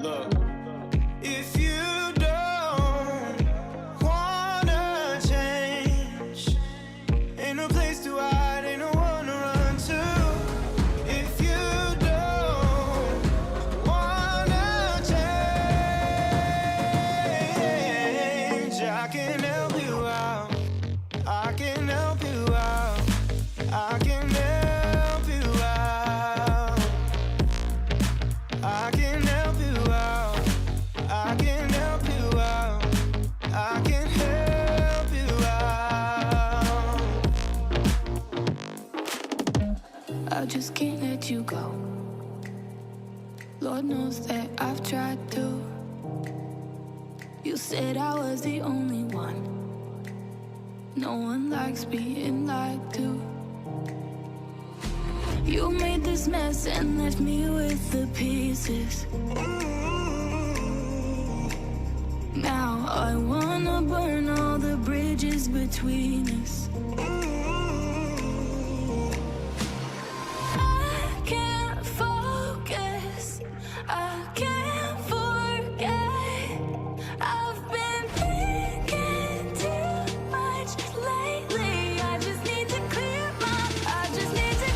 Look, if you don't wanna change, ain't no place to hide, ain't no one to run to. If you don't wanna change, I can help you out. I can help you out. I can help you out. I can help you out. I can help you out. I can help you out. I just can't let you go. Lord knows that I've tried to. You said I was the only one. No one likes being lied to. You made this mess and left me with the pieces. Now I wanna burn all the bridges between us. I can't focus, I can't forget. I've been thinking too much lately. I just need to clear my head. I just need to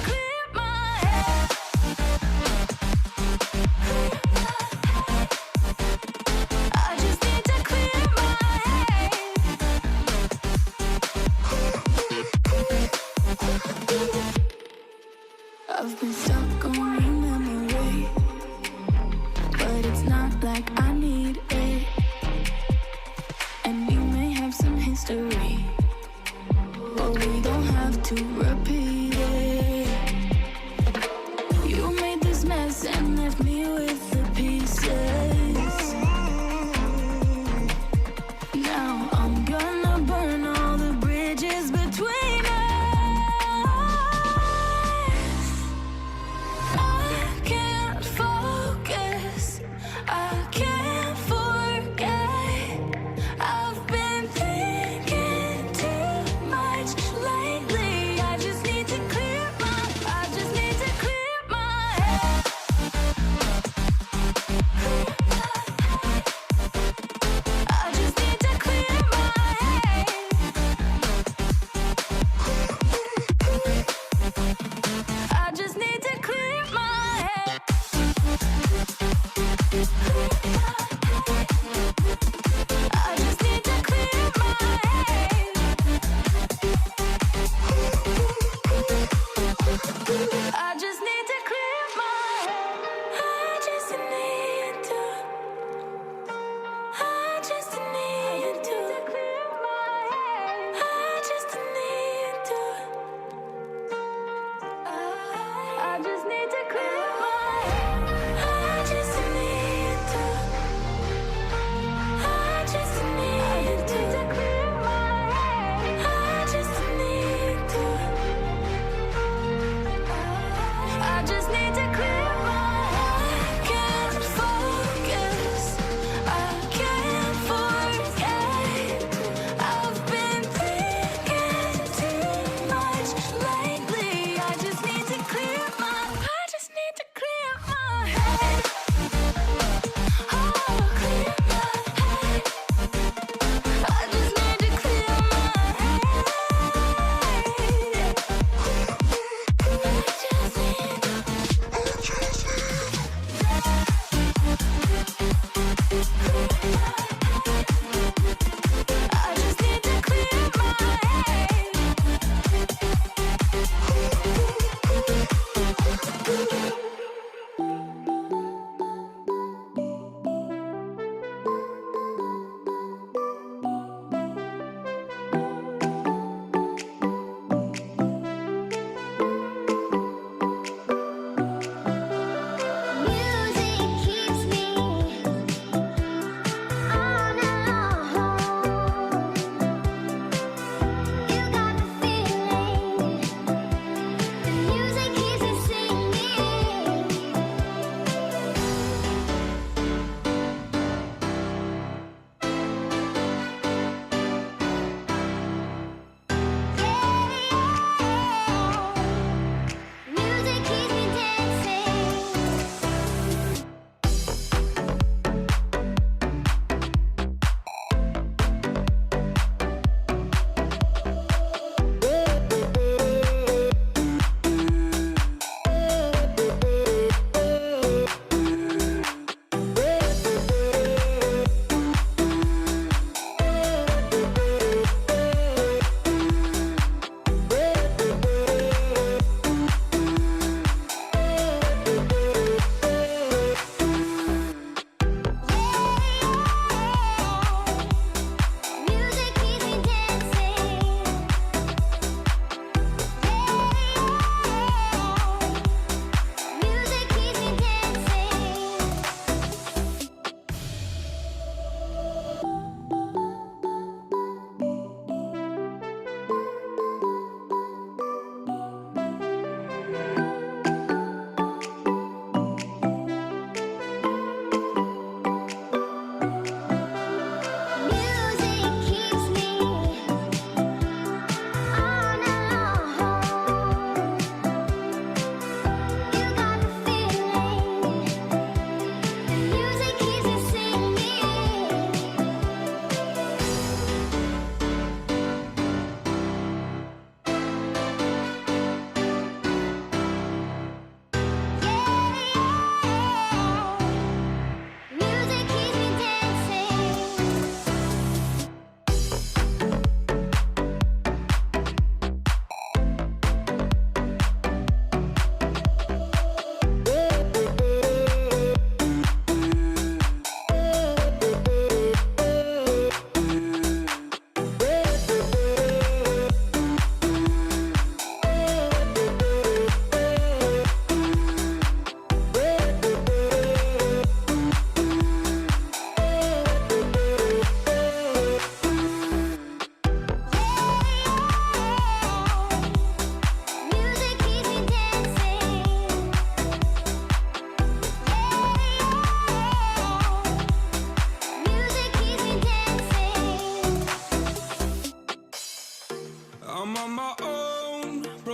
clear my head. I've been stuck on your memory, but it's not like I need it. And we may have some history, but we don't have to repeat it. You made this mess and left me with the pieces. Now I'm gonna burn all the bridges between us. I can't focus, I can't forget. I've been thinking too much lately. I just need to clear my head.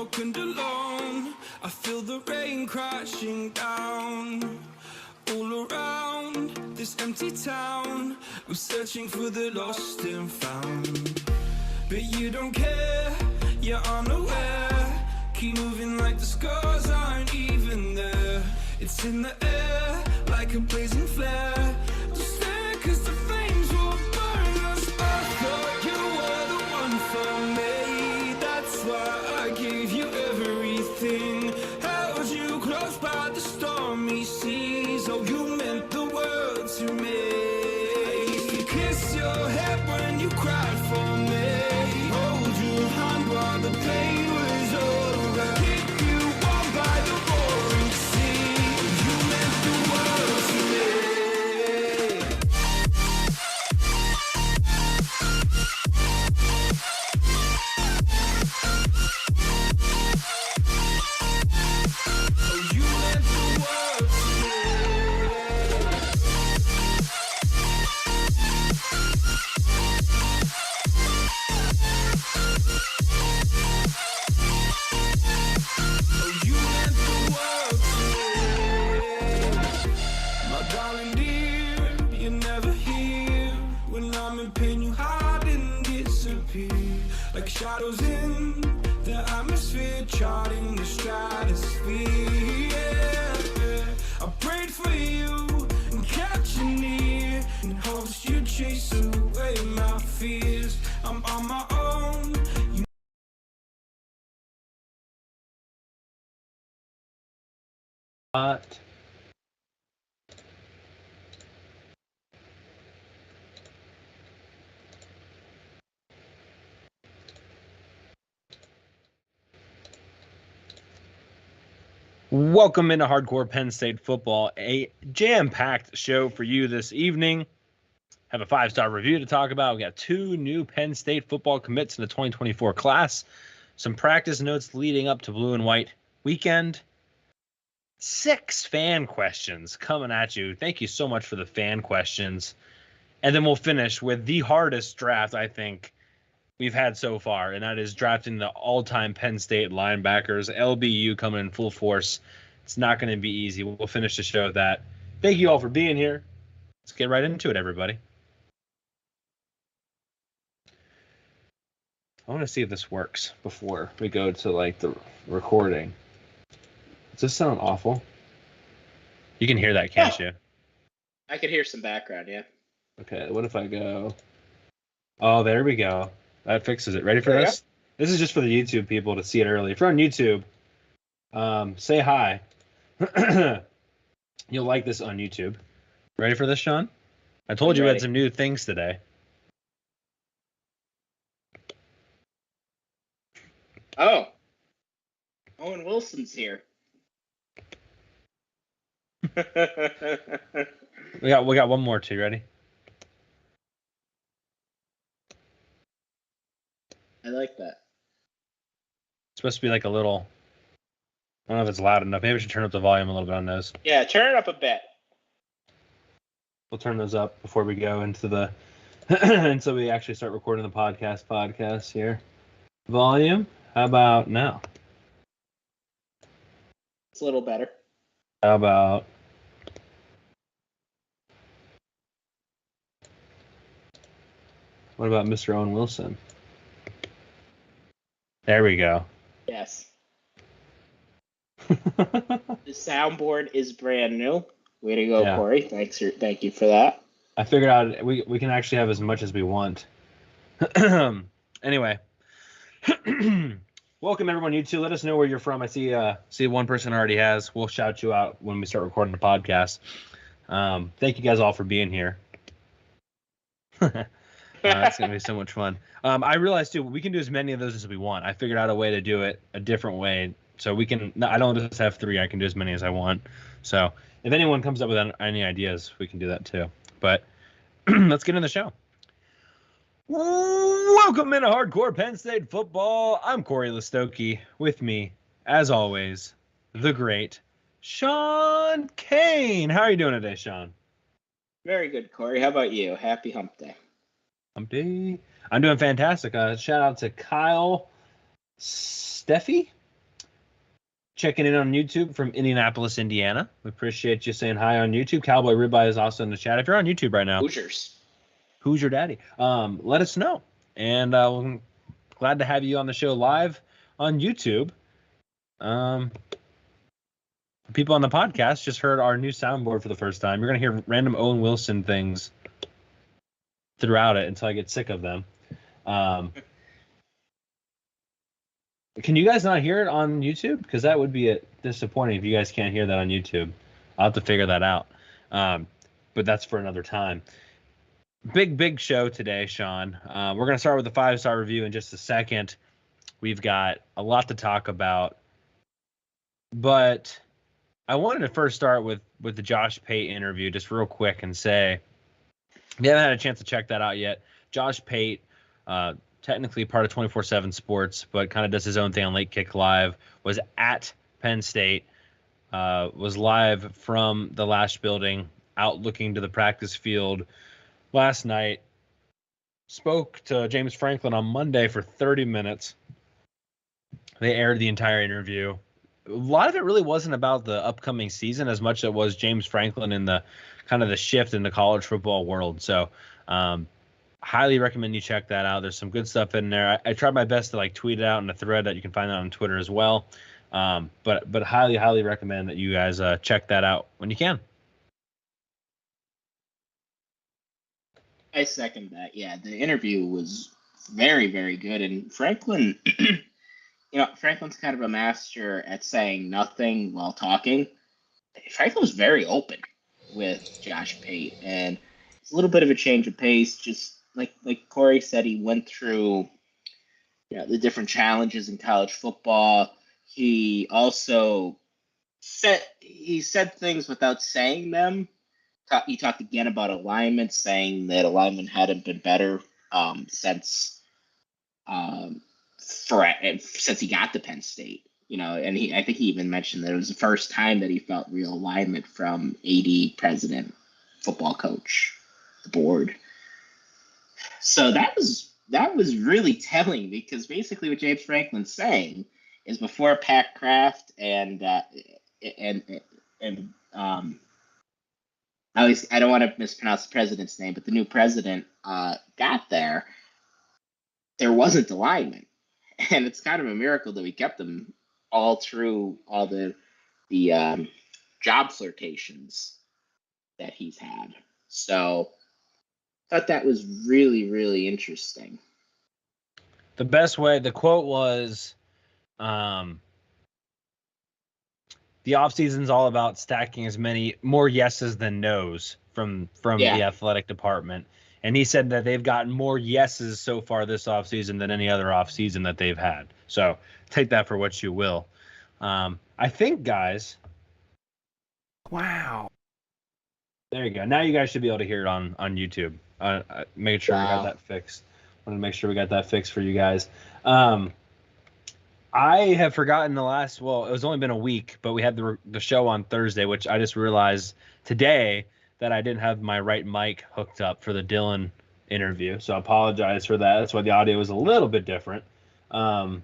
broken alone. I feel the rain crashing down all around this empty town. I'm searching for the lost and found, but you don't care, you're unaware. Keep moving like the scars aren't even there. It's in the air like a blazing flare. Just stare, 'cause the flames will burn us. I thought you were the one for me. That's why I gave you everything. Held you close by the stormy seas. Oh, you meant the world to me. I used to kiss your head when you cried for me. Hold your hand while the pain was over. Keep you warm by the roaring sea. Oh, you meant the world to me. Oh, you meant the world to me. Oh, you meant the world to me. My darling dear, you're never here. When I'm in pain, you hide and disappear. Like shadows in the atmosphere, charting the stratosphere. Yeah. I prayed for you and kept you near, in hopes you'd chase away my fears. I'm on my own. But welcome into Hardcore Penn State Football, a jam-packed show for you this evening. Have a 5-star review to talk about. We got 2 new Penn State football commits in the 2024 class. Some practice notes leading up to Blue and White weekend. 6 fan questions coming at you. Thank you so much for the fan questions. And then we'll finish with the hardest draft I think we've had so far, and that is drafting the all-time Penn State linebackers. LBU coming in full force. It's not going to be easy. We'll finish the show with that. Thank you all for being here. Let's get right into it, everybody. I want to see if this works before we go to like the recording. Does this sound awful? You can hear that, can't you? I could hear some background, yeah. Okay, what if I go... Oh, there we go. That fixes it. Ready for There you this? This is just for the YouTube people to see it early. If you're on YouTube, say hi. You'll like this on YouTube. Ready for this, Shawn? I told you we had some new things today. Oh. Owen Wilson's here. We got one more too. Ready? I like that. It's supposed to be like a little... I don't know if it's loud enough. Maybe we should turn up the volume a little bit on those. Yeah, turn it up a bit. We'll turn those up before we go into the... until we actually start recording the podcast here. Volume? How about now? It's a little better. How about... What about Mr. Owen Wilson? There we go. Yes. The soundboard is brand new. Way to go, Yeah. Corey. Thank you for that. I figured out we can actually have as much as we want. Anyway. Welcome everyone, YouTube. Let us know where you're from. I see one person already has. We'll shout you out when we start recording the podcast. Thank you guys all for being here. It's gonna be so much fun. I realized too, we can do as many of those as we want. I figured out a way to do it a different way, so we can. I don't just have 3. I can do as many as I want. So if anyone comes up with any ideas, we can do that too. But let's get in the show. Welcome into Hardcore Penn State Football. I'm Corey Listoki. With me, as always, the great Shawn Kane. How are you doing today, Shawn? Very good, Corey. How about you? Happy Hump Day. Hump Day. I'm doing fantastic. Shout out to Kyle Steffi. checking in on YouTube from Indianapolis, Indiana. We appreciate you saying hi on YouTube. Cowboy Ribeye is also in the chat. If you're on YouTube right now, Hoosiers. who's your daddy? Let us know. And we're glad to have you on the show live on YouTube. People on the podcast just heard our new soundboard for the first time. You're going to hear random Owen Wilson things throughout it until I get sick of them. Can you guys not hear it on YouTube? Because that would be disappointing if you guys can't hear that on YouTube. I'll have to figure that out. But that's for another time. Big show today, Shawn. We're going to start with the 5-star review in just a second. We've got a lot to talk about. But I wanted to first start with the Josh Pate interview just real quick and say, if you haven't had a chance to check that out yet, Josh Pate, technically part of 24/7 Sports, but kind of does his own thing on Late Kick Live, was at Penn State, was live from the Lash building, out looking to the practice field last night, spoke to James Franklin on Monday for 30 minutes. They aired the entire interview. A lot of it really wasn't about the upcoming season as much as it was James Franklin and the kind of the shift in the college football world. So highly recommend you check that out. There's some good stuff in there. I tried my best to tweet it out in a thread that you can find out on Twitter as well. But highly recommend that you guys check that out when you can. I second that. Yeah, the interview was very, very good. And Franklin, Franklin's kind of a master at saying nothing while talking. Franklin was very open with Josh Pate, and it's a little bit of a change of pace. Just like Cory said, he went through the different challenges in college football. He also said things without saying them. He talked again about alignment, saying that alignment hadn't been better since he got to Penn State. And I think he even mentioned that it was the first time that he felt real alignment from AD, president, football coach, the board. So that was really telling, because basically what James Franklin's saying is before Pat Kraft and at least I don't want to mispronounce the president's name, but the new president got there wasn't alignment. And it's kind of a miracle that we kept them all through all the job flirtations that he's had. So I thought that was really, really interesting. The quote was, the offseason's all about stacking more yeses than nos from the athletic department. And he said that they've gotten more yeses so far this offseason than any other offseason that they've had. So take that for what you will. I think, guys. Wow. There you go. Now you guys should be able to hear it on YouTube. Made sure we got that fixed. Wanted to make sure we got that fixed for you guys. I have forgotten it was only been a week, but we had the show on Thursday, which I just realized today that I didn't have my right mic hooked up for the Dylan interview. So I apologize for that. That's why the audio was a little bit different. But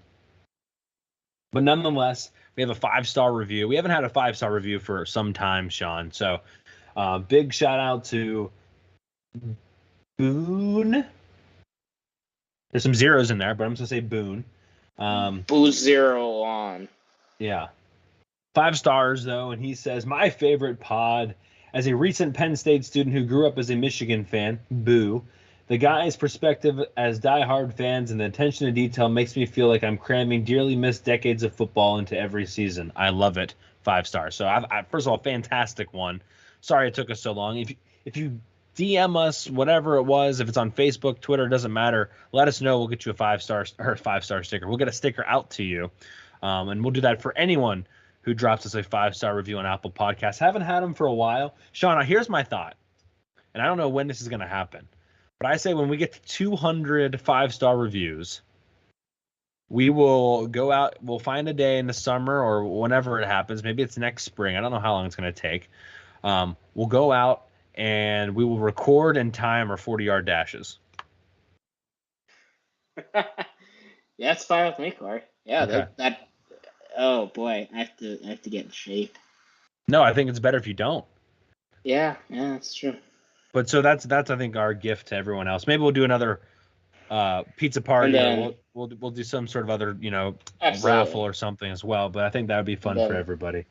nonetheless, we have a 5-star review. We haven't had a 5-star review for some time, Shawn. So big shout out to Boone. There's some zeros in there, but I'm just going to say Boone. Boo 0 on. Yeah. 5 stars, though, and he says, my favorite pod. As a recent Penn State student who grew up as a Michigan fan, boo, the guy's perspective as diehard fans and the attention to detail makes me feel like I'm cramming dearly missed decades of football into every season. I love it. 5 stars. So, first of all, fantastic one. Sorry it took us so long. If you DM us, whatever it was, if it's on Facebook, Twitter, it doesn't matter. Let us know. We'll get you a 5-star sticker. We'll get a sticker out to you, and we'll do that for anyone who drops us a 5-star review on Apple Podcasts. Haven't had them for a while. Shawn, here's my thought, and I don't know when this is going to happen, but I say when we get to 200 5-star reviews, we will go out. We'll find a day in the summer or whenever it happens. Maybe it's next spring. I don't know how long it's going to take. We'll go out and we will record and time our 40-yard dashes. Yeah, that's fine with me, Cory. Yeah, okay. Oh boy, I have to get in shape. No, I think it's better if you don't. Yeah, that's true. But so that's I think our gift to everyone else. Maybe we'll do another pizza party, And then- or we'll do some sort of other Absolutely. raffle or something as well. But I think that would be fun for everybody.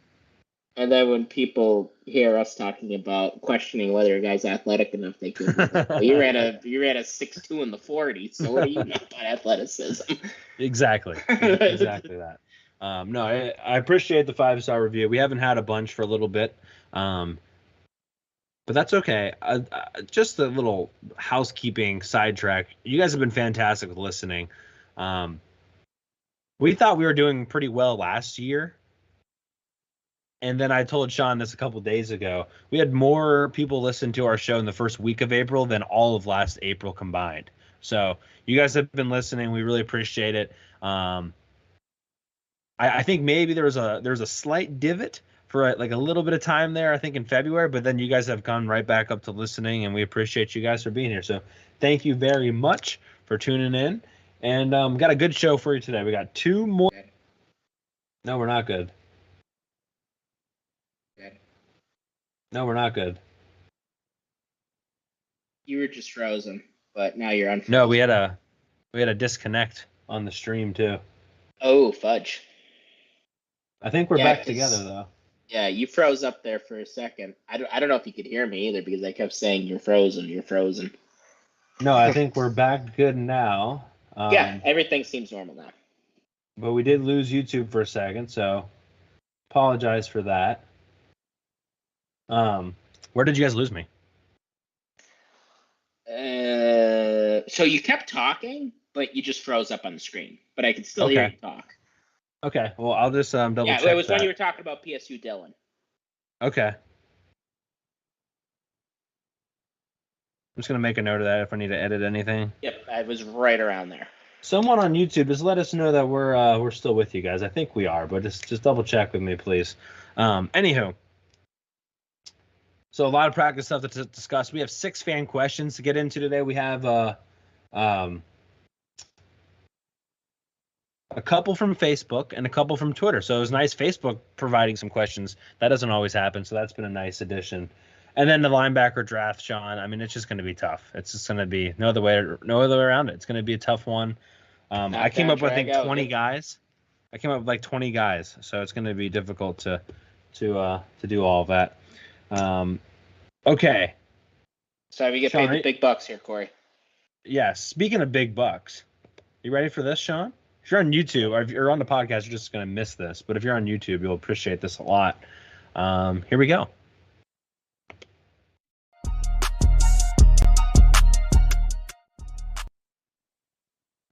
And then when people hear us talking about questioning whether a guy's athletic enough, they could. Well, you ran a 6'2" in the 40, so what do you know about athleticism? Exactly that. No, I appreciate the 5-star review. We haven't had a bunch for a little bit, but that's okay. Just a little housekeeping sidetrack. You guys have been fantastic with listening. We thought we were doing pretty well last year. And then I told Shawn this a couple days ago. We had more people listen to our show in the first week of April than all of last April combined. So you guys have been listening. We really appreciate it. I think maybe there was a slight divot for like a little bit of time there, I think in February, but then you guys have gone right back up to listening, and we appreciate you guys for being here. So thank you very much for tuning in. And we got a good show for you today. We got 2 more. No, we're not good. No, we're not good. You were just frozen, but now you're unfrozen. No, we had a disconnect on the stream too. Oh, fudge. I think we're back together though. Yeah, you froze up there for a second. I don't know if you could hear me either because I kept saying you're frozen, you're frozen. No, I think we're back good now. Yeah, everything seems normal now. But we did lose YouTube for a second, so apologize for that. Where did you guys lose me? So you kept talking, but you just froze up on the screen. But I could still hear you talk. Okay, well, I'll just double check. Yeah, it was when you were talking about PSU Dillon. Okay. I'm just going to make a note of that if I need to edit anything. Yep, I was right around there. Someone on YouTube, just let us know that we're still with you guys. I think we are, but just double check with me, please. Anywho. So a lot of practice stuff to discuss. We have 6 fan questions to get into today. We have a couple from Facebook and a couple from Twitter. So it was nice Facebook providing some questions. That doesn't always happen, so that's been a nice addition. And then the linebacker draft, Shawn. I mean, it's just going to be tough. It's just going to be no other way around it. It's going to be a tough one. I came up with, I think, 20 guys. I came up with like 20 guys, so it's going to be difficult to do all of that. Okay. So we get paid the big bucks here, Corey. Yeah. Speaking of big bucks, you ready for this, Shawn? If you're on YouTube or if you're on the podcast, you're just going to miss this. But if you're on YouTube, you'll appreciate this a lot. Here we go.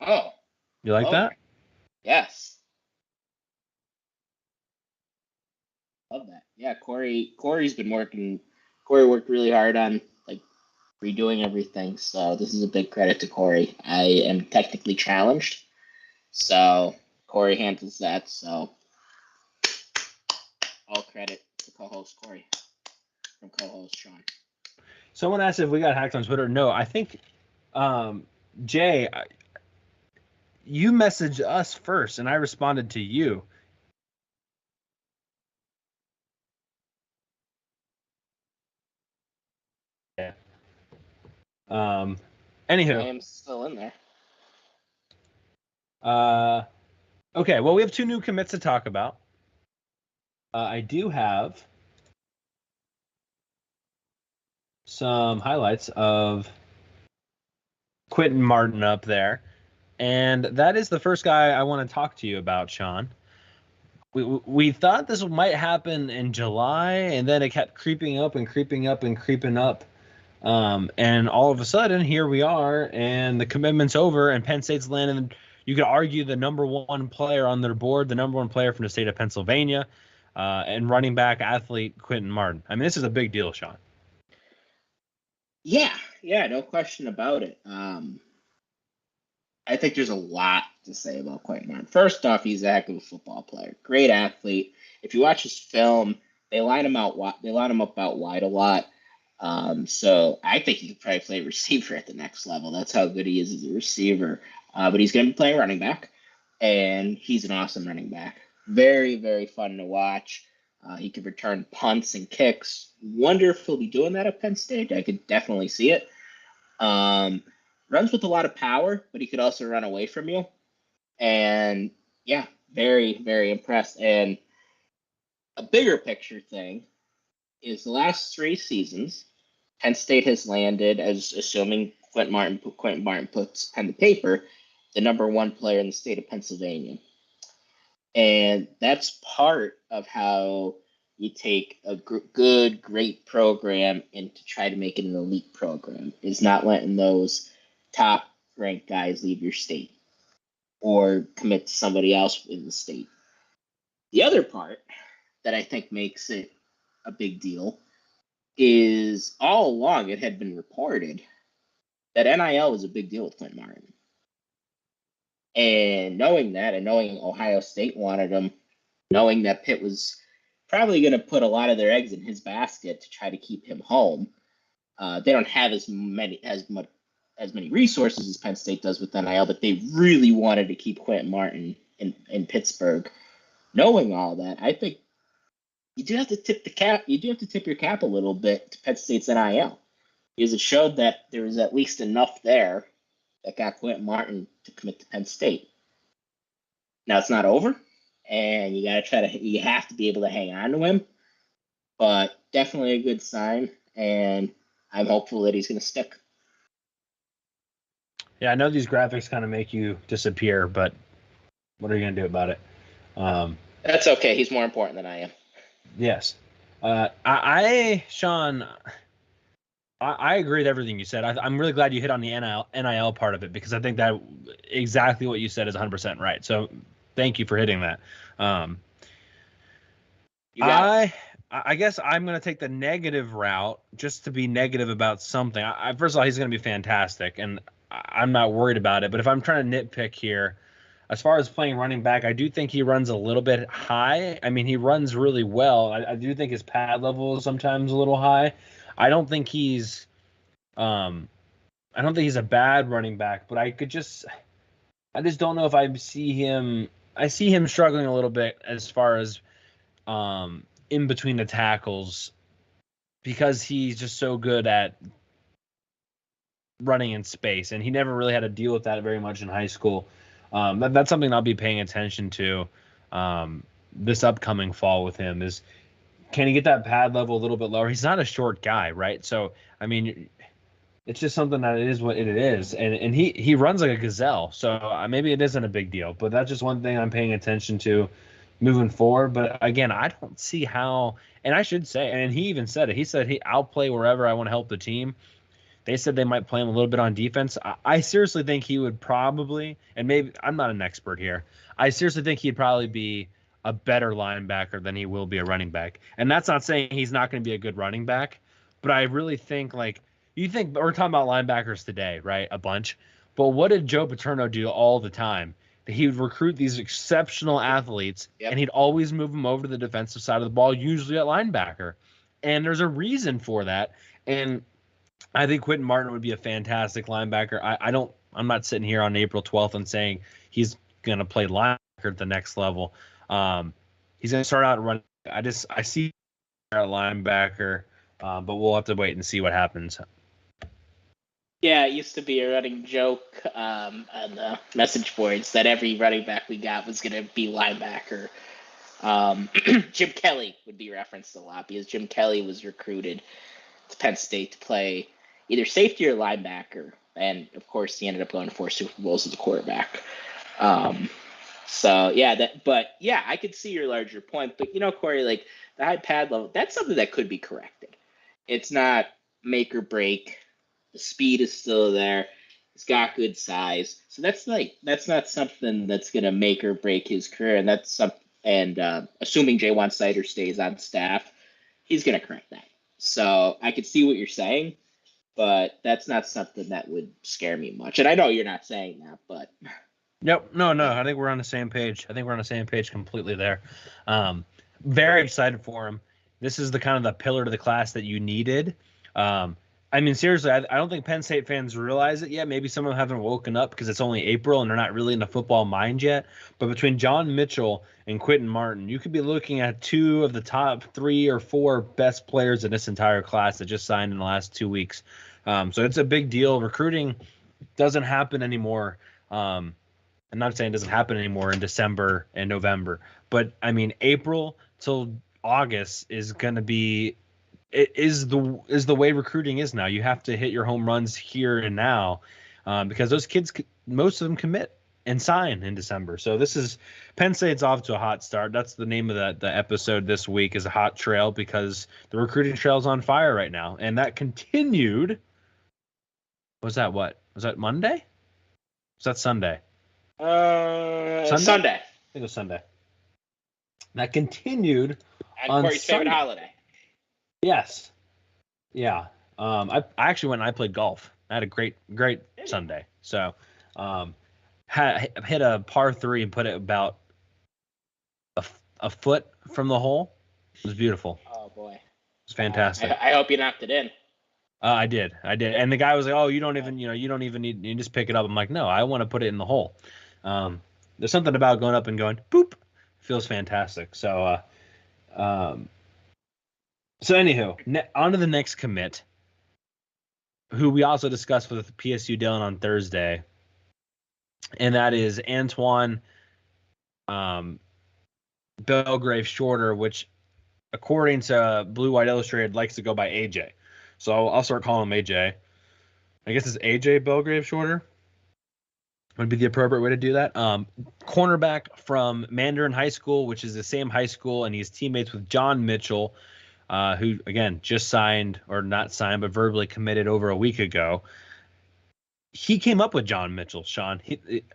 Oh. You like that? Yes. Love that. Yeah, Corey's been working. Corey worked really hard on like redoing everything, so this is a big credit to Corey. I am technically challenged, so Corey handles that. So all credit to co-host Corey from co-host Shawn. Someone asked if we got hacked on Twitter. No, I think Jay, you messaged us first, and I responded to you. Anywho, I am still in there. Okay, well, we have 2 new commits to talk about. I do have some highlights of Quinton Martin up there, and that is the first guy I want to talk to you about, Shawn. We thought this might happen in July, and then it kept creeping up and creeping up and creeping up. And all of a sudden, here we are, and the commitment's over, and Penn State's landing. You could argue the number 1 player on their board, the number 1 player from the state of Pennsylvania, and running back athlete Quinton Martin. I mean, this is a big deal, Shawn. Yeah, no question about it. I think there's a lot to say about Quinton Martin. First off, he's a heck of a football player, great athlete. If you watch his film, they line him up out wide a lot. So I think he could probably play receiver at the next level. That's how good he is as a receiver. But he's going to be playing running back, and he's an awesome running back. Very, very fun to watch. He could return punts and kicks. Wonder if he'll be doing that at Penn State. I could definitely see it. Runs with a lot of power, but he could also run away from you. And yeah, very, very impressed. And a bigger picture thing is the last 3 seasons, Penn State has landed, as assuming Quinton Martin puts pen to paper, the number 1 player in the state of Pennsylvania. And that's part of how you take a good, great program and to try to make it an elite program, is not letting those top-ranked guys leave your state or commit to somebody else in the state. The other part that I think makes it a big deal is all along it had been reported that NIL was a big deal with Quinton Martin. And knowing that, and knowing Ohio State wanted him, knowing that Pitt was probably going to put a lot of their eggs in his basket to try to keep him home, they don't have as many resources as Penn State does with NIL, but they really wanted to keep Quinton Martin in Pittsburgh. Knowing all that, I think you do have to tip the cap. You do have to tip your cap a little bit to Penn State's NIL, because it showed that there was at least enough there that got Quinton Martin to commit to Penn State. Now it's not over, and you have to be able to hang on to him, but definitely a good sign, and I'm hopeful that he's going to stick. Yeah, I know these graphics kind of make you disappear, but what are you going to do about it? That's okay. He's more important than I am. Yes. Shawn, I agree with everything you said. I'm really glad you hit on the NIL part of it, because I think that exactly what you said is 100% right. So thank you for hitting that. I guess I'm going to take the negative route just to be negative about something. First of all, he's going to be fantastic, and I'm not worried about it. But if I'm trying to nitpick here, as far as playing running back, I do think he runs a little bit high. I mean, he runs really well. I do think his pad level is sometimes a little high. I don't think he's a bad running back, but I just don't know if I see him. I see him struggling a little bit as far as in between the tackles, because he's just so good at running in space, and he never really had to deal with that very much in high school. That's something I'll be paying attention to this upcoming fall with him, is can he get that pad level a little bit lower? He's not a short guy, right? So, I mean, it's just something that it is what it is. And he runs like a gazelle. So maybe it isn't a big deal, but that's just one thing I'm paying attention to moving forward. But again, I don't see how, and I should say, and he even said it, he said I'll play wherever I want to help the team. They said they might play him a little bit on defense. I seriously think he would probably, and maybe I'm not an expert here, I seriously think he'd probably be a better linebacker than he will be a running back. And that's not saying he's not going to be a good running back, but I really think, like, you think we're talking about linebackers today, right? A bunch. But what did Joe Paterno do all the time? He would recruit these exceptional athletes, and he'd always move them over to the defensive side of the ball, usually at linebacker. And there's a reason for that. And I think Quinton Martin would be a fantastic linebacker. I'm not sitting here on April 12th and saying he's going to play linebacker at the next level. He's going to start out running. I see a linebacker, but we'll have to wait and see what happens. Yeah, it used to be a running joke on the message boards that every running back we got was going to be linebacker. Jim Kelly would be referenced a lot, because Jim Kelly was recruited to Penn State to play either safety or linebacker, and of course he ended up going to 4 Super Bowls as a quarterback. So yeah, I could see your larger point, but Cory, like the high pad level, that's something that could be corrected. It's not make or break. The speed is still there. He's got good size, so that's not something that's gonna make or break his career. And assuming Jaywan Sider stays on staff, he's gonna correct that. So I could see what you're saying, but that's not something that would scare me much. And I know you're not saying that, but. Nope. No. I think we're on the same page. Completely there. Very excited for him. This is the kind of the pillar to the class that you needed. I mean, seriously, I don't think Penn State fans realize it yet. Maybe some of them haven't woken up because it's only April and they're not really in the football mind yet. But between John Mitchell and Quinton Martin, you could be looking at two of the top 3 or 4 best players in this entire class that just signed in the last 2 weeks. So it's a big deal. Recruiting doesn't happen anymore. I'm not saying it doesn't happen anymore in December and November, but I mean, April till August is going to be is the way recruiting is now. You have to hit your home runs here and now, because those kids, most of them commit and sign in December. So this is Penn State's off to a hot start. That's the name of the episode this week, is a hot trail, because the recruiting trail's on fire right now, and that continued. Was that Monday? Was that Sunday? Sunday. I think it was Sunday. That continued And on Corey's favorite Sunday. holiday. Yes. Yeah. I actually went and I played golf. I had a great Sunday. So, hit a par 3 and put it about a foot from the hole. It was beautiful. Oh boy. It was fantastic. I hope you knocked it in. I did. And the guy was like, "Oh, you don't even need, you just pick it up." I'm like, "No, I want to put it in the hole." There's something about going up and going boop. Feels fantastic. So, anywho, on to the next commit, who we also discussed with PSU Dylan on Thursday, and that is Antoine, Belgrave-Shorter, which, according to Blue White Illustrated, likes to go by AJ. So I'll start calling him AJ. I guess it's AJ Belgrave-Shorter would be the appropriate way to do that. Cornerback from Mandarin High School, which is the same high school, and he's teammates with John Mitchell, who, again, just signed, or not signed, but verbally committed over a week ago. He came up with John Mitchell, Shawn.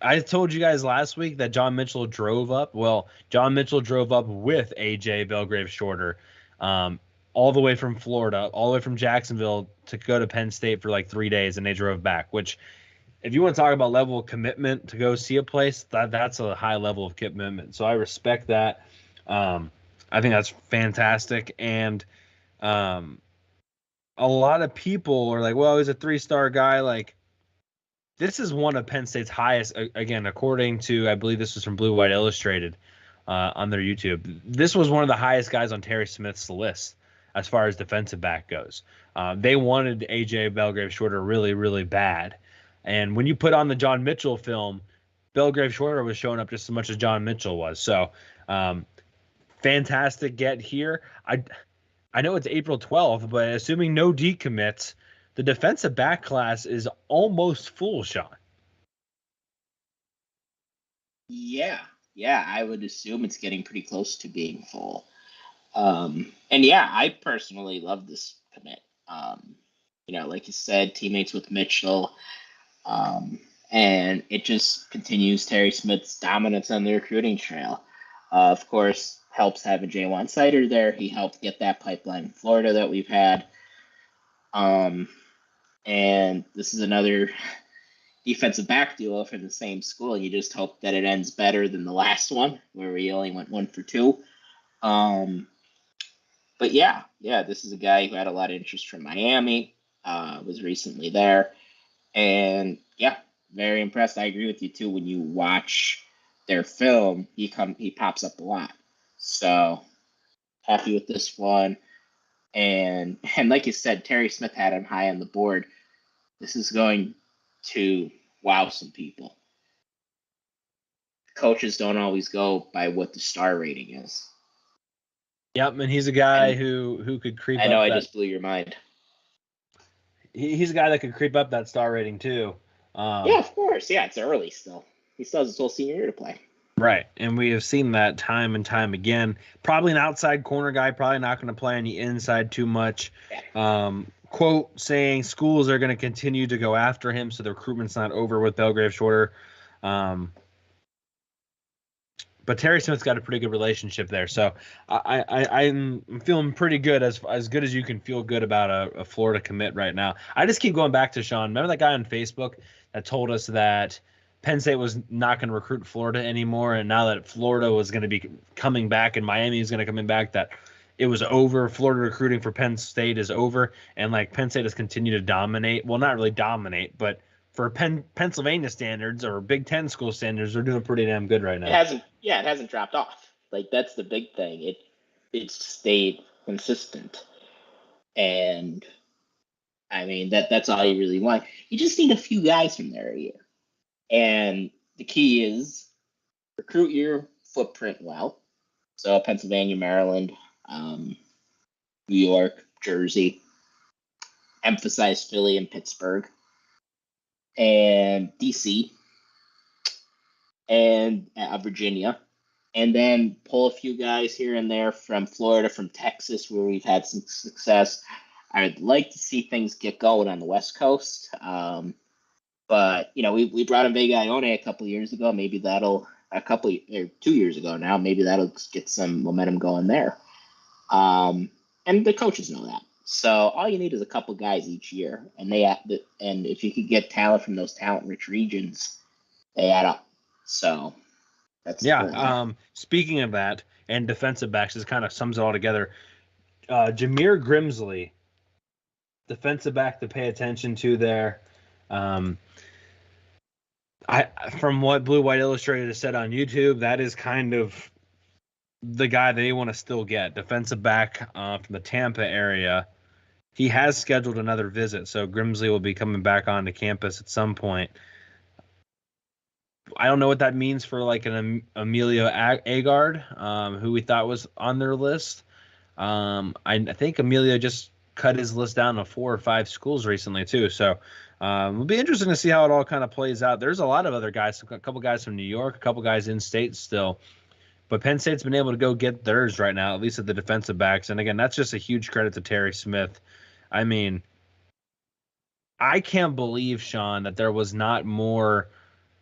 I told you guys last week that John Mitchell drove up. Well, John Mitchell drove up with AJ Belgrave-Shorter, all the way from Florida, all the way from Jacksonville to go to Penn State for like 3 days, and they drove back, which, if you want to talk about level of commitment to go see a place, that's a high level of commitment. So I respect that. I think that's fantastic. And a lot of people are like, well, he's a 3-star guy. Like, this is one of Penn State's highest, again, according to, I believe this was from Blue White Illustrated on their YouTube. This was one of the highest guys on Terry Smith's list as far as defensive back goes. They wanted AJ Belgrave-Shorter really, really bad. And when you put on the John Mitchell film, Belgrave-Shorter was showing up just as much as John Mitchell was. So, fantastic get here. I know it's April 12th, but assuming no decommits, the defensive back class is almost full, Shawn. Yeah, I would assume it's getting pretty close to being full. And yeah, I personally love this commit. Like you said, teammates with Mitchell. And it just continues Terry Smith's dominance on the recruiting trail. Of course, helps having Jaywan Sider there. He helped get that pipeline in Florida that we've had. And this is another defensive back duo from the same school. You just hope that it ends better than the last one, where we only went 1 for 2. But yeah, this is a guy who had a lot of interest from Miami, was recently there. And yeah, very impressed. I agree with you too. When you watch their film, he pops up a lot. So happy with this one. And like you said, Terry Smith had him high on the board. This is going to wow some people. Coaches don't always go by what the star rating is. Yep, and he's a guy who could creep up. I know, I just blew your mind. He's a guy that could creep up that star rating too. Yeah, of course. Yeah, it's early still. He still has his whole senior year to play. Right, and we have seen that time and time again. Probably an outside corner guy, probably not going to play on the inside too much. Quote saying schools are going to continue to go after him, so the recruitment's not over with Belgrave-Shorter. But Terry Smith's got a pretty good relationship there, so I'm feeling pretty good, as good as you can feel good about a Florida commit right now. I just keep going back to Shawn. Remember that guy on Facebook that told us that Penn State was not going to recruit Florida anymore, and now that Florida was going to be coming back and Miami is going to come back, that it was over. Florida recruiting for Penn State is over, and like Penn State has continued to dominate. Well, not really dominate, but for Pennsylvania standards or Big Ten school standards, they're doing pretty damn good right now. It hasn't dropped off. Like, that's the big thing. It's stayed consistent, and I mean that's all you really want. You just need a few guys from there a year, and the key is recruit your footprint well. So Pennsylvania, Maryland, New York, Jersey, emphasize Philly and Pittsburgh, and DC, and Virginia, and then pull a few guys here and there from Florida, from Texas, where we've had some success. I'd like to see things get going on the West Coast, but we brought in Big Ione a couple years ago. Maybe that'll 2 years ago now. Maybe that'll get some momentum going there. And the coaches know that. So all you need is a couple guys each year, and and if you could get talent from those talent-rich regions, they add up. So that's speaking of that and defensive backs, this kind of sums it all together. Jameer Grimsley, defensive back to pay attention to there. From what Blue White Illustrated has said on YouTube, that is kind of the guy they want to still get. Defensive back from the Tampa area. He has scheduled another visit, so Grimsley will be coming back onto campus at some point. I don't know what that means for like an Emilio Agard, who we thought was on their list. I think Emilio just cut his list down to 4 or 5 schools recently too. So it'll be interesting to see how it all kind of plays out. There's a lot of other guys, a couple guys from New York, a couple guys in state still. But Penn State's been able to go get theirs right now, at least at the defensive backs. And again, that's just a huge credit to Terry Smith. I mean, I can't believe, Shawn, that there was not more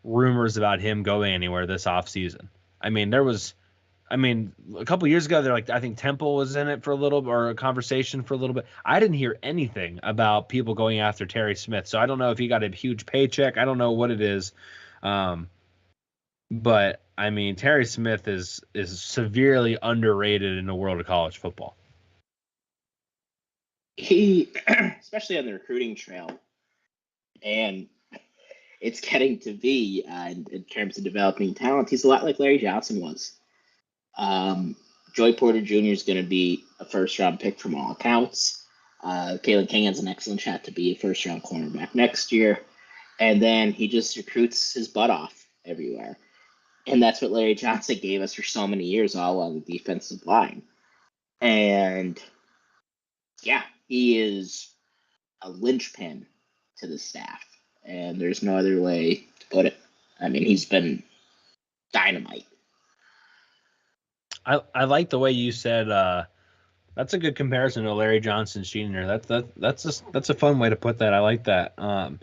rumors about him going anywhere this offseason. I mean, a couple years ago, they're like, I think Temple was in it for a little, or a conversation for a little bit. I didn't hear anything about people going after Terry Smith. So I don't know if he got a huge paycheck. I don't know what it is. But I mean, Terry Smith is severely underrated in the world of college football. He, especially on the recruiting trail, and it's getting to be in terms of developing talent, he's a lot like Larry Johnson was. Joey Porter Jr. is going to be a first-round pick from all accounts. Kalen King has an excellent shot to be a first-round cornerback next year. And then he just recruits his butt off everywhere. And that's what Larry Johnson gave us for so many years, all on the defensive line. And, yeah, he is a linchpin to the staff. And there's no other way to put it. I mean, he's been dynamite. I like the way you said that's a good comparison to Larry Johnson Jr. That's a fun way to put that. I like that. I'm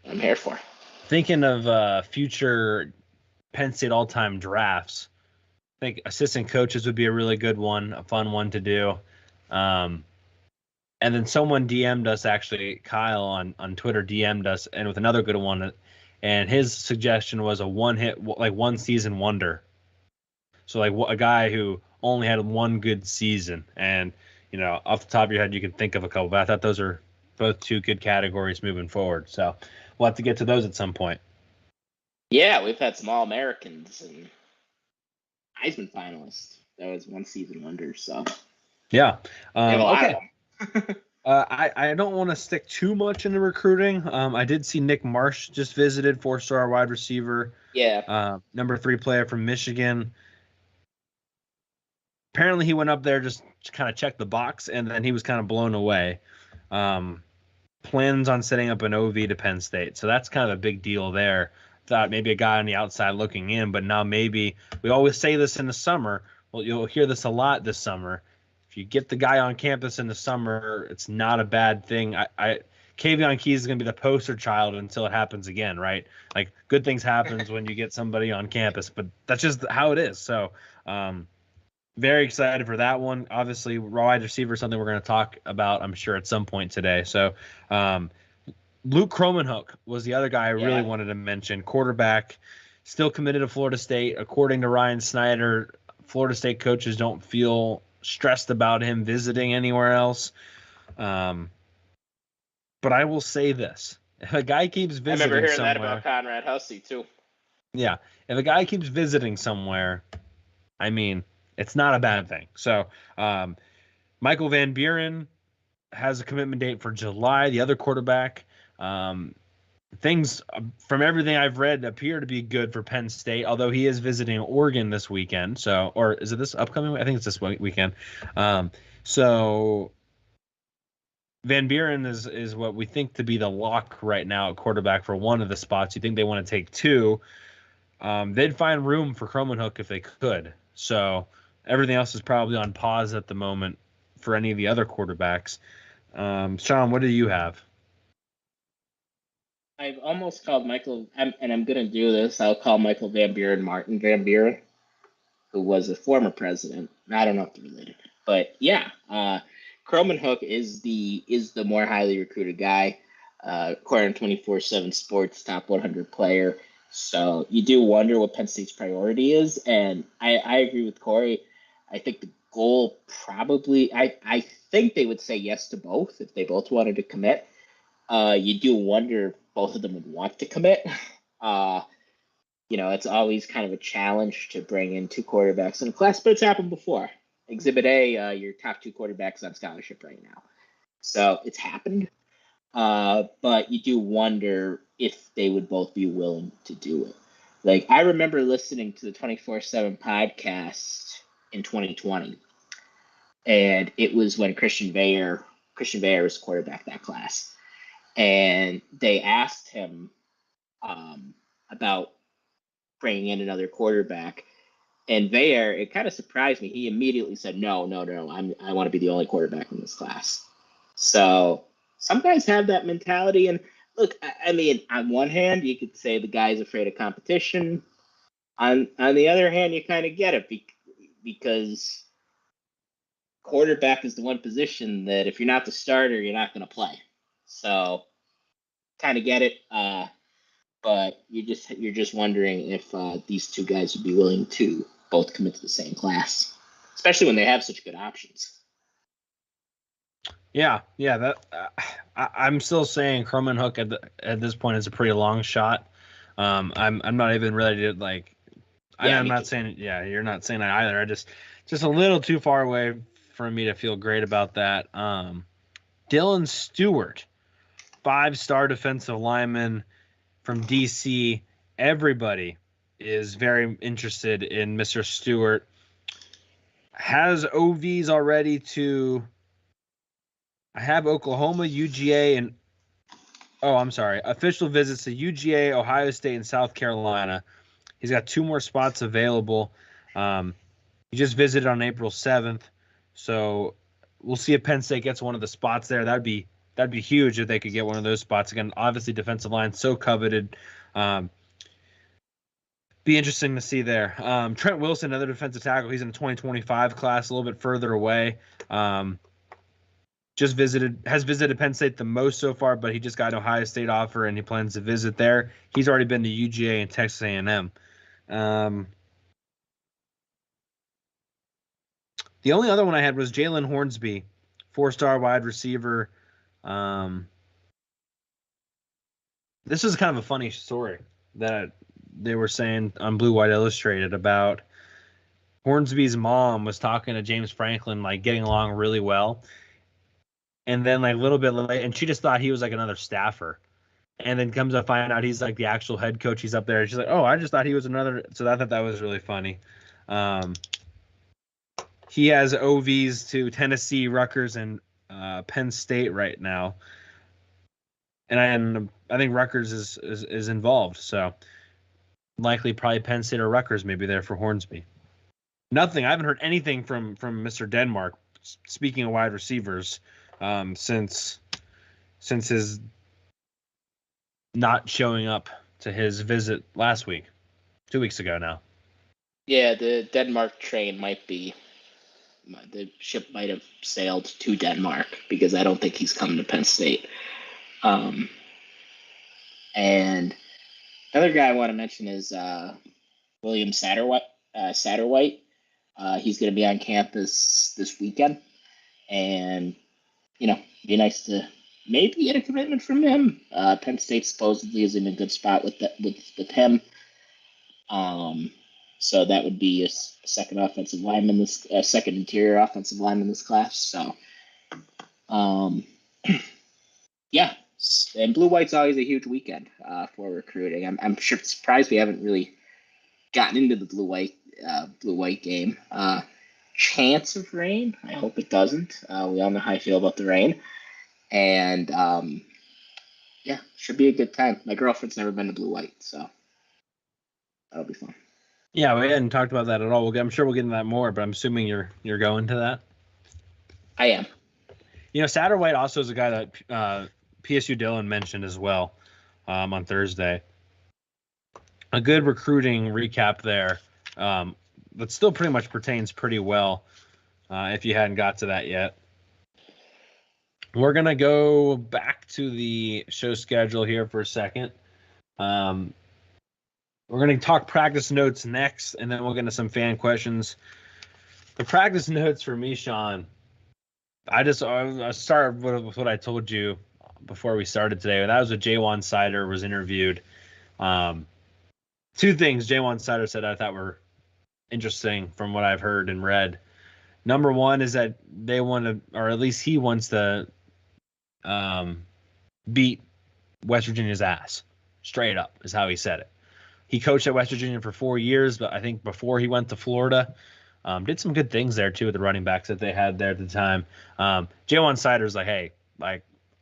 here for. Thinking of future Penn State all-time drafts, I think assistant coaches would be a really good one, a fun one to do. And then someone DM'd us, actually, Kyle on Twitter DM'd us, and with another good one, and his suggestion was a one-season wonder. So like a guy who only had one good season, and off the top of your head you can think of a couple. But I thought those are both two good categories moving forward. So we'll have to get to those at some point. Yeah, we've had some All-Americans and Heisman finalists. That was one season wonder. So yeah, okay. I don't want to stick too much into recruiting. I did see Nick Marsh just visited, 4-star wide receiver. Yeah. Number 3 player from Michigan. Apparently he went up there just to kind of check the box, and then he was kind of blown away. Plans on setting up an OV to Penn State. So that's kind of a big deal there. Thought maybe a guy on the outside looking in, but now maybe we always say this in the summer. Well, you'll hear this a lot this summer. If you get the guy on campus in the summer, it's not a bad thing. Kavion Keys is going to be the poster child until it happens again, right? Like, good things happens when you get somebody on campus, but that's just how it is. So, very excited for that one. Obviously, wide receiver is something we're going to talk about, I'm sure, at some point today. So, Luke Kromenhoek was the other guy I really wanted to mention. Quarterback, still committed to Florida State. According to Ryan Snyder, Florida State coaches don't feel stressed about him visiting anywhere else. But I will say this. If a guy keeps visiting I remember hearing somewhere, that about Conrad Hussey, too. yeah, if a guy keeps visiting somewhere, I mean, it's not a bad thing. So, Michael Van Buren has a commitment date for July. The other quarterback, things from everything I've read appear to be good for Penn State, although he is visiting Oregon this weekend. So, or is it this upcoming? I think it's this weekend. So Van Buren is what we think to be the lock right now at quarterback for one of the spots. You think they want to take two? They'd find room for Cromanhook if they could. So everything else is probably on pause at the moment for any of the other quarterbacks. Shawn, what do you have? I've almost called Michael, and I'm going to do this. I'll call Michael Van Buren Martin Van Buren, who was a former president. I don't know if they're related, but yeah, Cromanhook is the more highly recruited guy. According to 24/7 Sports, top 100 player. So you do wonder what Penn State's priority is, and I agree with Cory. I think the goal probably, I think they would say yes to both if they both wanted to commit. You do wonder if both of them would want to commit. It's always kind of a challenge to bring in two quarterbacks in a class, but it's happened before. Exhibit A, your top two quarterbacks on scholarship right now. So it's happened. But you do wonder if they would both be willing to do it. Like, I remember listening to the 24/7 podcast in 2020, and it was when Christian Bayer was quarterback that class. And they asked him about bringing in another quarterback. And Bayer, it kind of surprised me. He immediately said, no, I want to be the only quarterback in this class. So some guys have that mentality. And look, I mean, on one hand, you could say the guy's afraid of competition. On the other hand, you kind of get it because quarterback is the one position that if you're not the starter, you're not going to play. So kind of get it. But you're just wondering if these two guys would be willing to both commit to the same class, especially when they have such good options. Yeah. That I'm still saying Cromanhook at this point is a pretty long shot. I'm not even ready to like. Yeah, I'm not saying. Yeah, you're not saying that either. I just a little too far away for me to feel great about that. Dylan Stewart, 5-star defensive lineman from DC. Everybody is very interested in Mr. Stewart. Has OVs already to. I have Oklahoma, UGA, and official visits to UGA, Ohio State, and South Carolina. He's got 2 more spots available. He just visited on April 7th, so we'll see if Penn State gets one of the spots there. That'd be huge if they could get one of those spots again. Obviously, defensive line so coveted. Be interesting to see there. Trent Wilson, another defensive tackle. He's in the 2025 class, a little bit further away. Has visited Penn State the most so far, but he just got an Ohio State offer and he plans to visit there. He's already been to UGA and Texas A&M. The only other one I had was Jalen Hornsby, 4-star wide receiver. This is kind of a funny story that they were saying on Blue White Illustrated about Hornsby's mom was talking to James Franklin, like getting along really well. And then like a little bit late, and she just thought he was like another staffer. And then comes to find out he's like the actual head coach. He's up there. And she's like, oh, I just thought he was another. So I thought that was really funny. He has OVs to Tennessee, Rutgers, and Penn State right now. And I think Rutgers is involved. So likely probably Penn State or Rutgers may be there for Hornsby. Nothing. I haven't heard anything from Mr. Denmark. Speaking of wide receivers, since his not showing up to his visit last week, 2 weeks ago now. Yeah, the Denmark train the ship might have sailed to Denmark because I don't think he's coming to Penn State. And another guy I want to mention is William Satterwhite. He's going to be on campus this weekend, and be nice to maybe get a commitment from him. Penn State supposedly is in a good spot with him. So that would be a second second interior offensive lineman this class. So, yeah. And blue white's always a huge weekend for recruiting. I'm surprised we haven't really gotten into the blue white game. Chance of rain. I hope it doesn't. We all know how I feel about the rain. And yeah, should be a good time. My girlfriend's never been to blue white, so that'll be fun. Yeah, we hadn't talked about that at all. I'm sure we'll get into that more, but I'm assuming you're going to that. I am. Satterwhite also is a guy that PSU Dylan mentioned as well on Thursday. A good recruiting recap there, that still pretty much pertains pretty well if you hadn't got to that yet. We're going to go back to the show schedule here for a second. We're going to talk practice notes next, and then we'll get into some fan questions. The practice notes for me, Shawn, I started with what I told you before we started today. And that was what Jaywan Sider was interviewed. Two things Jaywan Sider said I thought were interesting from what I've heard and read. Number one is that they want to, or at least he wants to, beat West Virginia's ass. Straight up is how he said it. He coached at West Virginia for 4 years, but I think before he went to Florida, did some good things there too with the running backs that they had there at the time. Jaywan Sider's like, hey,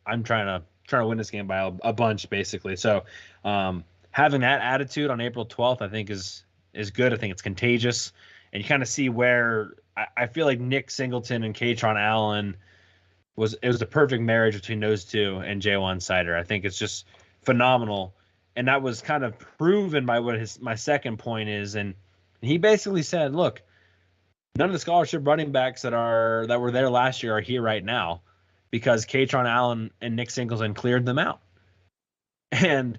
I'm trying to win this game by a bunch, basically. So having that attitude on April 12th, I think is good. I think it's contagious, and you kind of see where I feel like Nick Singleton and Katron Allen was the perfect marriage between those two and Jaywan Sider. I think it's just phenomenal. And that was kind of proven by what my second point is. And he basically said, look, none of the scholarship running backs that were there last year are here right now because Katron Allen and Nick Singleton cleared them out. And,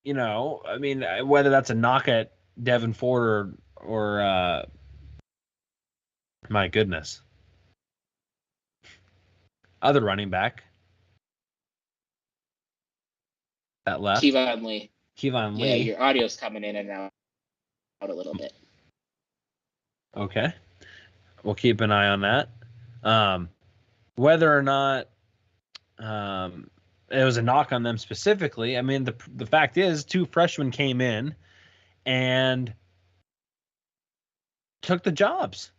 I mean, whether that's a knock at Devin Ford or my goodness, other running back that left. Kevon Lee. Yeah, your audio's coming in and out a little bit. Okay. We'll keep an eye on that. Whether or not it was a knock on them specifically, I mean, the fact is 2 freshmen came in and took the jobs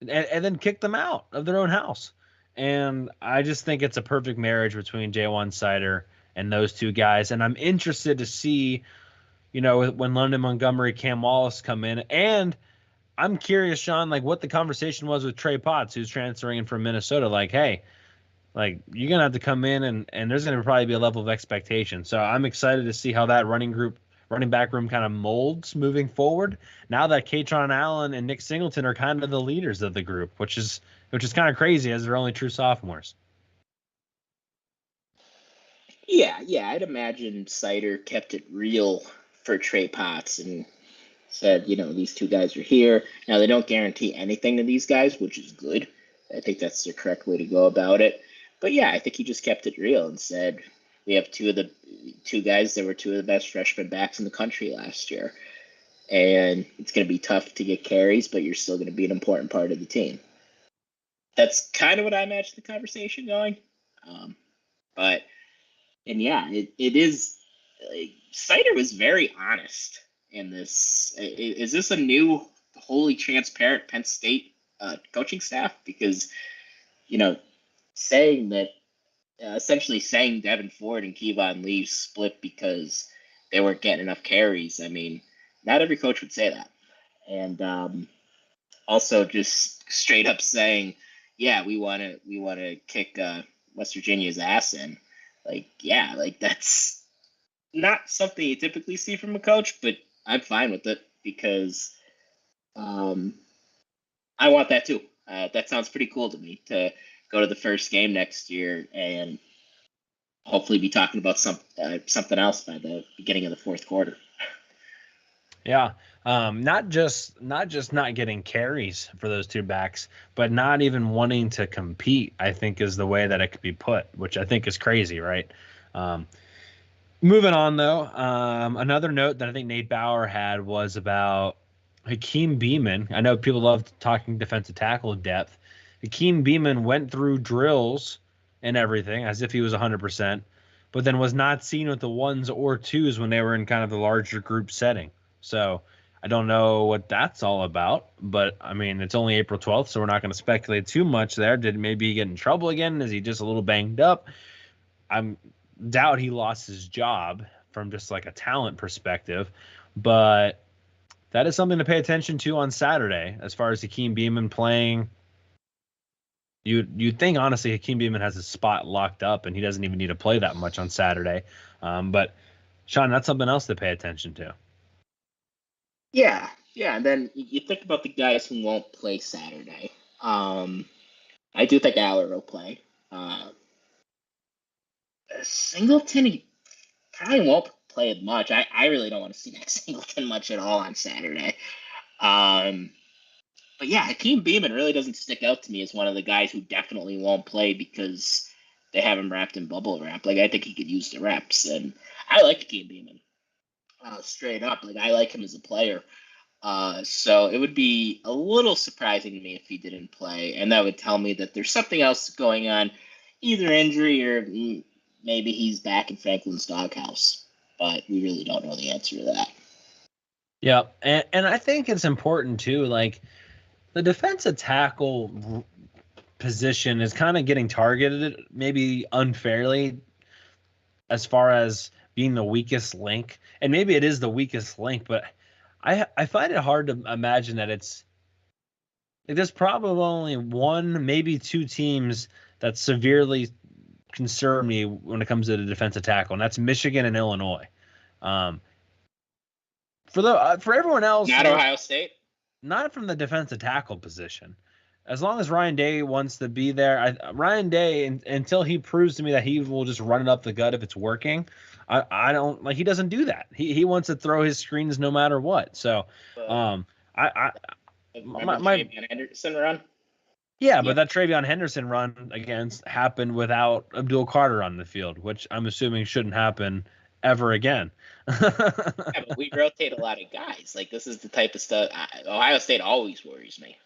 and then kicked them out of their own house. And I just think it's a perfect marriage between Jaywan Sider and those two guys. And I'm interested to see, when London Montgomery, Cam Wallace come in. And I'm curious, Shawn, what the conversation was with Trey Potts, who's transferring in from Minnesota. Hey, you're going to have to come in and there's going to probably be a level of expectation. So I'm excited to see how that running back room kind of molds moving forward. Now that Katron Allen and Nick Singleton are kind of the leaders of the group, which is kind of crazy as they're only true sophomores. Yeah, I'd imagine Sider kept it real for Trey Potts and said, these 2 guys are here. Now, they don't guarantee anything to these guys, which is good. I think that's the correct way to go about it. But yeah, I think he just kept it real and said, we have 2 guys that were 2 of the best freshman backs in the country last year. And it's going to be tough to get carries, but you're still going to be an important part of the team. That's kind of what I imagine the conversation going. And yeah, it is. Sider was very honest in this. Is this a new, wholly transparent Penn State coaching staff? Because, saying that, essentially saying Devin Ford and Kevon Lee split because they weren't getting enough carries. I mean, not every coach would say that. And also just straight up saying, yeah, we want to kick West Virginia's ass in. That's not something you typically see from a coach, but I'm fine with it because I want that too. That sounds pretty cool to me, to go to the first game next year and hopefully be talking about something else by the beginning of the 4th quarter. Yeah. Not just not getting carries for those two backs, but not even wanting to compete, I think is the way that it could be put, which I think is crazy, right? Um, Moving on though, another note that I think Nate Bauer had was about Hakeem Beamon. I know people love talking defensive tackle depth. Hakeem Beamon went through drills and everything as if he was 100%, but then was not seen with the ones or twos when they were in kind of the larger group setting. So I don't know what that's all about, but I mean, it's only April 12th, so we're not going to speculate too much there. Did maybe he get in trouble again? Is he just a little banged up? I'm doubt he lost his job from just like a talent perspective, but that is something to pay attention to on Saturday as far as Hakeem Beamon playing. You'd think honestly Hakeem Beamon has his spot locked up and he doesn't even need to play that much on Saturday. But Shawn, that's something else to pay attention to. Yeah. And then you think about the guys who won't play Saturday. I do think Aller will play. Singleton, he probably won't play it much. I really don't want to see Max Singleton much at all on Saturday. But yeah, Hakeem Beamon really doesn't stick out to me as one of the guys who definitely won't play because they have him wrapped in bubble wrap. Like, I think he could use the reps, and I like Hakeem Beamon. Straight up, like, I like him as a player. So it would be a little surprising to me if he didn't play, and that would tell me that there's something else going on, either injury or maybe he's back in Franklin's doghouse. But we really don't know the answer to that. Yeah, and I think it's important too, like, the defensive tackle position is kind of getting targeted maybe unfairly as far as being the weakest link. And maybe it is the weakest link, but I find it hard to imagine that it's like there's probably only one, maybe two teams that severely concern me when it comes to the defensive tackle, and that's Michigan and Illinois. For everyone else, not Ohio State. Not from the defensive tackle position. As long as Ryan Day wants to be there, Ryan Day, until he proves to me that he will just run it up the gut if it's working, I don't like. He doesn't do that. He wants to throw his screens no matter what. So, my TreVeyon Henderson run. Yeah, but that TreVeyon Henderson run against happened without Abdul Carter on the field, which I'm assuming shouldn't happen ever again. Yeah, but we rotate a lot of guys. Like, this is the type of stuff. Ohio State always worries me.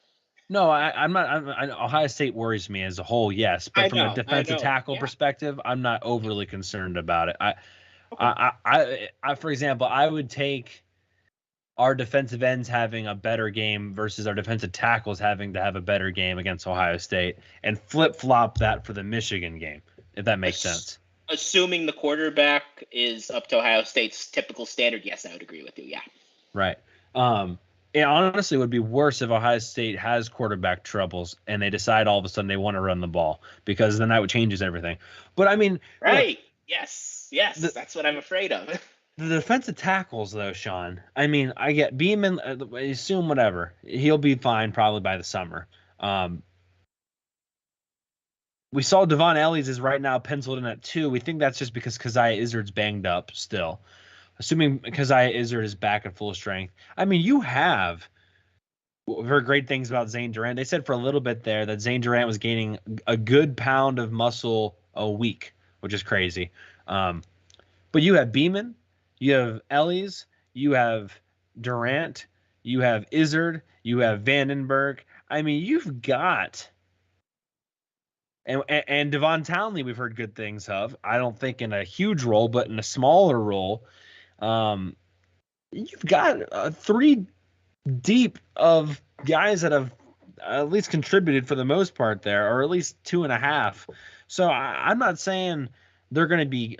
No, I'm not. Ohio State worries me as a whole, yes, but from a defensive tackle perspective, I'm not overly concerned about it. I, for example, I would take our defensive ends having a better game versus our defensive tackles having to have a better game against Ohio State, and flip-flop that for the Michigan game, if that makes sense. Assuming the quarterback is up to Ohio State's typical standard, yes, I would agree with you, yeah. Right. It honestly would be worse if Ohio State has quarterback troubles and they decide all of a sudden they want to run the ball, because then that changes everything. But, I mean... Right. Look, yes, that's what I'm afraid of. The defensive tackles, though, Shawn, I mean, I get Beamon, I assume whatever. He'll be fine probably by the summer. We saw Devon Ellies is right now penciled in at 2. We think that's just because Keziah Izzard's banged up still. Assuming Keziah Izzard is back at full strength. I mean, you have heard great things about Zane Durant. They said for a little bit there that Zane Durant was gaining a good pound of muscle a week, which is crazy. But you have Beamon, you have Ellies, you have Durant, you have Izzard, you have Vandenberg. I mean, you've got... And Devon Townley, we've heard good things of. I don't think in a huge role, but in a smaller role. You've got 3 deep of guys that have at least contributed for the most part there, or at least 2.5. So I'm not saying they're going to be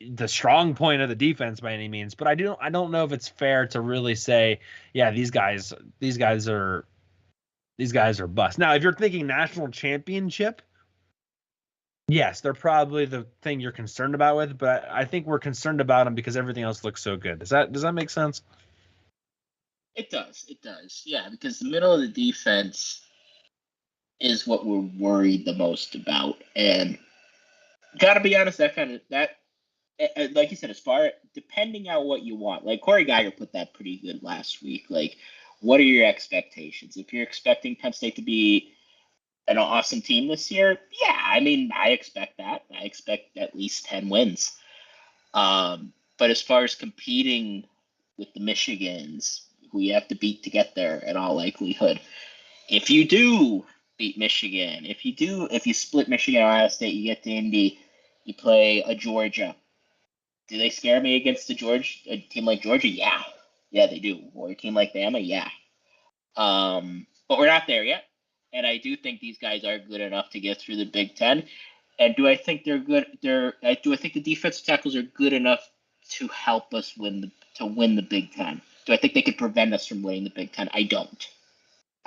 the strong point of the defense by any means, but I don't know if it's fair to really say, yeah, these guys are bust. Now, if you're thinking national championship, yes, they're probably the thing you're concerned about with, but I think we're concerned about them because everything else looks so good. Does that make sense? It does. Yeah, because the middle of the defense is what we're worried the most about. And gotta be honest, that like you said, depending on what you want, like Corey Geiger put that pretty good last week. Like, what are your expectations? If you're expecting Penn State to be an awesome team this year, yeah, I mean, I expect that. I expect at least 10 wins. But as far as competing with the Michigans, who you have to beat to get there in all likelihood, if you do beat Michigan, if you split Michigan and Ohio State, you get to Indy, you play a Georgia. Do they scare me against a team like Georgia? Yeah. Yeah, they do. Or a team like Bama? Yeah. But we're not there yet. And I do think these guys are good enough to get through the Big Ten. And do I think they're good? Do I think the defensive tackles are good enough to help us win the Big Ten? Do I think they could prevent us from winning the Big Ten? I don't.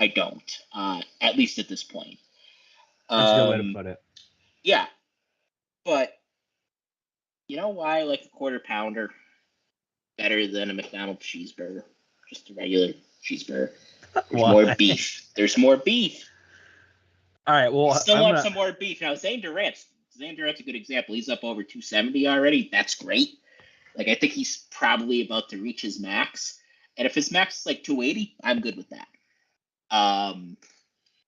At least at this point. That's a good way to put it. Yeah. But you know why I like a quarter pounder better than a McDonald's cheeseburger? Just a regular cheeseburger. There's more beef. There's more beef. All right. Well, I still want some more beef. Now, Zane Durant's a good example. He's up over 270 already. That's great. Like, I think he's probably about to reach his max. And if his max is like 280, I'm good with that.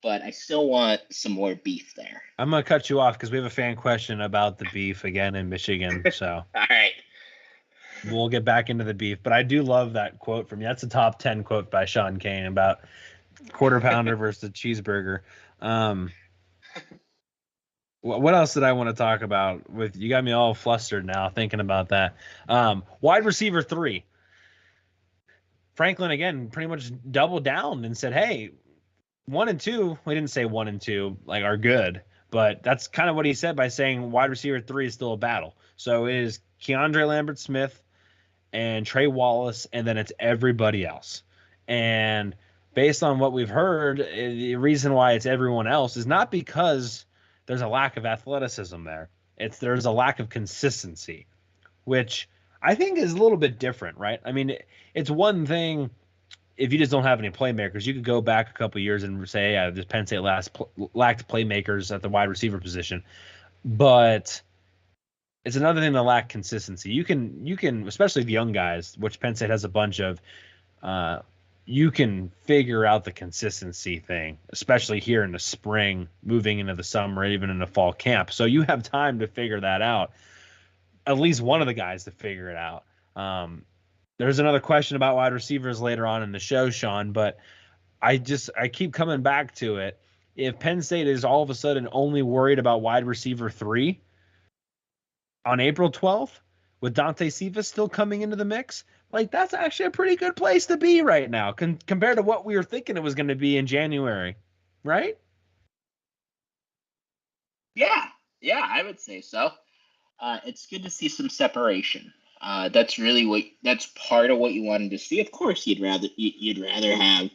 But I still want some more beef there. I'm going to cut you off because we have a fan question about the beef again in Michigan. So all right. We'll get back into the beef. But I do love that quote from you. That's a top 10 quote by Shawn Cory about quarter pounder versus the cheeseburger. What else did I want to talk about? You got me all flustered now thinking about that. Wide receiver 3. Franklin, again, pretty much doubled down and said, hey, 1 and 2, we didn't say 1 and 2 like are good, but that's kind of what he said by saying wide receiver 3 is still a battle. So it is Keandre Lambert-Smith and Trey Wallace, and then it's everybody else. And based on what we've heard, the reason why it's everyone else is not because there's a lack of athleticism there. There's a lack of consistency, which I think is a little bit different, right? I mean, it's one thing if you just don't have any playmakers. You could go back a couple of years and say, yeah, this Penn State lacked playmakers at the wide receiver position. But it's another thing to lack consistency. You can, especially the young guys, which Penn State has a bunch of, you can figure out the consistency thing, especially here in the spring, moving into the summer, even in the fall camp. So you have time to figure that out. At least one of the guys to figure it out. There's another question about wide receivers later on in the show, Shawn, but I keep coming back to it. If Penn State is all of a sudden only worried about wide receiver 3 on April 12th, with Dante Cephas still coming into the mix, like that's actually a pretty good place to be right now compared to what we were thinking it was going to be in January, right? Yeah, I would say so. It's good to see some separation. That's part of what you wanted to see. Of course, you'd rather have,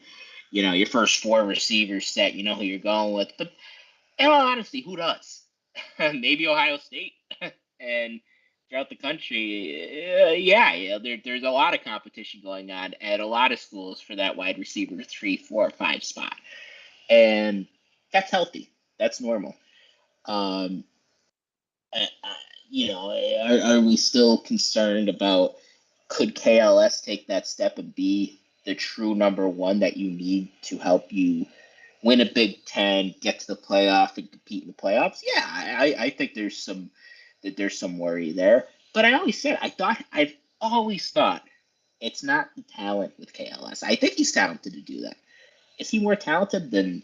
your first 4 receivers set. You know who you're going with. But in all honesty, who does? Maybe Ohio State and throughout the country. There's a lot of competition going on at a lot of schools for that wide receiver 3, 4, 5 spot, and that's healthy. That's normal. Are we still concerned about could KLS take that step and be the true number 1 that you need to help you win a Big Ten, get to the playoff, and compete in the playoffs? Yeah, I think there's some worry there. But I've always thought it's not the talent with KLS. I think he's talented to do that. Is he more talented than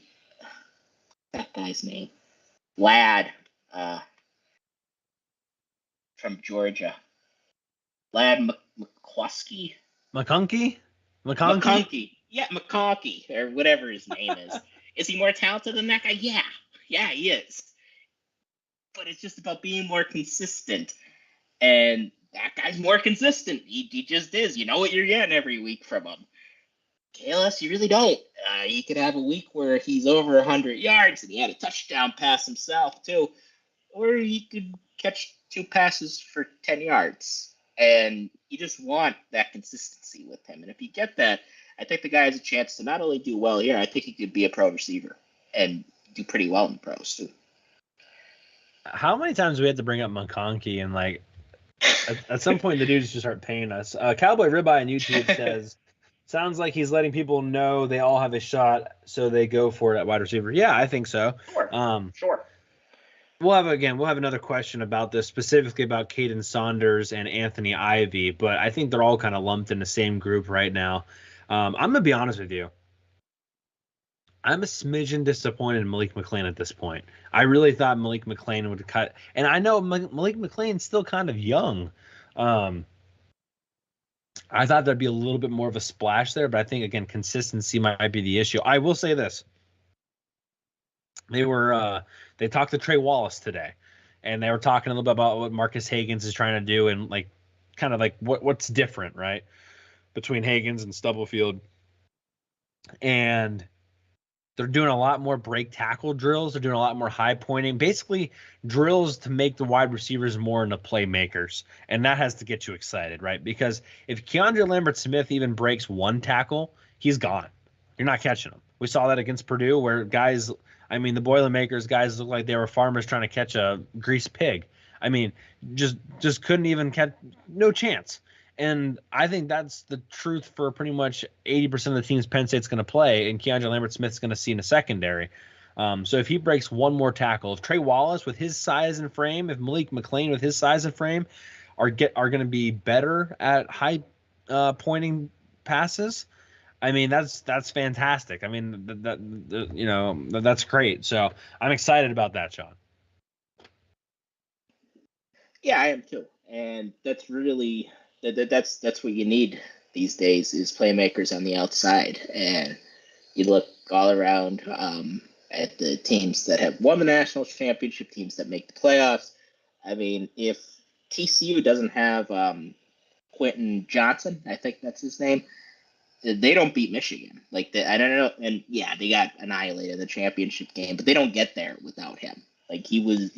that guy's name? Lad. From Georgia. Lad McCluskey? McConkey? Yeah, McConkey, or whatever his name is. Is he more talented than that guy? Yeah, he is. But it's just about being more consistent. And that guy's more consistent. He just is. You know what you're getting every week from him. KLS, you really don't. He could have a week where he's over 100 yards and he had a touchdown pass himself, too. Or he could catch 2 passes for 10 yards. And you just want that consistency with him. And if you get that, I think the guy has a chance to not only do well here, I think he could be a pro receiver and do pretty well in the pros, too. How many times do we have to bring up McConkey and, At some point, the dudes should start paying us. Cowboy Ribeye on YouTube says, sounds like he's letting people know they all have a shot, so they go for it at wide receiver. Yeah, I think so. Sure. We'll have another question about this, specifically about Caden Saunders and Anthony Ivy, but I think they're all kind of lumped in the same group right now. I'm going to be honest with you. I'm a smidgen disappointed in Malik McClain at this point. I really thought Malik McClain would cut, and I know Malik McClain's still kind of young. I thought there'd be a little bit more of a splash there, but I think, again, consistency might be the issue. I will say this. They talked to Trey Wallace today, and they were talking a little bit about what Marcus Hagans is trying to do and kind of what's different, right, between Hagans and Stubblefield. And they're doing a lot more break tackle drills. They're doing a lot more high pointing, basically drills to make the wide receivers more into playmakers. And that has to get you excited, right? Because if Keandre Lambert-Smith even breaks one tackle, he's gone. You're not catching him. We saw that against Purdue where the Boilermakers guys looked like they were farmers trying to catch a greased pig. I mean, just couldn't even catch, no chance. And I think that's the truth for pretty much 80% of the teams Penn State's going to play, and Keandre Lambert-Smith's going to see in the secondary. So if he breaks one more tackle, if Trey Wallace with his size and frame, if Malik McClain with his size and frame are going to be better at high pointing passes, I mean that's fantastic. I mean that's great. So I'm excited about that, Shawn. Yeah, I am too, and that's really. That's what you need these days is playmakers on the outside. And you look all around at the teams that have won the national championship, teams that make the playoffs. I mean, if TCU doesn't have Quinton Johnson, I think that's his name, they don't beat Michigan. I don't know. And yeah, they got annihilated in the championship game, but they don't get there without him. He was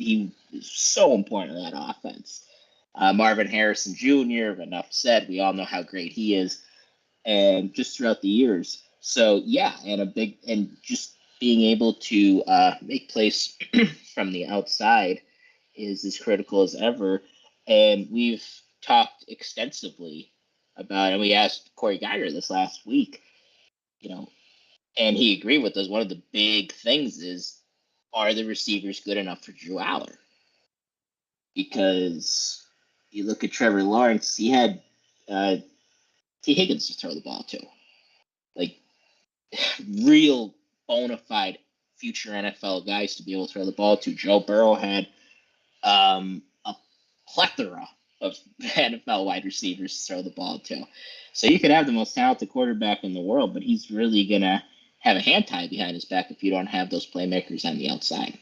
so important in that offense. Marvin Harrison Jr., enough said. We all know how great he is, and just throughout the years. So yeah, and just being able to make plays from the outside is as critical as ever. And we've talked extensively about, and we asked Corey Geiger this last week, and he agreed with us. One of the big things is, are the receivers good enough for Drew Aller? Because you look at Trevor Lawrence, he had T. Higgins to throw the ball to. Real bona fide future NFL guys to be able to throw the ball to. Joe Burrow had a plethora of NFL wide receivers to throw the ball to. So you could have the most talented quarterback in the world, but he's really going to have a hand tied behind his back if you don't have those playmakers on the outside.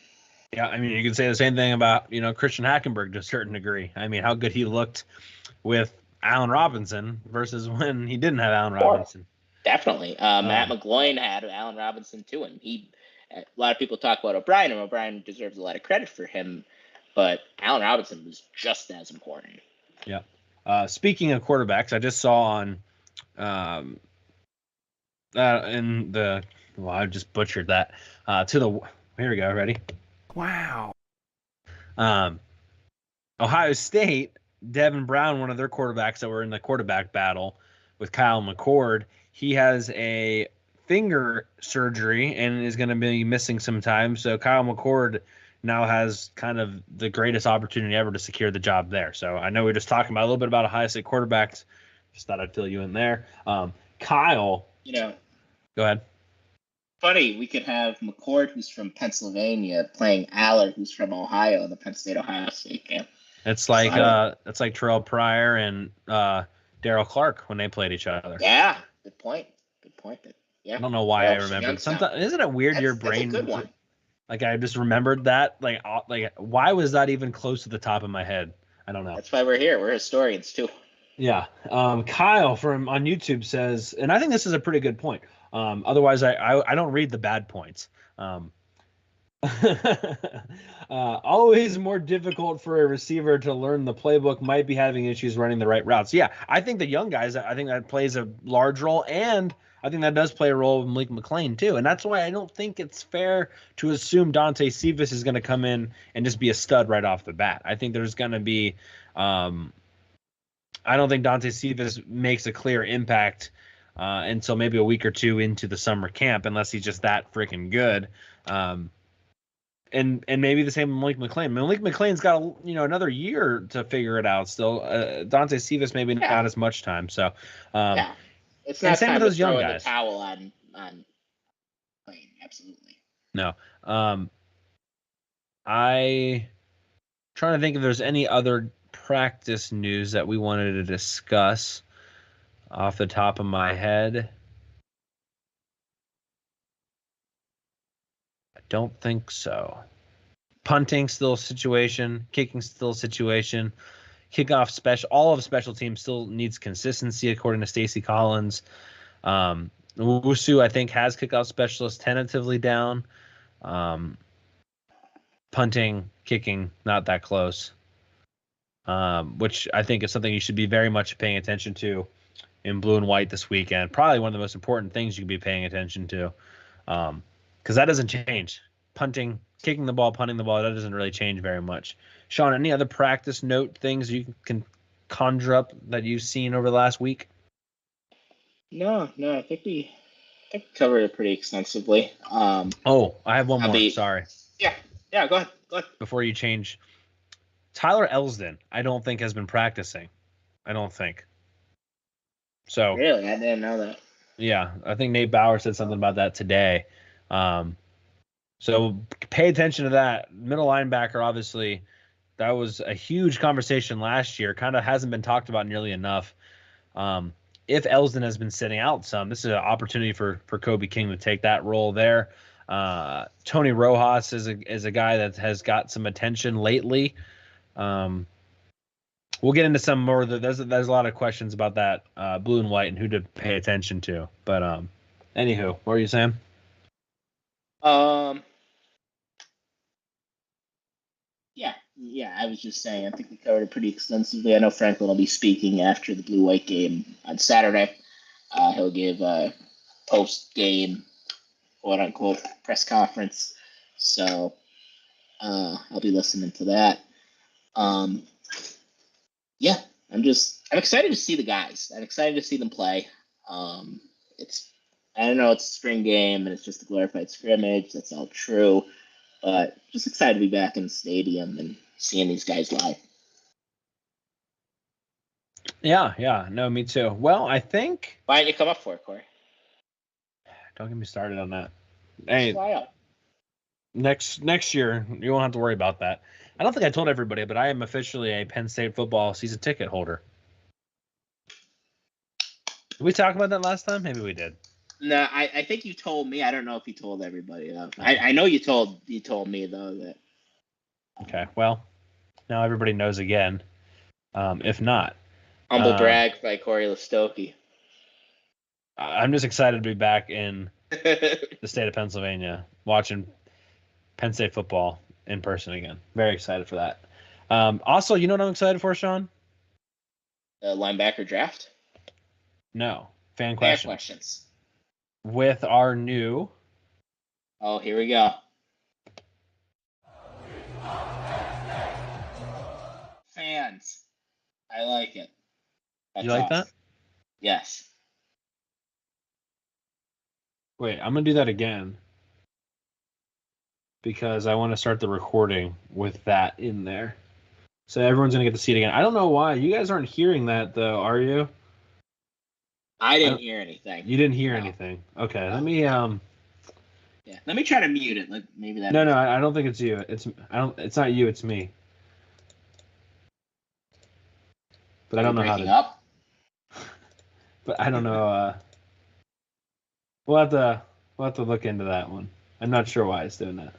Yeah, I mean, you can say the same thing about, Christian Hackenberg to a certain degree. I mean, how good he looked with Allen Robinson versus when he didn't have Allen Robinson. Definitely. Matt McGloin had Allen Robinson too, and a lot of people talk about O'Brien, and O'Brien deserves a lot of credit for him, but Allen Robinson was just as important. Yeah. Speaking of quarterbacks, I just saw on I just butchered that. Here we go, ready? Wow. Ohio State, Devin Brown, one of their quarterbacks that were in the quarterback battle with Kyle McCord, he has a finger surgery and is going to be missing some time. So Kyle McCord now has kind of the greatest opportunity ever to secure the job there. So I know we were just talking about a little bit about Ohio State quarterbacks. Just thought I'd fill you in there. Kyle. Go ahead. Funny, we could have McCord, who's from Pennsylvania, playing Aller, who's from Ohio, in the Penn State-Ohio State game. It's like Terrell Pryor and Darryl Clark when they played each other. Yeah, good point. Yeah. I don't know why I remember. Sometimes isn't it weird your brain? That's a good one. I just remembered that. Why was that even close to the top of my head? I don't know. That's why we're here. We're historians too. Yeah. Kyle on YouTube says, and I think this is a pretty good point. Otherwise, I don't read the bad points. Always more difficult for a receiver to learn the playbook, might be having issues running the right routes. Yeah, I think the young guys, I think that plays a large role, and I think that does play a role with Malik McClain too. And that's why I don't think it's fair to assume Dante Cephas is going to come in and just be a stud right off the bat. I think there's going to be I don't think Dante Cephas makes a clear impact until maybe a week or two into the summer camp, unless he's just that freaking good. And maybe the same with Malik McLean. Malik McLean's got another year to figure it out still. Dante Cephas maybe not as much time. So it's not same time with those to throw young in guys. the towel on McLean. Absolutely. No. I trying to think if there's any other practice news that we wanted to discuss off the top of my head. I don't think so. Punting still a situation, kicking still a situation, kickoff all of special teams still needs consistency according to Stacy Collins. Wusu, I think, has kickoff specialist tentatively down. Punting, kicking, not that close. Which I think is something you should be very much paying attention to in blue and white this weekend. Probably one of the most important things you can be paying attention to, because that doesn't change. Punting, kicking the ball, punting the ball, that doesn't really change very much. Shawn, any other practice note things you can conjure up that you've seen over the last week? No, I think we covered it pretty extensively. I have one more. Sorry. Yeah, go ahead. Before you change, Tyler Elsdon, I don't think has been practicing. I don't think. So really, I didn't know that. Yeah, I think Nate Bauer said something about that today. So pay attention to that. Middle linebacker, obviously, that was a huge conversation last year. Kind of hasn't been talked about nearly enough. If Elsdon has been sitting out some, this is an opportunity for Kobe King to take that role there. Tony Rojas is a guy that has got some attention lately. We'll get into some more. There's a lot of questions about that blue and white and who to pay attention to. But anywho, what were you saying? Yeah, I was just saying, I think we covered it pretty extensively. I know Franklin will be speaking after the blue-white game on Saturday. He'll give a post-game, quote-unquote, press conference. So I'll be listening to that. I'm excited to see the guys. I'm excited to see them play. I don't know, it's a spring game, and it's just a glorified scrimmage. That's all true. But just excited to be back in the stadium and seeing these guys live. Yeah. No, me too. Well, I think... Why didn't you come up for it, Corey? Don't get me started on that. Hey, fly up. Next year, you won't have to worry about that. I don't think I told everybody, but I am officially a Penn State football season ticket holder. Did we talk about that last time? Maybe we did. No, I think you told me. I don't know if you told everybody though. I know you told me though that. Okay, well, now everybody knows again. If not, humble brag by Corey Listoki. I'm just excited to be back in the state of Pennsylvania, watching Penn State football in person again. Very excited for that. Also, you know what I'm excited for, Shawn? Linebacker draft. No, fan questions. Fan questions. With our new... Oh, here we go. Fans. I like it. You like that? Yes. Wait, I'm going to do that again. Because I want to start the recording with that in there. So everyone's going to get to see it again. I don't know why. You guys aren't hearing that, though, are you? I didn't hear anything. You didn't hear anything. Okay, let me Yeah, let me try to mute it. Like maybe that. No, I don't think it's you. It's not you. It's me. But I don't know how to. Up? But I don't know. We'll have to look into that one. I'm not sure why it's doing that.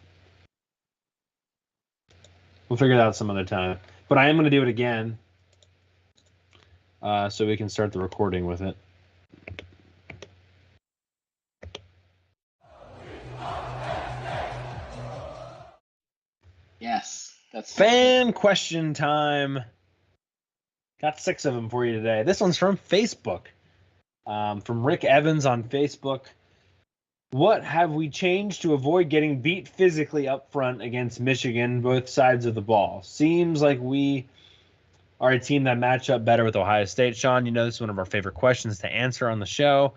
We'll figure it out some other time. But I am going to do it again, so we can start the recording with it. Yes, that's fan question time. Got 6 of them for you today. This one's from Facebook, from Rick Evans on Facebook. What have we changed to avoid getting beat physically up front against Michigan, both sides of the ball? Seems like we are a team that match up better with Ohio State. Shawn, this is one of our favorite questions to answer on the show.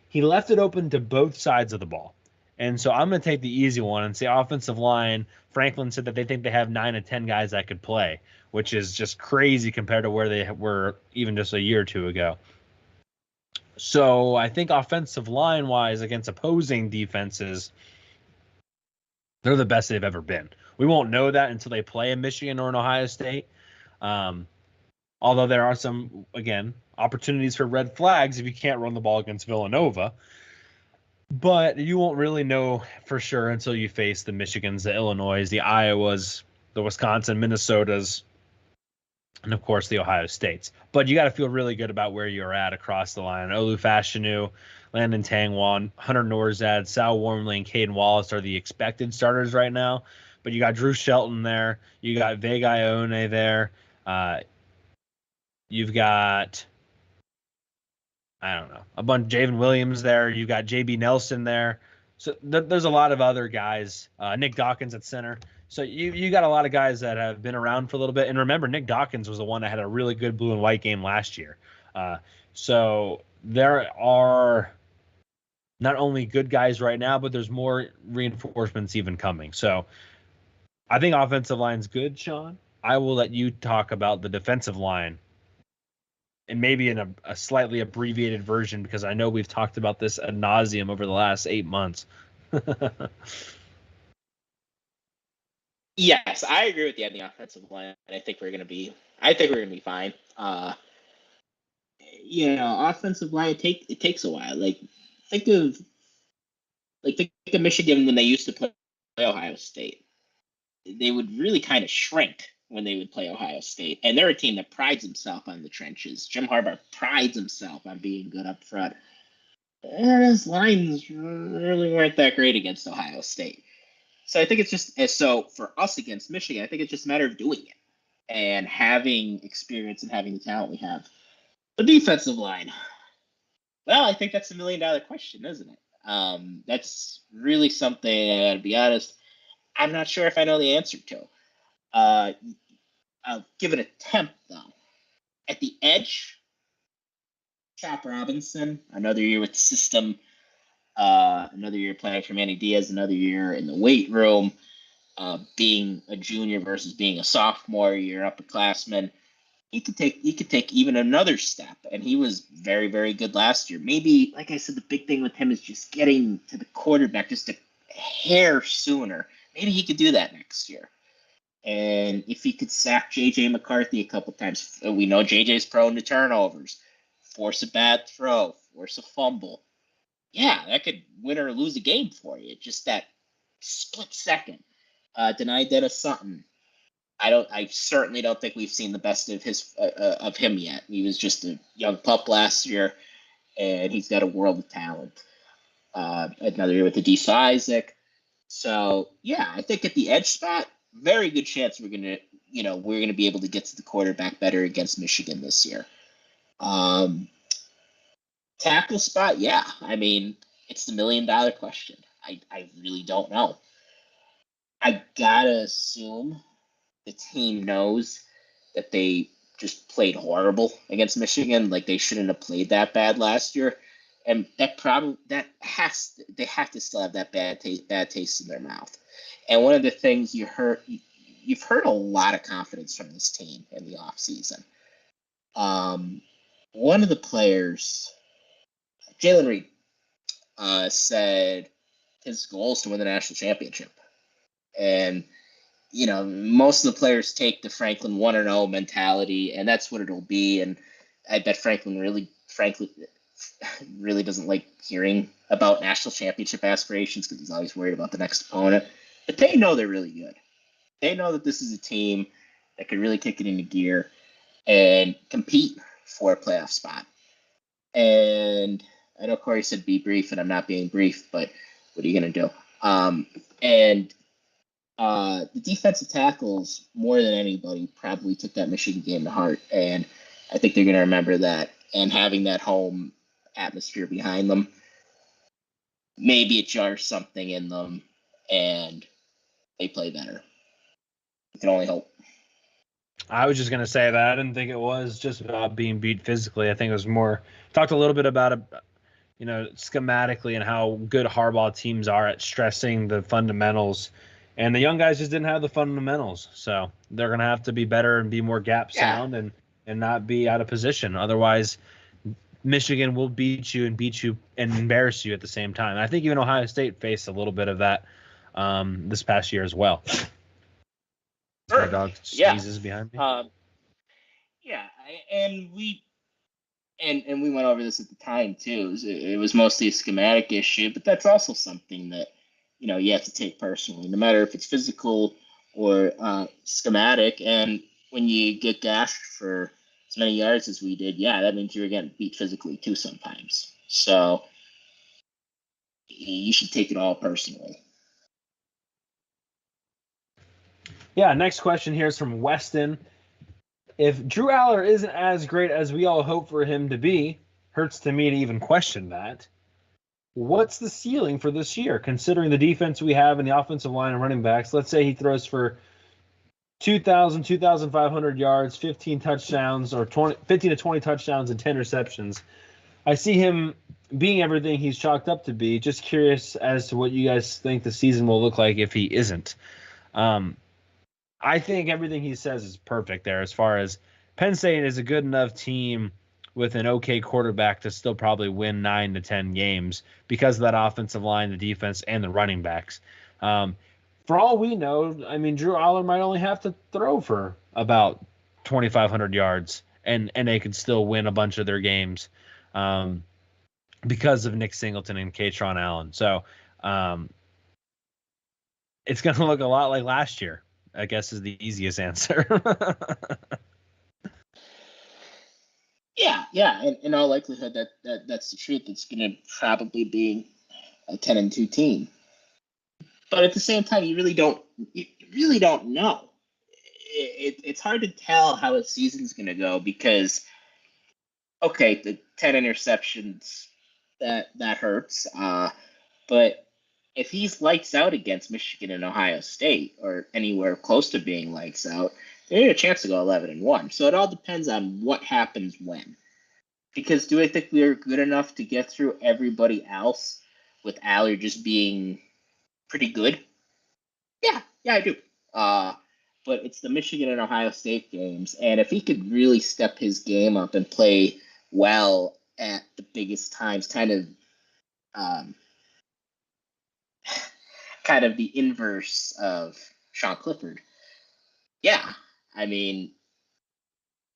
He left it open to both sides of the ball. And so I'm going to take the easy one and say offensive line. Franklin said that they think they have 9 to 10 guys that could play, which is just crazy compared to where they were even just a year or two ago. So I think offensive line-wise against opposing defenses, they're the best they've ever been. We won't know that until they play in Michigan or in Ohio State. Although there are some, again, opportunities for red flags if you can't run the ball against Villanova. But you won't really know for sure until you face the Michigans, the Illinois, the Iowas, the Wisconsin, Minnesotas, and of course the Ohio States. But you got to feel really good about where you're at across the line. Olu Fashanu, Landon Tangwan, Hunter Norzad, Sal Wormley, and Caden Wallace are the expected starters right now. But you got Drew Shelton there. You got Vega Ione there. You've got, I don't know, a bunch, Javen Williams there. You got JB Nelson there. So there's a lot of other guys. Nick Dawkins at center. So you got a lot of guys that have been around for a little bit. And remember, Nick Dawkins was the one that had a really good blue and white game last year. So there are not only good guys right now, but there's more reinforcements even coming. So I think offensive line's good, Shawn. I will let you talk about the defensive line, and maybe in a slightly abbreviated version, because I know we've talked about this ad nauseum over the last 8 months. Yes, I agree with you on the offensive line. I think we're gonna be fine. Offensive line, it takes a while. Think of Michigan when they used to play Ohio State. They would really kind of shrink when they would play Ohio State. And they're a team that prides himself on the trenches. Jim Harbaugh prides himself on being good up front. And his lines really weren't that great against Ohio State. So I think it's just, so for us against Michigan, I think it's just a matter of doing it and having experience and having the talent we have. The defensive line. Well, I think that's $1 million question, isn't it? That's really something, I gotta be honest, I'm not sure if I know the answer to. I'll give it an attempt, though. At the edge, Chop Robinson, another year with the system, another year playing for Manny Diaz, another year in the weight room, being a junior versus being a sophomore, you're an upperclassman. He could take even another step, and he was very, very good last year. Maybe, like I said, the big thing with him is just getting to the quarterback just a hair sooner. Maybe he could do that next year. And if he could sack J.J. McCarthy a couple times, we know J.J.'s prone to turnovers. Force a bad throw, force a fumble. Yeah, that could win or lose a game for you. Just that split second. Deny Dennis Sutton. I certainly don't think we've seen the best of him yet. He was just a young pup last year, and he's got a world of talent. Another year with Adisa Isaac. So yeah, I think at the edge spot, very good chance we're gonna be able to get to the quarterback better against Michigan this year. Tackle spot, yeah. I mean, it's the $1 million question. I really don't know. I gotta assume the team knows that they just played horrible against Michigan. Like, they shouldn't have played that bad last year. And they have to still have that bad taste in their mouth. And one of the things you've heard a lot of confidence from this team in the offseason. One of the players, Jalen Reed, said his goal is to win the national championship. And, most of the players take the Franklin 1-0 mentality, and that's what it'll be. And I bet Franklin really doesn't like hearing about national championship aspirations because he's always worried about the next opponent. But they know they're really good. They know that this is a team that could really kick it into gear and compete for a playoff spot. And I know Corey said be brief, and I'm not being brief, but what are you going to do? The defensive tackles, more than anybody, probably took that Michigan game to heart. And I think they're going to remember that. And having that home atmosphere behind them, maybe it jars something in them, and they play better. You can only hope. I was just going to say that. I didn't think it was just about being beat physically. I think it was more talked a little bit about it, schematically and how good Harbaugh teams are at stressing the fundamentals. And the young guys just didn't have the fundamentals. So they're going to have to be better and be more gap sound and not be out of position. Otherwise, Michigan will beat you and embarrass you at the same time. I think even Ohio State faced a little bit of that this past year as well. Sure. My dog sneezes behind me. And we went over this at the time too. It was mostly a schematic issue, but that's also something that you have to take personally, no matter if it's physical or schematic. And when you get gashed for as many yards as we did, that means you're getting beat physically too sometimes. So you should take it all personally. Yeah, next question here is from Weston. If Drew Aller isn't as great as we all hope for him to be, hurts to me to even question that, what's the ceiling for this year, considering the defense we have and the offensive line and running backs? Let's say he throws for 2,000, 2,500 yards, 15 touchdowns, or 15 to 20 touchdowns and 10 receptions. I see him being everything he's chalked up to be. Just curious as to what you guys think the season will look like if he isn't. I think everything he says is perfect there as far as Penn State is a good enough team with an okay quarterback to still probably win 9 to 10 games because of that offensive line, the defense, and the running backs. For all we know, Drew Aller might only have to throw for about 2,500 yards, and they could still win a bunch of their games because of Nick Singleton and Katron Allen. So it's going to look a lot like last year, I guess, is the easiest answer. Yeah. In all likelihood, that's the truth. It's going to probably be a 10-2 team. But at the same time, you really don't know. It's hard to tell how a season's going to go because, okay, the 10 interceptions, that hurts. But if he's lights out against Michigan and Ohio State or anywhere close to being lights out, they have a chance to go 11-1. So it all depends on what happens when. Because do I think we are good enough to get through everybody else with Aller just being pretty good? Yeah, I do. But it's the Michigan and Ohio State games, and if he could really step his game up and play well at the biggest times, kind of the inverse of Sean Clifford. Yeah,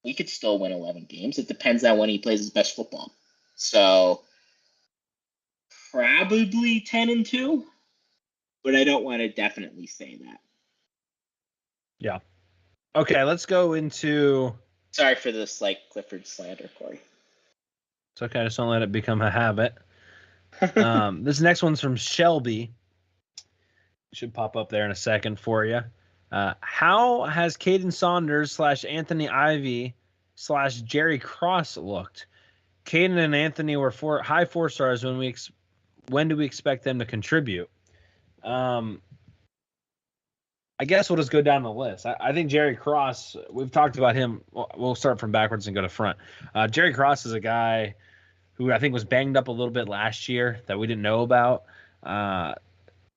we could still win 11 games. It depends on when he plays his best football. So probably 10-2, but I don't want to definitely say that. Yeah. Okay, let's go into... Sorry for this, Clifford slander, Corey. It's okay. Just don't let it become a habit. This next one's from Shelby. Should pop up there in a second for you. How has Caden Saunders / Anthony Ivy / Jerry Cross looked? Caden and Anthony were high 4-stars. When do we expect them to contribute? I guess we'll just go down the list. I think Jerry Cross, we've talked about him. We'll start from backwards and go to front. Jerry Cross is a guy who I think was banged up a little bit last year that we didn't know about.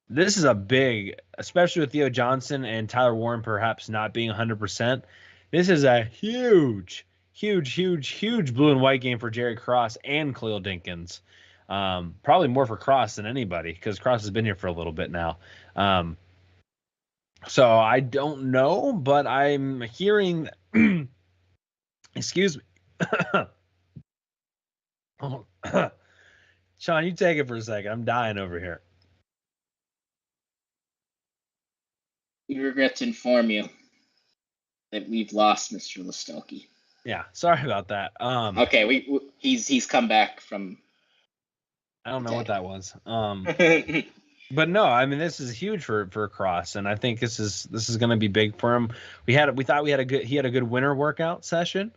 This is a big, especially with Theo Johnson and Tyler Warren perhaps not being 100%. This is a huge blue and white game for Jerry Cross and Khalil Dinkins. Probably more for Cross than anybody because Cross has been here for a little bit now. So I don't know, but I'm hearing, excuse me. Oh, Shawn, you take it for a second. I'm dying over here. We regret to inform you that we've lost Mr. Listowke. Yeah, sorry about that. Okay, he's come back from. I don't know what that was. But no, this is huge for Cross, and I think this is going to be big for him. We thought he had a good winter workout session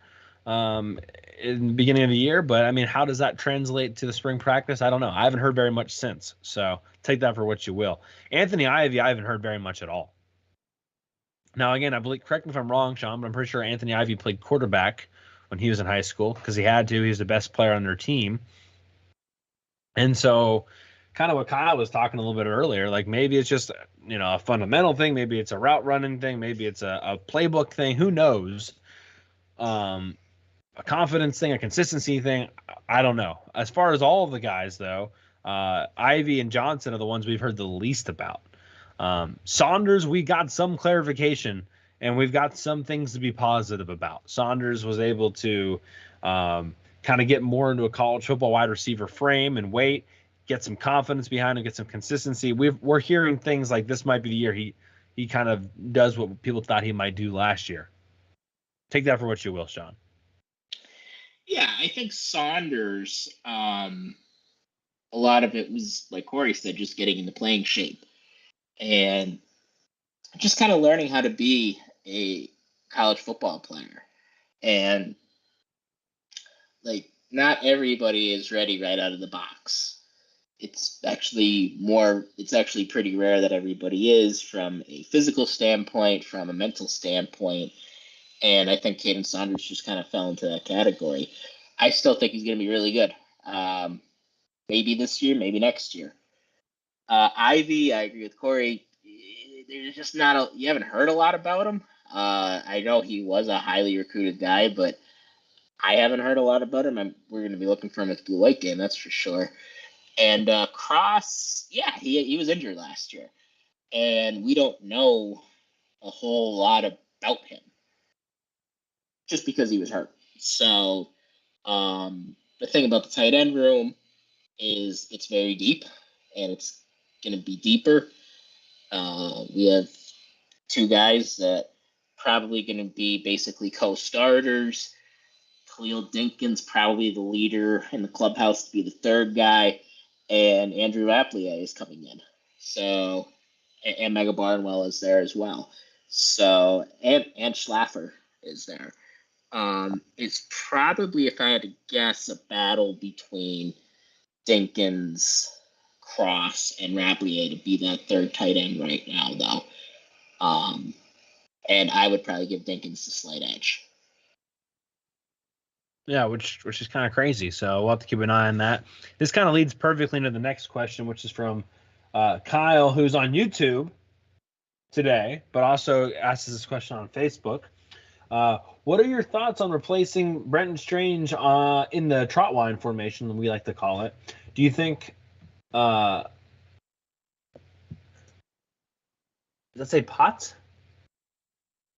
in the beginning of the year, but how does that translate to the spring practice? I don't know. I haven't heard very much since, so take that for what you will. Anthony Ivy, I haven't heard very much at all. Now, again, I believe, correct me if I'm wrong, Sean, but I'm pretty sure Anthony Ivy played quarterback when he was in high school because he had to. He was the best player on their team. And so, kind of what Kyle was talking a little bit earlier, like maybe it's just, a fundamental thing. Maybe it's a route running thing. Maybe it's a playbook thing. Who knows? A confidence thing, a consistency thing. I don't know. As far as all of the guys, though, Ivy and Johnson are the ones we've heard the least about. Saunders, we got some clarification, and we've got some things to be positive about. Saunders was able to kind of get more into a college football wide receiver frame and weight, get some confidence behind him, get some consistency. We're hearing things like this might be the year he kind of does what people thought he might do last year. Take that for what you will, Sean. Yeah, I think Saunders, a lot of it was, like Corey said, just getting into playing shape and just kind of learning how to be a college football player. And like, not everybody is ready right out of the box. It's actually pretty rare that everybody is, from a physical standpoint, from a mental standpoint. And I think Caden Saunders just kind of fell into that category. I still think he's going to be really good. Maybe this year, maybe next year. Ivy, I agree with Corey. There's just you haven't heard a lot about him. I know he was a highly recruited guy, but I haven't heard a lot about him. We're going to be looking for him at the Blue White game, that's for sure. And Cross, yeah, he was injured last year. And we don't know a whole lot about him just because he was hurt. So the thing about the tight end room is it's very deep, and it's going to be deeper. We have two guys that probably going to be basically co-starters. Khalil Dinkins probably the leader in the clubhouse to be the third guy, and Andrew Applier is coming in. So, and Mega Barnwell is there as well. So, and Schlaffer is there. It's probably, if I had to guess, a battle between Dinkins, Cross, and Rapplier to be that third tight end right now, though. And I would probably give Dinkins the slight edge. Yeah, which is kind of crazy. So we'll have to keep an eye on that. This kind of leads perfectly into the next question, which is from Kyle, who's on YouTube today, but also asked this question on Facebook. What are your thoughts on replacing Brenton Strange in the trotline formation, we like to call it? Do you think, let's say Potts?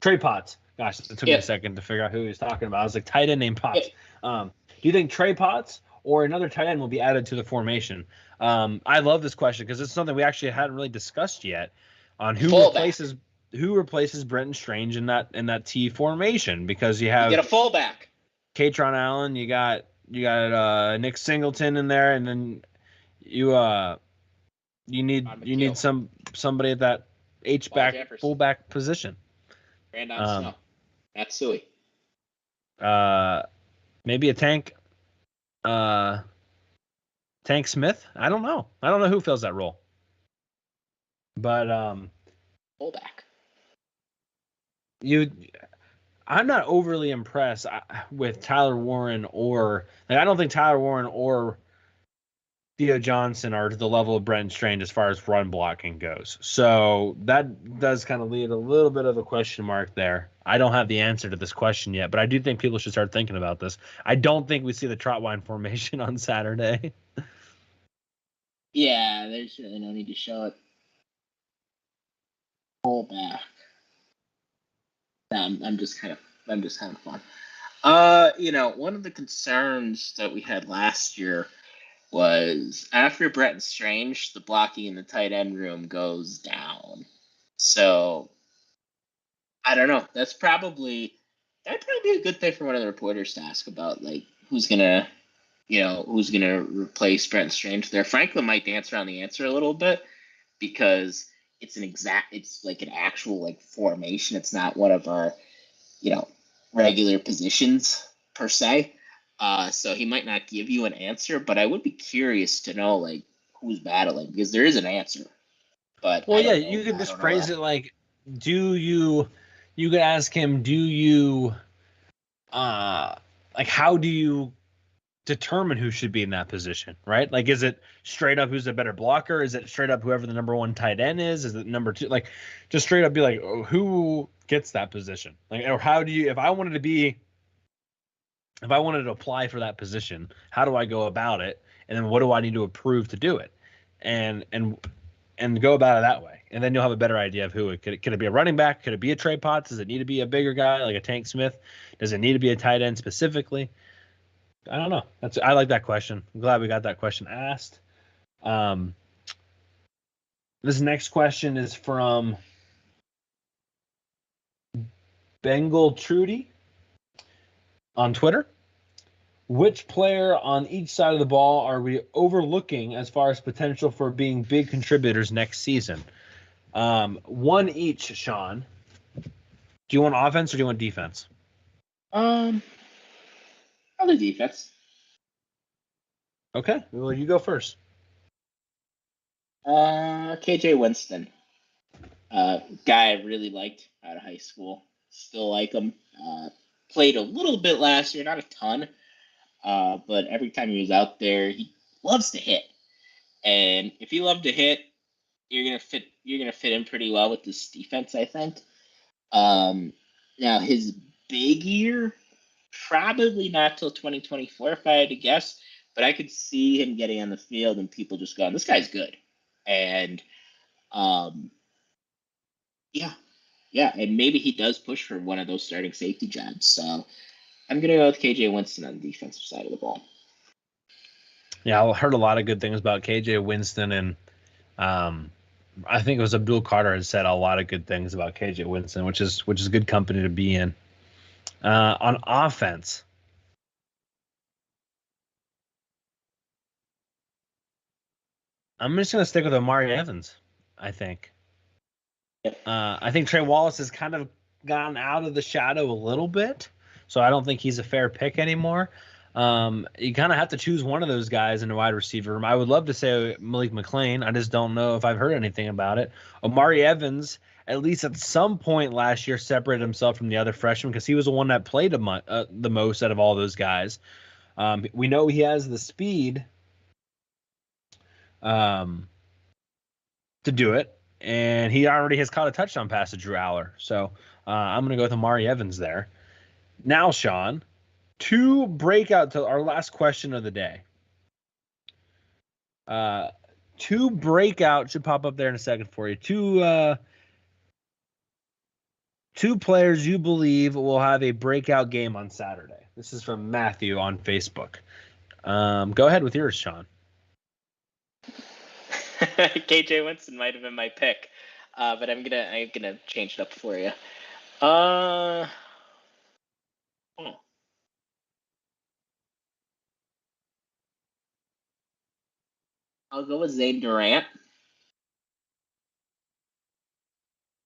Trey Potts. Gosh, it took me a second to figure out who he was talking about. I was like, tight end named Potts. Do you think Trey Potts or another tight end will be added to the formation? I love this question because it's something we actually hadn't really discussed yet on who replaces Brenton Strange in that T formation, because you get a fullback, Katron Allen, you got Nick Singleton in there, and then you need somebody at that H-back fullback position. Brandon Snow, Matsui. Maybe a Tank Smith. I don't know who fills that role, but fullback. I'm not overly impressed with Tyler Warren I don't think Tyler Warren or Theo Johnson are to the level of Brenton Strange as far as run blocking goes. So that does kind of lead a little bit of a question mark there. I don't have the answer to this question yet, but I do think people should start thinking about this. I don't think we see the trotline formation on Saturday. Yeah, there's really no need to show it. Fullback. I'm just kind of fun. One of the concerns that we had last year was after Brenton Strange, the blocking in the tight end room goes down. So I don't know. That'd probably be a good thing for one of the reporters to ask about, like who's gonna replace Brenton Strange there. Franklin might dance around the answer a little bit because it's like an actual like formation. It's not one of our, regular positions per se. So he might not give you an answer, but I would be curious to know like who's battling, because there is an answer. But you could just phrase it like, do you you could ask him, do you, how do you determine who should be in that position, right? Like, is it straight up who's a better blocker? Is it straight up whoever the number 1 tight end is? Is it number 2? Like, just straight up be like, oh, who gets that position? Like, or how do you, if I wanted to apply for that position, how do I go about it? And then what do I need to approve to do it? And go about it that way. And then you'll have a better idea of who it could. Could it be a running back? Could it be a Trey Potts? Does it need to be a bigger guy like a Tank Smith? Does it need to be a tight end specifically? I don't know. I like that question. I'm glad we got that question asked. This next question is from Bengal Trudy on Twitter. Which player on each side of the ball are we overlooking as far as potential for being big contributors next season? One each, Shawn. Do you want offense or do you want defense? Other defense. Okay, well, you go first. KJ Winston. Guy I really liked out of high school. Still like him. Played a little bit last year, not a ton. But every time he was out there, he loves to hit. And if you love to hit, you're gonna fit in pretty well with this defense, I think. Now his big year, probably not till 2024, if I had to guess. But I could see him getting on the field and people just going, "This guy's good." And yeah, and maybe he does push for one of those starting safety jobs. So I'm gonna go with KJ Winston on the defensive side of the ball. Yeah, I heard a lot of good things about KJ Winston, and I think it was Abdul Carter had said a lot of good things about KJ Winston, which is good company to be in. On offense, I'm just gonna stick with Amari Evans. I think. I think Trey Wallace has kind of gotten out of the shadow a little bit, so I don't think he's a fair pick anymore. You kind of have to choose one of those guys in the wide receiver room. I would love to say Malik McClain. I just don't know if I've heard anything about it. Amari Evans, at least at some point last year, separated himself from the other freshmen because he was the one that played the most out of all those guys. We know he has the speed to do it, and he already has caught a touchdown pass to Drew Aller. So I'm going to go with Amari Evans there. Now, Shawn, to our last question of the day. To breakout should pop up there in a second for you. Two players you believe will have a breakout game on Saturday. This is from Matthew on Facebook. Go ahead with yours, Shawn. KJ Winston might have been my pick, but I'm gonna change it up for you. I'll go with Zane Durant,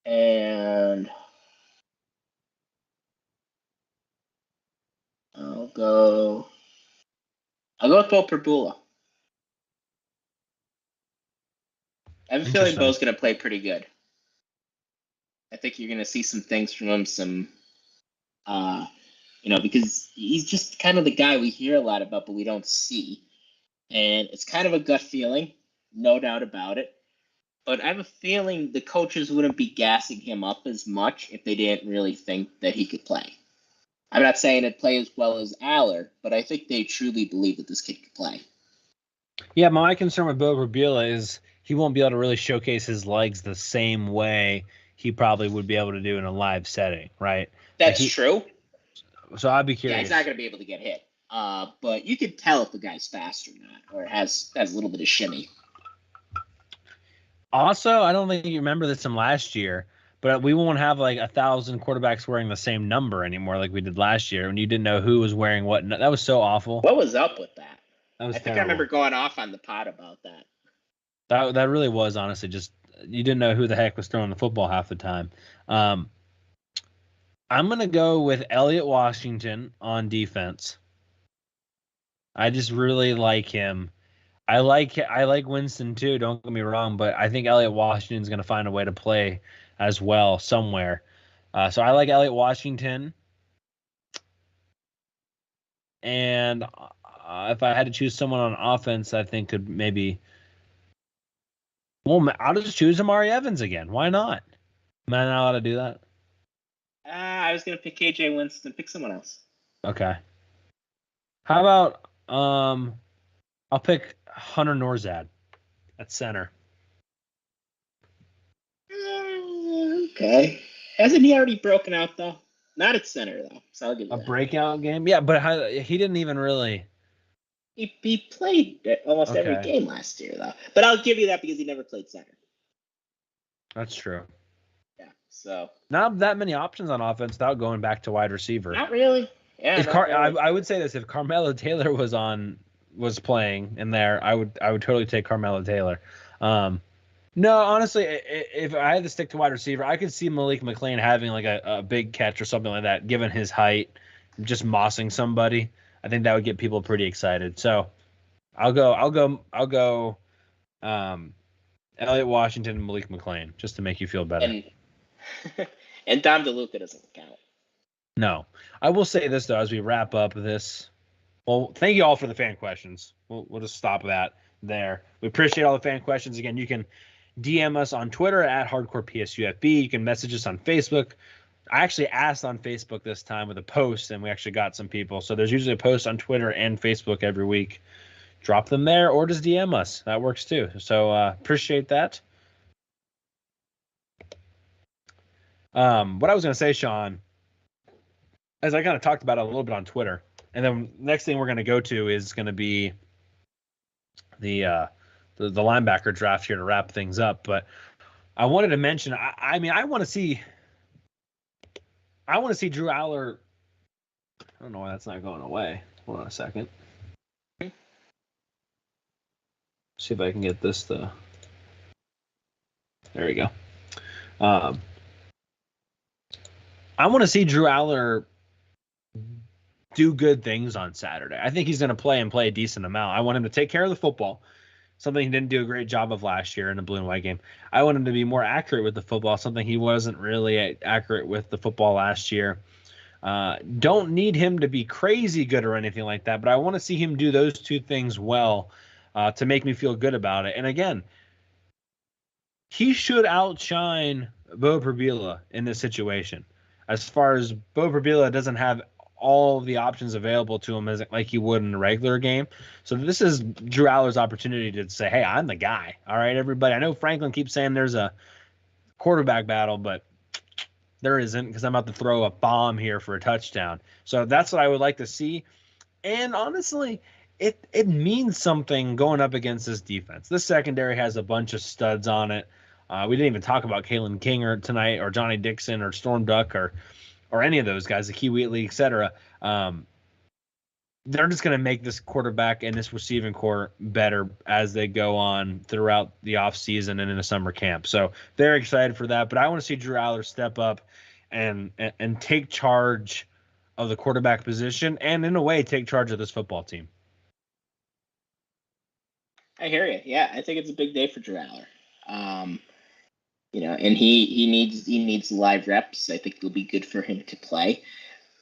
and I'll go with Bo Perbula. I have a feeling Bo's going to play pretty good. I think you're going to see some things from him, because he's just kind of the guy we hear a lot about, but we don't see. And it's kind of a gut feeling, no doubt about it. But I have a feeling the coaches wouldn't be gassing him up as much if they didn't really think that he could play. I'm not saying he'd play as well as Aller, but I think they truly believe that this kid could play. Yeah, my concern with Bo Perbula is he won't be able to really showcase his legs the same way he probably would be able to do in a live setting, right? That's true. So I'd be curious. Yeah, he's not going to be able to get hit. But you can tell if the guy's fast or not, or has a little bit of shimmy. Also, I don't think you remember this from last year, but we won't have like 1,000 quarterbacks wearing the same number anymore like we did last year, and you didn't know who was wearing what. That was so awful. What was up with that? I think I remember going off on the pod about that. That really was, honestly, just you didn't know who the heck was throwing the football half the time. I'm going to go with Elliott Washington on defense. I just really like him. I like Winston too, don't get me wrong, but I think Elliott Washington's going to find a way to play as well somewhere. So I like Elliott Washington. And if I had to choose someone on offense, I think could maybe. Well, I'll just choose Amari Evans again. Why not? Am I not allowed to do that? I was gonna pick KJ Winston. Pick someone else. Okay. How about I'll pick Hunter Norzad at center. Okay. Hasn't he already broken out though? Not at center though. So I'll give you A that. breakout game? Yeah, but he didn't even really. He played almost every Okay. game last year though. But I'll give you that because he never played center. That's true. Yeah. So Not that many options on offense without going back to wide receiver. not really. Yeah. If not really. I would say this, if Carmelo Taylor was playing in there, I would totally take Carmelo Taylor. No, honestly, if I had to stick to wide receiver, I could see Malik McClain having like a big catch or something like that, given his height, just mossing somebody. I think that would get people pretty excited. So I'll go Elliott Washington and Malik McClain just to make you feel better. And Dom DeLuca doesn't count. No. I will say this, though, as we wrap up this. Well, thank you all for the fan questions. We'll just stop that there. We appreciate all the fan questions. Again, you can DM us on Twitter at HardcorePSUFB. You can message us on Facebook. I actually asked on Facebook this time with a post, and we actually got some people. So there's usually a post on Twitter and Facebook every week. Drop them there or just DM us. That works too. So appreciate that. What I was going to say, Shawn, as I kind of talked about it a little bit on Twitter, and then next thing we're going to go to is going to be the linebacker draft here to wrap things up. But I wanted to mention, I want to see Drew Aller. I don't know why that's not going away. Hold on a second. See if I can get this to. There we go. I want to see Drew Aller do good things on Saturday. I think he's going to play a decent amount. I want him to take care of the football, something he didn't do a great job of last year in the blue and white game. I want him to be more accurate with the football, something he wasn't really accurate with the football last year. Don't need him to be crazy good or anything like that, but I want to see him do those two things well to make me feel good about it. And again, he should outshine Bo Prabila in this situation. As far as Bo Prabila doesn't have all the options available to him as like he would in a regular game. So this is Drew Aller's opportunity to say, hey, I'm the guy. All right, everybody. I know Franklin keeps saying there's a quarterback battle, but there isn't because I'm about to throw a bomb here for a touchdown. So that's what I would like to see. And honestly, it means something going up against this defense. This secondary has a bunch of studs on it. We didn't even talk about Kalen King tonight or Johnny Dixon or Storm Duck or any of those guys, Akee Wheatley, et cetera. They're just going to make this quarterback and this receiving core better as they go on throughout the offseason and in the summer camp. So very excited for that. But I want to see Drew Aller step up and take charge of the quarterback position and, in a way, take charge of this football team. I hear you. Yeah, I think it's a big day for Drew Aller. And he needs live reps. I think it'll be good for him to play.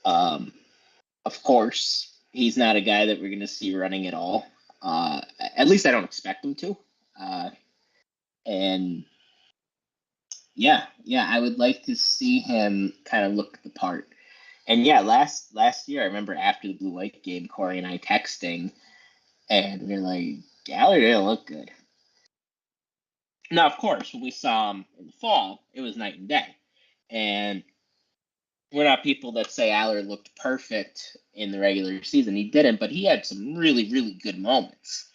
Of course, he's not a guy that we're going to see running at all. At least I don't expect him to. And yeah, I would like to see him kind of look the part. And yeah, last year I remember after the blue white game, Corey and I texting, and we were like, Aller didn't look good. Now, of course, when we saw him in the fall, it was night and day. And we're not people that say Aller looked perfect in the regular season. He didn't, but he had some really, really good moments.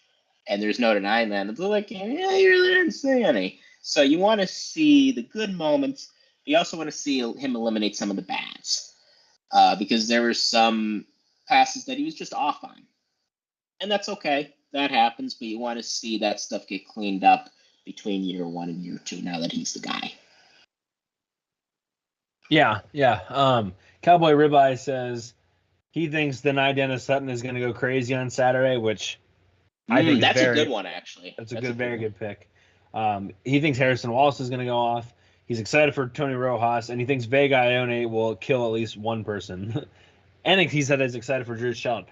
And there's no denying that. And the blue white game, yeah, you really didn't see any. So you want to see the good moments. You also want to see him eliminate some of the bads. Because there were some passes that he was just off on. And that's okay. That happens. But you want to see that stuff get cleaned up between year 1 and year 2 now that he's the guy. Yeah. Cowboy Ribeye says he thinks Denai Dennis Sutton is going to go crazy on Saturday, which I think that's a good one, actually. That's a very good pick. He thinks Harrison Wallace is going to go off. He's excited for Tony Rojas, and he thinks Vega Ione will kill at least one person. And he said he's excited for Drew Shelton.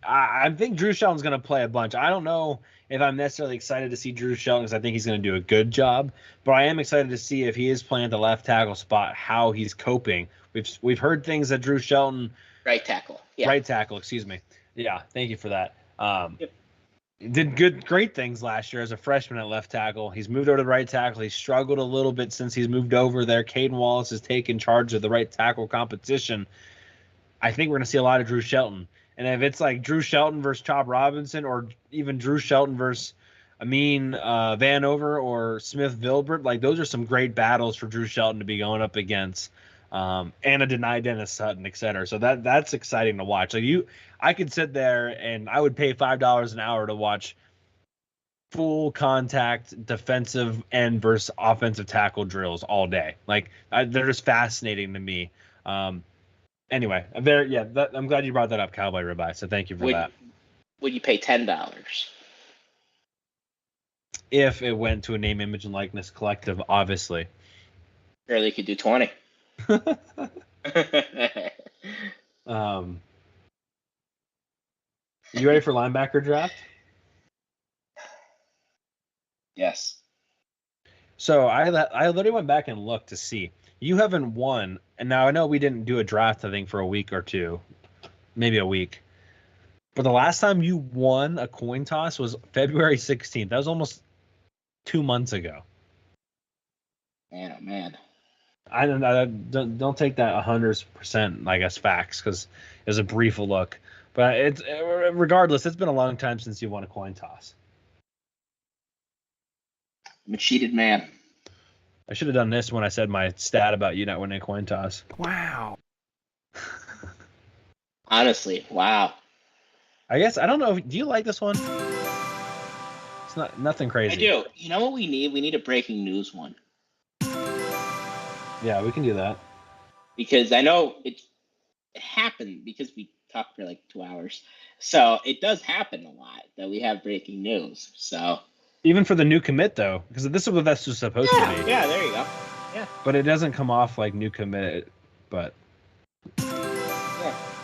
I think Drew Shelton's going to play a bunch. I don't know if I'm necessarily excited to see Drew Shelton because I think he's going to do a good job, but I am excited to see if he is playing at the left tackle spot, how he's coping. We've heard things that Drew Shelton, right tackle, excuse me. Yeah, thank you for that. Yep. Did great things last year as a freshman at left tackle. He's moved over to the right tackle. He's struggled a little bit since he's moved over there. Caden Wallace has taken charge of the right tackle competition. I think we're going to see a lot of Drew Shelton. And if it's like Drew Shelton versus Chop Robinson, or even Drew Shelton versus Amin Vanover or Smith Vilbert, like those are some great battles for Drew Shelton to be going up against. And a denied Dennis Sutton, et cetera. So that's exciting to watch. Like I could sit there and I would pay $5 an hour to watch full contact defensive end versus offensive tackle drills all day. Like they're just fascinating to me. Anyway, I'm glad you brought that up, Cowboy Ribeye. So thank you for that. Would you pay $10? If it went to a name, image, and likeness collective, obviously. Surely could do 20. You ready for linebacker draft? Yes. So I literally went back and looked to see. You haven't won, and now I know we didn't do a draft, I think, for a week or two, maybe a week. But the last time you won a coin toss was February 16th. That was almost 2 months ago. Man, oh man. I don't take that 100%, I guess, facts, because it was a brief look. But regardless, it's been a long time since you won a coin toss. I'm a cheated man. I should have done this when I said my stat about you not winning a coin toss. Wow. Honestly, wow. I guess, I don't know. Do you like this one? It's nothing crazy. I do. You know what we need? We need a breaking news one. Yeah, we can do that. Because I know it happened because we talked for like 2 hours. So it does happen a lot that we have breaking news. So even for the new commit, though, because this is what that's supposed to be. Yeah, there you go. Yeah. But it doesn't come off like new commit, but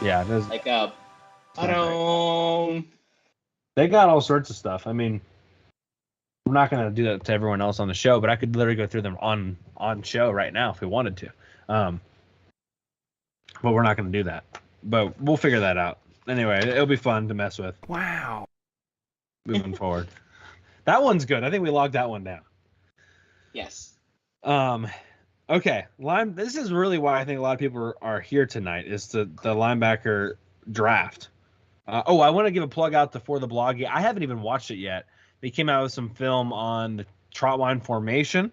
yeah, there's like I don't. They got all sorts of stuff. I mean, I'm not gonna do that to everyone else on the show, but I could literally go through them on show right now if we wanted to. But we're not gonna do that. But we'll figure that out. Anyway, it'll be fun to mess with. Wow. Moving forward. That one's good. I think we logged that one down. Yes. Okay. This is really why I think a lot of people are here tonight, is the linebacker draft. I want to give a plug out to For the Blog. I haven't even watched it yet. They came out with some film on the trot line formation.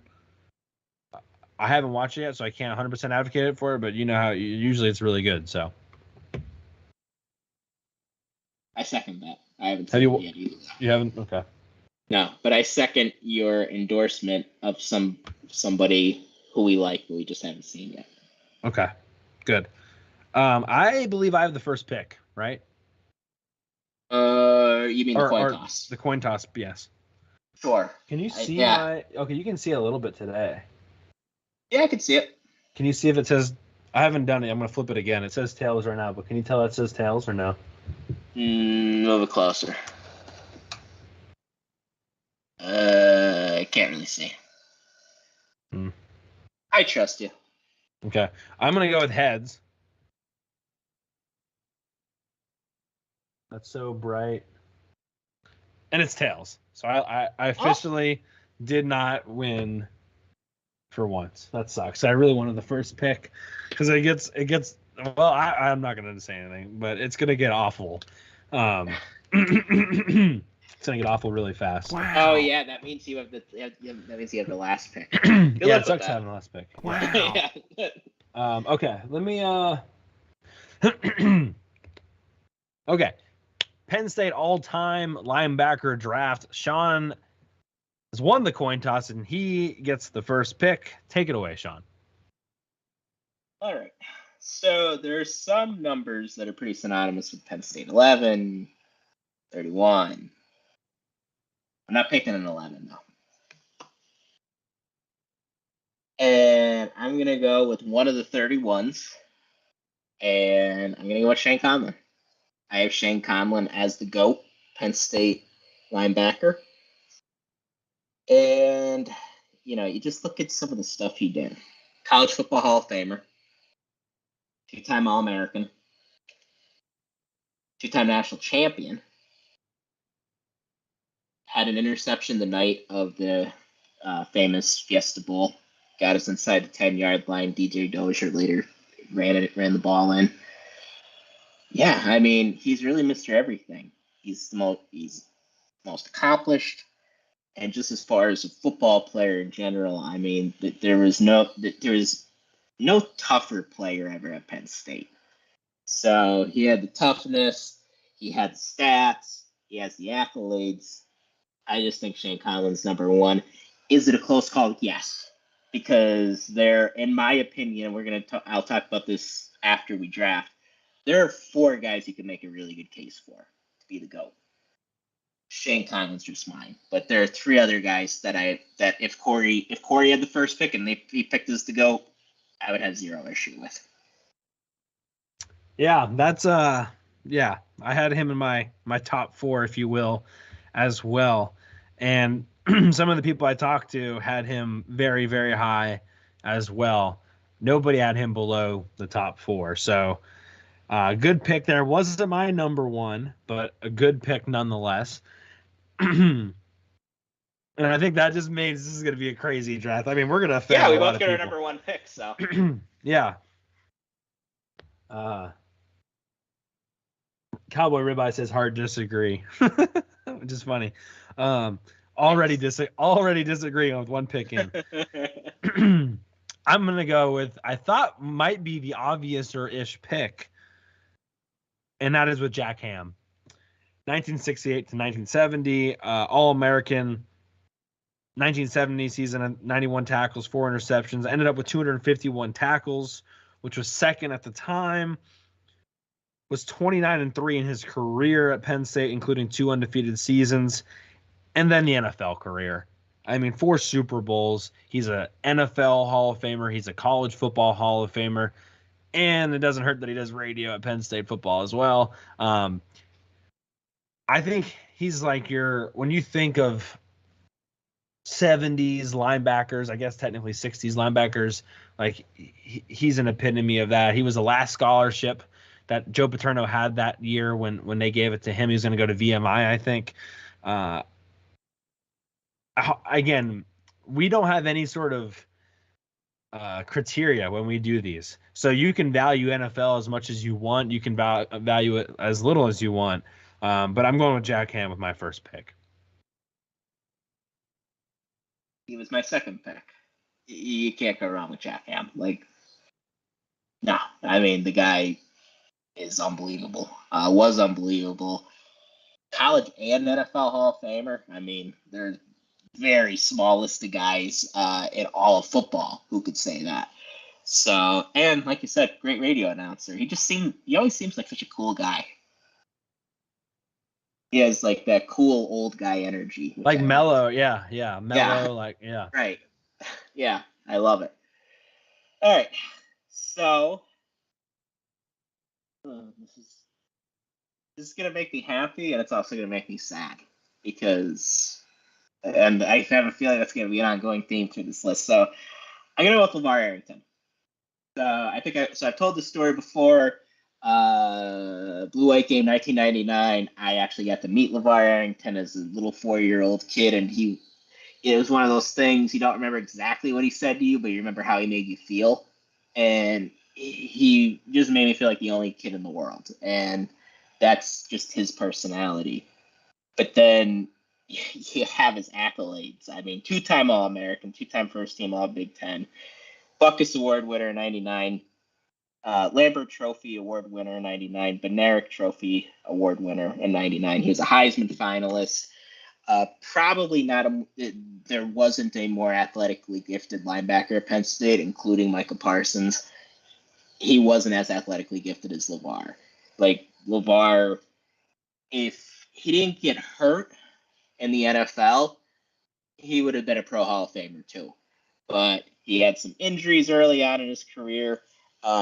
I haven't watched it yet, so I can't 100% advocate it for it, but you know how usually it's really good, so. I second that. I haven't seen it yet either. You haven't? Okay. No, but I second your endorsement of somebody who we like, but we just haven't seen yet. Okay, good. I believe I have the first pick, right? You mean the coin toss? The coin toss, yes. Sure. Can you see my? Okay, you can see a little bit today. Yeah, I can see it. Can you see if it says? I haven't done it. I'm gonna flip it again. It says tails right now, but can you tell that says tails or no? A little bit closer. I can't really see. I trust you. Okay, I'm gonna go with heads. That's so bright. And it's tails. So I officially did not win for once. That sucks. I really wanted the first pick because it gets. Well, I'm not gonna say anything, but it's gonna get awful. It's gonna get awful really fast. Wow. Oh yeah, that means you have the last pick. Yeah, it sucks having the last pick. Wow. Yeah. Okay, let me. Okay, Penn State all-time linebacker draft. Shawn has won the coin toss, and he gets the first pick. Take it away, Shawn. All right. So there's some numbers that are pretty synonymous with Penn State. 11, 31. I'm not picking an 11, though. And I'm going to go with one of the 31s. And I'm going to go with Shane Conlon. I have Shane Conlon as the GOAT, Penn State linebacker. And, you just look at some of the stuff he did. College Football Hall of Famer, 2-time All-American, 2-time national champion, had an interception the night of the famous Fiesta Bowl, got us inside the 10-yard line. DJ Dozier later ran the ball in. Yeah, I mean, he's really Mr. Everything. He's the most accomplished, and just as far as a football player in general, I mean, there was no tougher player ever at Penn State. So he had the toughness, he had the stats, he has the accolades. I just think Shane Conlon's number one. Is it a close call? Yes, because in my opinion, I'll talk about this after we draft. There are 4 guys you can make a really good case for to be the GOAT. Shane Conlon's just mine, but there are 3 other guys that if Cory had the first pick and he picked us to GOAT, I would have 0 issue with. Yeah, that's yeah. I had him in my top 4, if you will, as well. And some of the people I talked to had him very, very high as well. Nobody had him below the top 4. So good pick there. Wasn't my number 1, but a good pick nonetheless. And I think that just means this is going to be a crazy draft. I mean, we're going to offend we a lot both of got our people. number 1 pick, so. Yeah. Cowboy Ribeye says hard disagree, which is funny. Already disagreeing with 1 pick in. I'm going to go with, I thought might be the obvious-ish pick, and that is with Jack Ham. 1968 to 1970, All-American, 1970 season, 91 tackles, 4 interceptions, ended up with 251 tackles, which was second at the time. Was 29-3 in his career at Penn State, including 2 undefeated seasons, and then the NFL career. I mean, 4 Super Bowls. He's an NFL Hall of Famer. He's a college football Hall of Famer. And it doesn't hurt that he does radio at Penn State football as well. I think he's like when you think of 70s linebackers, I guess technically 60s linebackers, like he's an epitome of that. He was the last scholarship that Joe Paterno had that year when they gave it to him. He was going to go to VMI, I think. Again, we don't have any sort of criteria when we do these. So you can value NFL as much as you want. You can value it as little as you want. But I'm going with Jack Ham with my first pick. He was my second pick. You can't go wrong with Jack Ham. No. I mean, the guy is unbelievable. Was unbelievable. College and NFL Hall of Famer. I mean, they're very small list of guys in all of football who could say that. So, and like you said, great radio announcer. He always seems like such a cool guy. He has like that cool old guy energy. Like mellow, yeah. Mellow, yeah. Right. Yeah, I love it. All right. So, this is going to make me happy, and it's also going to make me sad and I have a feeling that's going to be an ongoing theme through this list. So I'm going to go with LeVar Arrington. I've told this story before. Blue White Game 1999. I actually got to meet LeVar Arrington as a little 4-year-old kid, and it was one of those things you don't remember exactly what he said to you, but you remember how he made you feel. And he just made me feel like the only kid in the world, and that's just his personality. But then you have his accolades. I mean, 2-time All-American, 2-time first-team All-Big Ten, Buckus Award winner in 99, Lambert Trophy Award winner in 99, Benerick Trophy Award winner in 99. He was a Heisman finalist. Probably not there wasn't a more athletically gifted linebacker at Penn State, including Michael Parsons. He wasn't as athletically gifted as LeVar. Like, LeVar, if he didn't get hurt in the NFL, he would have been a Pro Hall of Famer too. But He had some injuries early on in his career.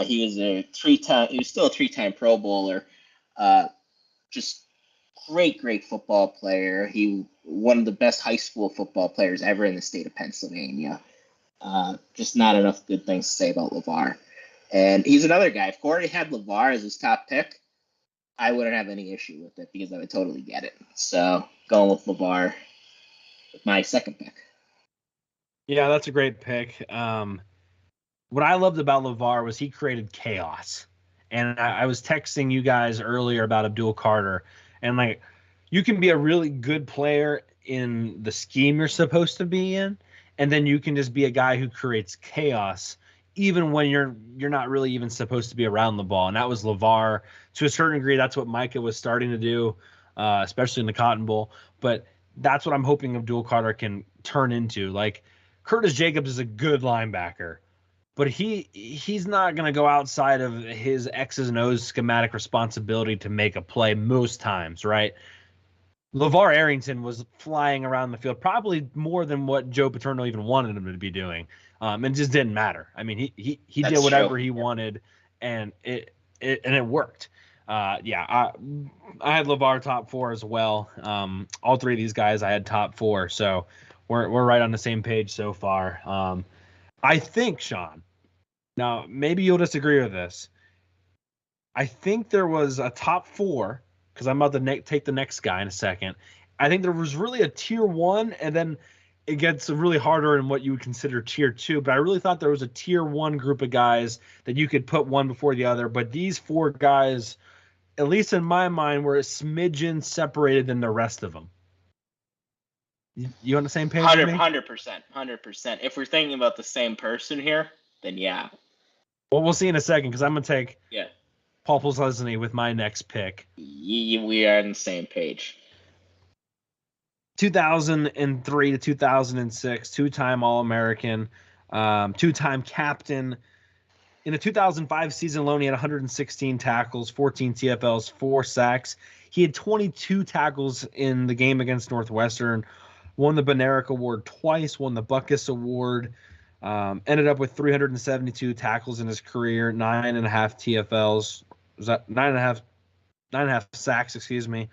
He was still a three-time Pro Bowler. Just great football player. He one of the best high school football players ever in the state of Pennsylvania. Just not enough good things to say about LeVar. And he's another guy. If Corey had LeVar as his top pick, I wouldn't have any issue with it because I would totally get it. So going with LeVar with my second pick. Yeah, that's a great pick. What I loved about LeVar was he created chaos. And I was texting you guys earlier about Abdul Carter. And, like, you can be a really good player in the scheme you're supposed to be in, and then you can just be a guy who creates chaos even when you're not really even supposed to be around the ball. And that was LeVar. To a certain degree, that's what Micah was starting to do, especially in the Cotton Bowl. But that's what I'm hoping Abdul Carter can turn into. Like, Curtis Jacobs is a good linebacker, but he's not going to go outside of his X's and O's schematic responsibility to make a play most times, right? LeVar Arrington was flying around the field probably more than what Joe Paterno even wanted him to be doing, and it just didn't matter. I mean, he did whatever he wanted, and it worked. I had LeVar top 4 as well. All three of these guys I had top 4, so we're right on the same page so far. I think, Shawn, now maybe you'll disagree with this. I think there was a top 4, because I'm about to take the next guy in a second. I think there was really a tier 1, and then it gets really harder in what you would consider tier 2. But I really thought there was a tier 1 group of guys that you could put one before the other. But these 4 guys, at least in my mind, were a smidgen separated than the rest of them. You on the same page? 100%. If we're thinking about the same person here, then yeah. Well, we'll see in a second, because I'm going to take Paul Posluszny with my next pick. We are on the same page. 2003 to 2006, 2-time All-American, 2-time captain. In the 2005 season alone, he had 116 tackles, 14 TFLs, 4 sacks. He had 22 tackles in the game against Northwestern, won the Benerick Award twice, won the Buckus Award, ended up with 372 tackles in his career, 9.5 TFLs. Was that 9.5 sacks, excuse me.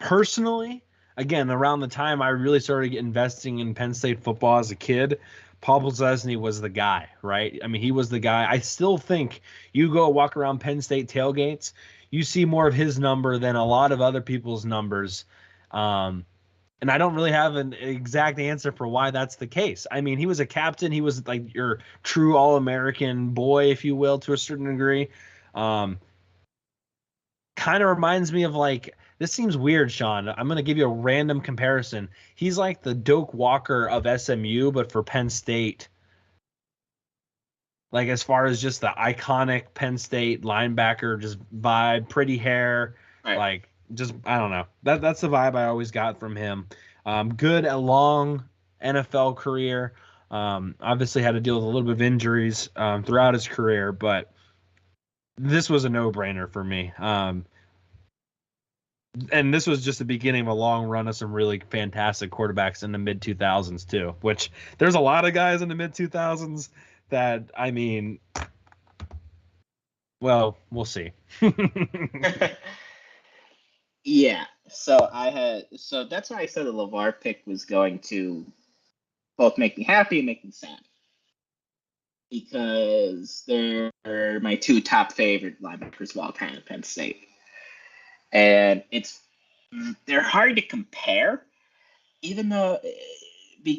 Personally, again, around the time I really started investing in Penn State football as a kid, Paul Posluszny was the guy, right? I mean, he was the guy. I still think you go walk around Penn State tailgates, you see more of his number than a lot of other people's numbers. And I don't really have an exact answer for why that's the case. I mean, he was a captain. He was like your true All-American boy, if you will, to a certain degree. Kind of reminds me of, like, this seems weird, Shawn. I'm going to give you a random comparison. He's like the Doak Walker of SMU, but for Penn State. Like, as far as just the iconic Penn State linebacker, just vibe, pretty hair, right. Like, just, I don't know. That's the vibe I always got from him. Good, a long NFL career. Obviously had to deal with a little bit of injuries throughout his career, but this was a no-brainer for me. And this was just the beginning of a long run of some really fantastic quarterbacks in the mid-2000s too, which there's a lot of guys in the mid-2000s that, I mean, well, we'll see. Yeah, so that's why I said the LeVar pick was going to both make me happy and make me sad, because they're my 2 top favorite linebackers of all time at Penn State, and they're hard to compare, even though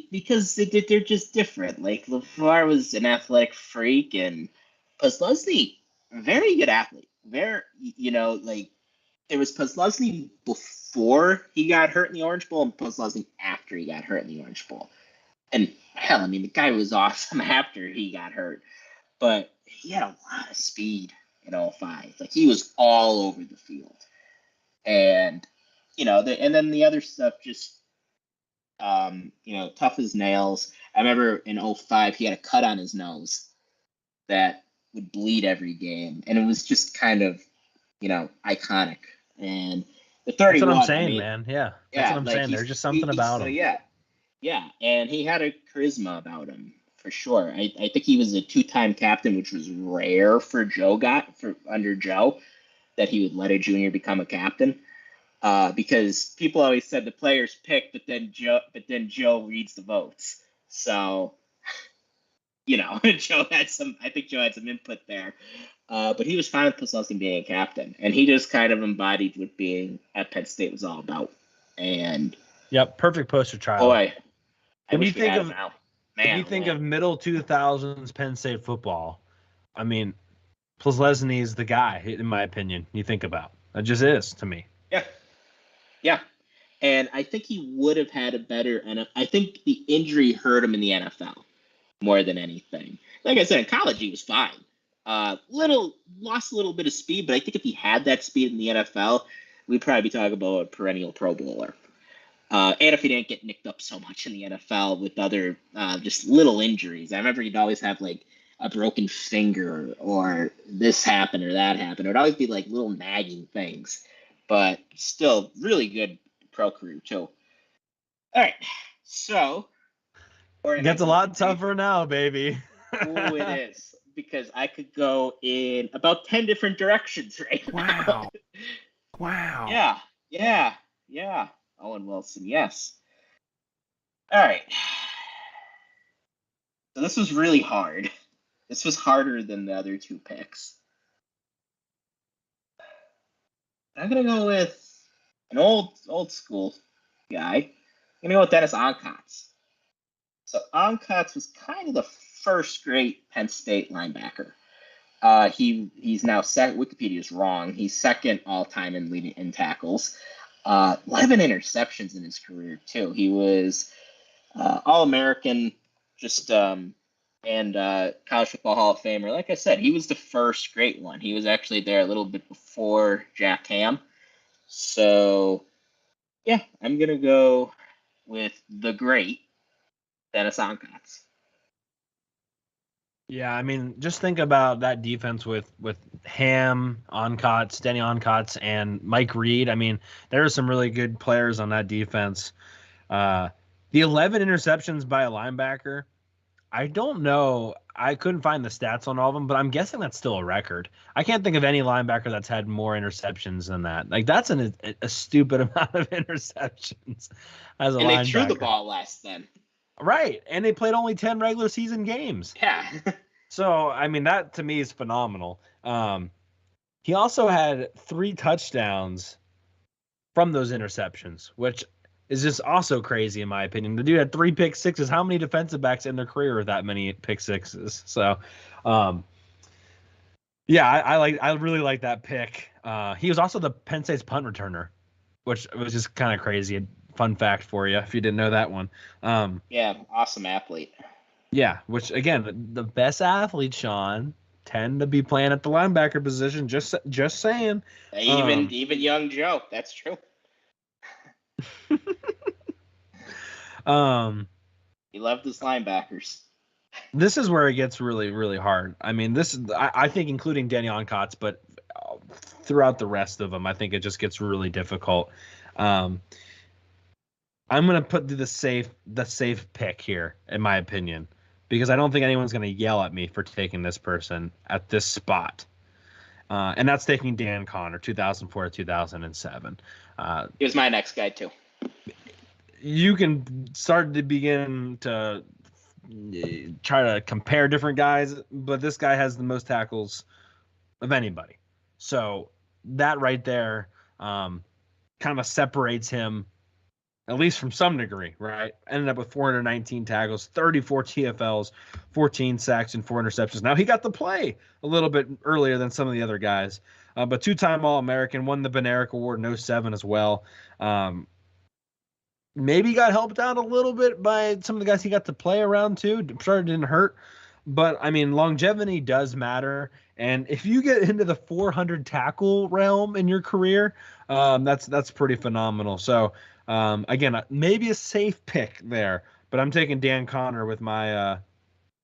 because they're just different. Like, LeVar was an athletic freak, and Posluszny, very good athlete. Very, like, there was Posluszny before he got hurt in the Orange Bowl and Posluszny after he got hurt in the Orange Bowl. And hell, I mean, the guy was awesome after he got hurt, but he had a lot of speed in 05. Like, he was all over the field. And, and then the other stuff just, tough as nails. I remember in 05, he had a cut on his nose that would bleed every game. And it was just kind of, iconic. And the 31. That's what I'm saying, man. Yeah. That's what I'm saying. There's just something about him. Yeah. Yeah, and he had a charisma about him for sure. I think he was a two-time captain, which was rare for under Joe, that he would let a junior become a captain. Because people always said the players pick, but then Joe reads the votes. So, Joe had some. I think Joe had some input there. But he was fine with Kozlowski being a captain, and he just kind of embodied what being at Penn State was all about. And Yep, perfect poster child. boy, I When you wish we think had of him now. when Man, you oh, think man. of middle 2000s Penn State football, I mean, Plesney is the guy, in my opinion. You think about it just is to me. Yeah, yeah. And I think he would have had a better, and I think the injury hurt him in the NFL more than anything. Like I said, in college he was fine. Lost a little bit of speed, but I think if he had that speed in the NFL, we'd probably be talking about a perennial Pro Bowler. And if he didn't get nicked up so much in the NFL with other just little injuries. I remember he'd always have like a broken finger or this happened or that happened. It would always be like little nagging things, but still really good pro career too. All right, so It gets a lot tougher now, baby. Oh, it is, because I could go in about 10 different directions right now. Wow. Yeah. Owen Wilson, yes. All right. So this was really hard. This was harder than the other two picks. I'm going to go with an old school guy. I'm going to go with Dennis Onkotz. So Onkotz was kind of the first great Penn State linebacker. He's now second. Wikipedia is wrong. He's second all time in leading in tackles. 11 interceptions in his career too. He was All-American, and College Football Hall of Famer. Like I said, he was the first great one. He was actually there a little bit before Jack Ham. So yeah, I'm gonna go with the great Dennis Onkotz. Yeah, I mean, just think about that defense with Ham, Onkotz, Denny Onkotz, and Mike Reed. I mean, there are some really good players on that defense. The 11 interceptions by a linebacker, I don't know. I couldn't find the stats on all of them, but I'm guessing that's still a record. I can't think of any linebacker that's had more interceptions than that. Like, that's a stupid amount of interceptions as a And linebacker. they threw the ball less then. Right, and they played only 10 regular season games. Yeah. So, I mean, that to me is phenomenal. He also had 3 touchdowns from those interceptions, which is just also crazy in my opinion. The dude had 3 pick sixes. How many defensive backs in their career with that many pick sixes? So, yeah, I really like that pick. He was also the Penn State's punt returner, which was just kind of crazy. A fun fact for you if you didn't know that one. Yeah, awesome athlete. Yeah, which again, the best athletes, Shawn, tend to be playing at the linebacker position. Just saying. Even young Joe, that's true. He loved his linebackers. This is where it gets really, really hard. I mean, I think including Denny Onkotz, but throughout the rest of them, I think it just gets really difficult. I'm gonna put the safe pick here, in my opinion, because I don't think anyone's gonna yell at me for taking this person at this spot. And that's taking Dan Connor, 2004 to 2007. He was my next guy too. You can start to begin to try to compare different guys, but this guy has the most tackles of anybody. So that right there kind of separates him, at least from some degree, right? Ended up with 419 tackles, 34 TFLs, 14 sacks, and 4 interceptions. Now, he got to play a little bit earlier than some of the other guys, but 2-time All-American, won the Ben-Eric Award in 07 as well. Maybe got helped out a little bit by some of the guys he got to play around too. I'm sure it didn't hurt. But, I mean, longevity does matter. And if you get into the 400 tackle realm in your career, that's pretty phenomenal. So, again, maybe a safe pick there. But I'm taking Dan Connor with my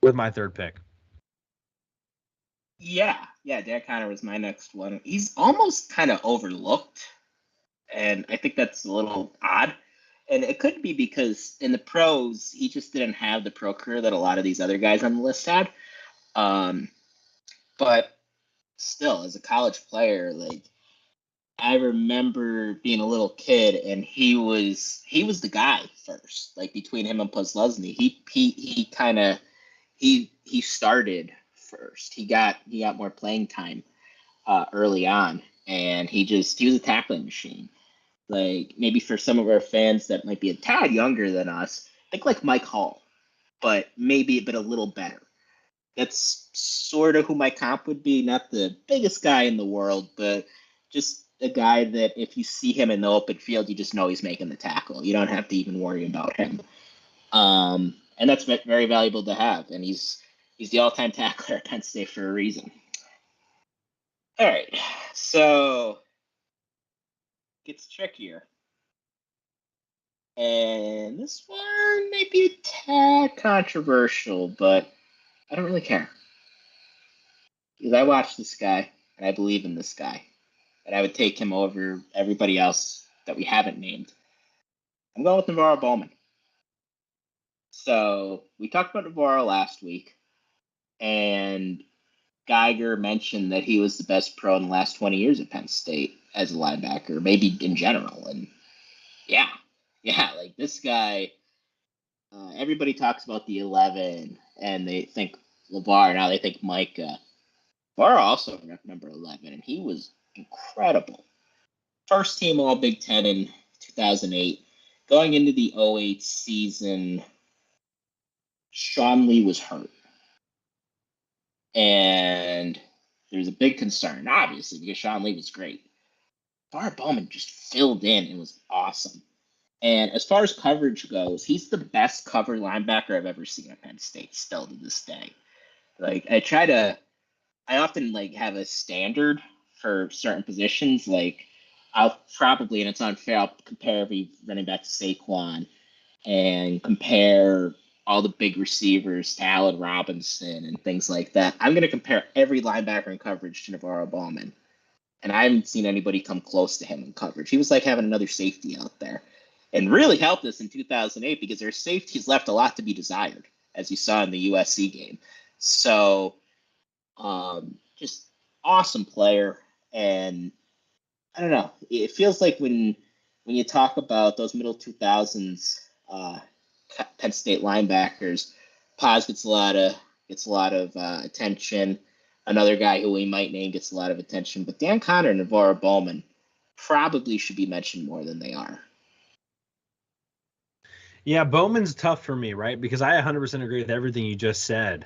third pick. Yeah, Dan Connor was my next one. He's almost kind of overlooked, and I think that's a little odd. And it could be because in the pros, he just didn't have the pro career that a lot of these other guys on the list had. But still, as a college player, like I remember being a little kid, and he was the guy first. Like between him and Posluszny, he started first. He got more playing time early on, and he was a tackling machine. Like maybe for some of our fans that might be a tad younger than us, think like Mike Hall, but a little better. That's sort of who my comp would be. Not the biggest guy in the world, but just a guy that if you see him in the open field, you just know he's making the tackle. You don't have to even worry about him. And that's very valuable to have. And he's the all-time tackler at Penn State for a reason. All right, so it gets trickier. And this one may be a tad controversial, but I don't really care. Because I watched this guy, and I believe in this guy. And I would take him over everybody else that we haven't named. I'm going with Navarro Bowman. So we talked about Navarro last week, and Geiger mentioned that he was the best pro in the last 20 years at Penn State as a linebacker, maybe in general. And yeah, like this guy, everybody talks about the 11, and they think LeVar, now they think Micah. LeVar also number 11, and he was incredible. First team All Big Ten in 2008. Going into the 08 season, Sean Lee was hurt. And there's a big concern, obviously, because Sean Lee was great. Navarro Bowman just filled in and was awesome. And as far as coverage goes, he's the best cover linebacker I've ever seen at Penn State still to this day. Like, I often like have a standard for certain positions. Like I'll probably, and it's unfair, I'll compare every running back to Saquon and compare all the big receivers to Allen Robinson and things like that. I'm going to compare every linebacker in coverage to Navarro Bowman. And I haven't seen anybody come close to him in coverage. He was like having another safety out there and really helped us in 2008 because their safeties left a lot to be desired, as you saw in the USC game. So just awesome player. And I don't know, it feels like when you talk about those middle 2000s Penn State linebackers, Paz gets a lot of attention. Another guy who we might name gets a lot of attention, but Dan Connor and Navarro Bowman probably should be mentioned more than they are. Yeah, Bowman's tough for me, right? Because I 100% agree with everything you just said.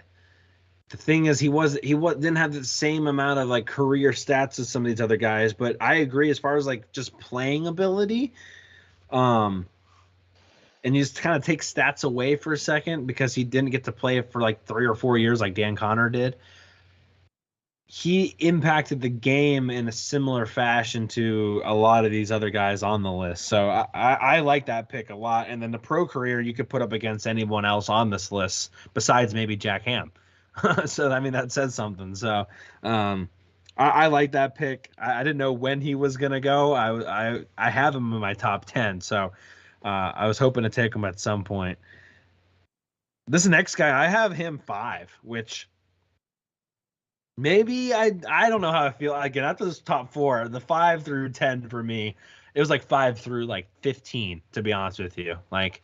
The thing is, he didn't have the same amount of like career stats as some of these other guys, but I agree as far as like just playing ability. And you just kind of take stats away for a second because he didn't get to play for like 3 or 4 years like Dan Connor did. He impacted the game in a similar fashion to a lot of these other guys on the list. So I like that pick a lot. And then the pro career you could put up against anyone else on this list besides maybe Jack Ham. So, I mean, that says something. So I like that pick. I didn't know when he was going to go. I have him in my top 10. So I was hoping to take him at some point. This next guy, I have him 5, which maybe I don't know how I feel. Again, after this top 4, the 5 through 10 for me, it was like 5 through like 15, to be honest with you. Like,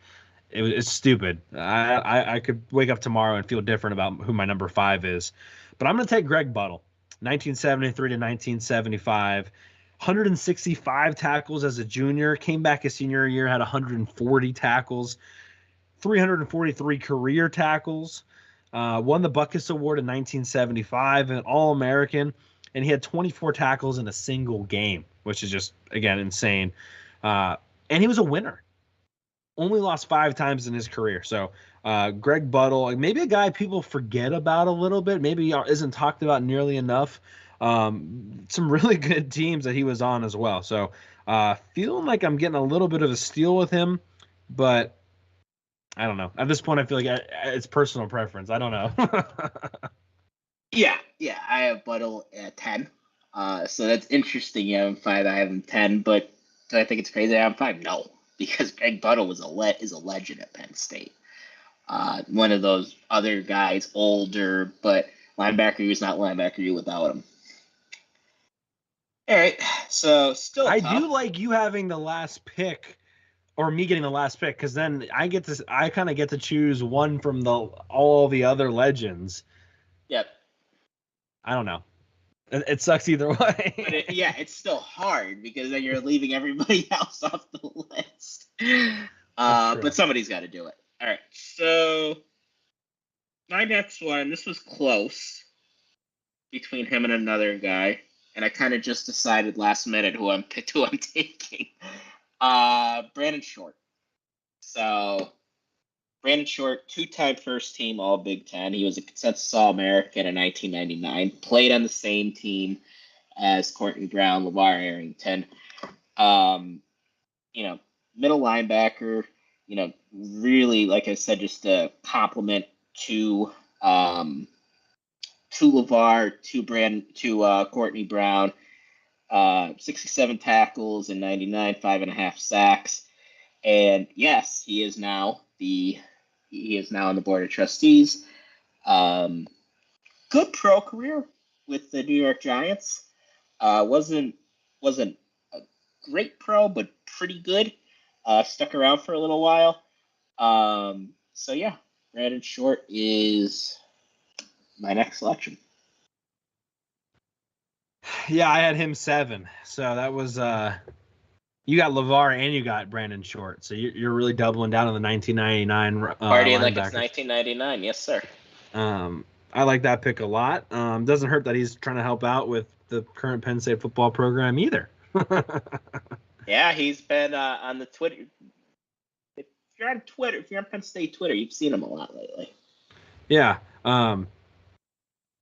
it's stupid. I could wake up tomorrow and feel different about who my number 5 is. But I'm going to take Greg Buttle, 1973 to 1975. 165 tackles as a junior. Came back his senior year, had 140 tackles. 343 career tackles. Won the Butkus Award in 1975, an All-American. And he had 24 tackles in a single game, which is just, again, insane. And he was a winner. Only lost 5 times in his career. So Greg Buttle, maybe a guy people forget about a little bit, maybe isn't talked about nearly enough. Some really good teams that he was on as well. So feeling like I'm getting a little bit of a steal with him, but I don't know. At this point, I feel like it's personal preference. I don't know. Yeah, I have Buttle at 10. So that's interesting. You have him 5, I have him 10, but do I think it's crazy I have him 5? No. because Greg Buttle is a legend at Penn State. One of those other guys, older, but linebacker is not linebacker without him. All right, so still I tough. do like you having the last pick, or me getting the last pick, because then I kind of get to choose one from all the other legends. Yep. I don't know. It sucks either way. But it's still hard because then you're leaving everybody else off the list. But somebody's got to do it. All right, so my next one, this was close between him and another guy, and I kind of just decided last minute who I'm taking. Brandon Short. So Brandon Short, 2-time first team All Big Ten. He was a consensus All-American in 1999. Played on the same team as Quinton Brown, LeVar Arrington. Middle linebacker. Really, like I said, just a compliment to LeVar, to Courtney Brown. 67 tackles in 99, 5.5 sacks. And yes, he is now on the board of trustees. Good pro career with the New York Giants. Wasn't a great pro, but pretty good. Stuck around for a little while. So yeah, Brandon Short is my next selection. Yeah, I had him 7. So that was you got LeVar and you got Brandon Short. So you're really doubling down on the 1999 Partying like it's 1999, yes sir. I like that pick a lot. Doesn't hurt that he's trying to help out with the current Penn State football program either. Yeah, he's been on the Twitter. If you're on Penn State Twitter, you've seen him a lot lately. Yeah.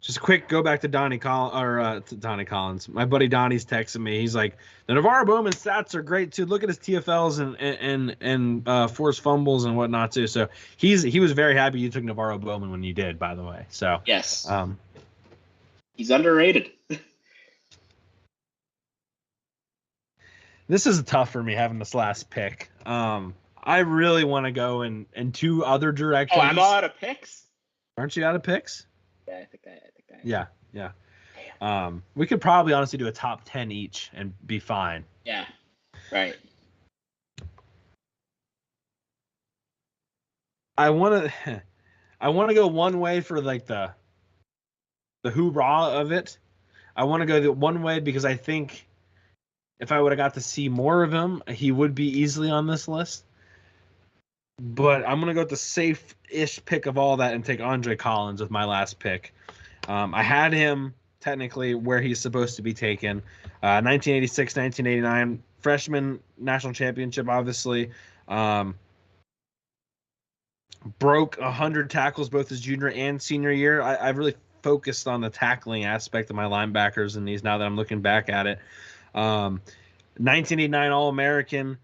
Just quick, go back to Donnie Collins. My buddy Donnie's texting me. He's like, the Navarro Bowman stats are great too. Look at his TFLs and forced fumbles and whatnot too. So he was very happy you took Navarro Bowman when you did, by the way. So yes, he's underrated. This is tough for me having this last pick. I really want to go in 2 other directions. Oh, I'm all out of picks? Aren't you out of picks? Yeah, I think I am. Yeah. We could probably honestly do a top 10 each and be fine. Yeah, right. I want to go one way for like the hoorah of it. I want to go the one way because I think if I would have got to see more of him, he would be easily on this list. But I'm going to go with the safe-ish pick of all that and take Andre Collins with my last pick. I had him technically where he's supposed to be taken. 1986, 1989, freshman national championship, obviously. Broke 100 tackles both his junior and senior year. I've really focused on the tackling aspect of my linebackers in these now that I'm looking back at it. 1989 All-American,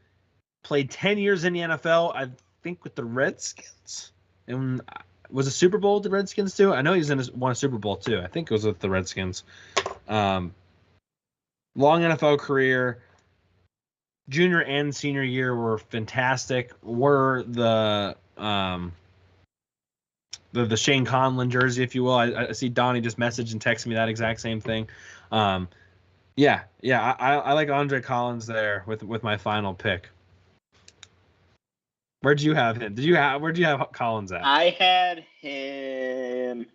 played 10 years in the NFL, I think with the Redskins. And was a Super Bowl with the Redskins too? I know he's won a Super Bowl too. I think it was with the Redskins. Long NFL career. Junior and senior year were fantastic. Were the Shane Conlon jersey, if you will. I see Donnie just messaged and texted me that exact same thing. I like Andre Collins there with my final pick. Where'd you have him? Where'd you have Collins at? I had him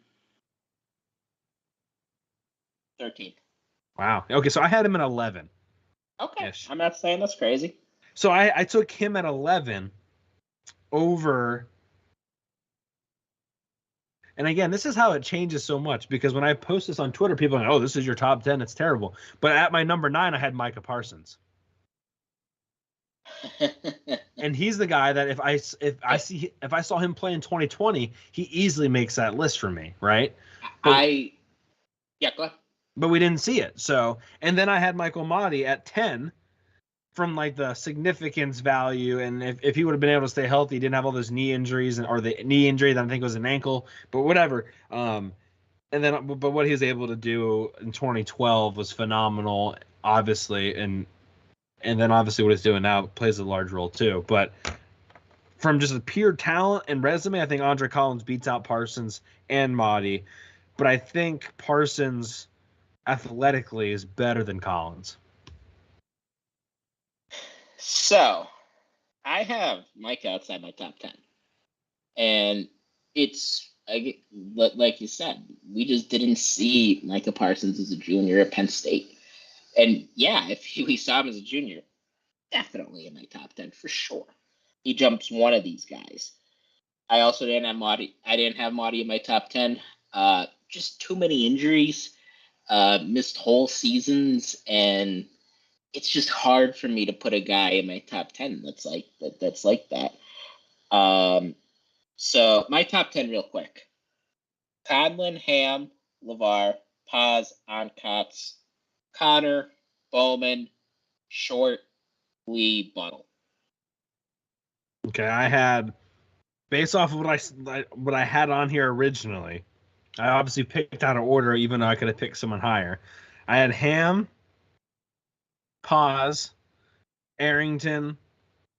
13th. Wow. Okay, so I had him at 11. Okay. I'm not saying that's crazy. So I took him at 11 over. And again, this is how it changes so much because when I post this on Twitter, people are like, oh, this is your top 10. It's terrible. But at my number 9, I had Micah Parsons. And he's the guy that if I saw him play in 2020, he easily makes that list for me, right? Go ahead. But we didn't see it. So, and then I had Michael Mahdi at 10 from like the significance value. And if he would have been able to stay healthy, he didn't have all those knee injuries or the knee injury that I think was an ankle, but whatever. But what he was able to do in 2012 was phenomenal, obviously. And And then obviously what he's doing now plays a large role too. But from just a pure talent and resume, I think Andre Collins beats out Parsons and Mahdi. But I think Parsons athletically is better than Collins. So, I have Mike outside my top 10. And it's, like you said, we just didn't see Micah Parsons as a junior at Penn State. And yeah, if we saw him as a junior, definitely in my top 10 for sure. He jumps one of these guys. I also didn't have Mahdi. I didn't have Mahdi in my top 10. Just too many injuries, missed whole seasons, and it's just hard for me to put a guy in my top 10 that's like that. So my top 10 real quick. Conlon, Ham, LeVar, Paz, Onkotz, Connor, Bowman, Short, Lee, Buttle. Okay, I had, based off of what I had on here originally, I obviously picked out an order, even though I could have picked someone higher. I had Ham, Paz, Arrington,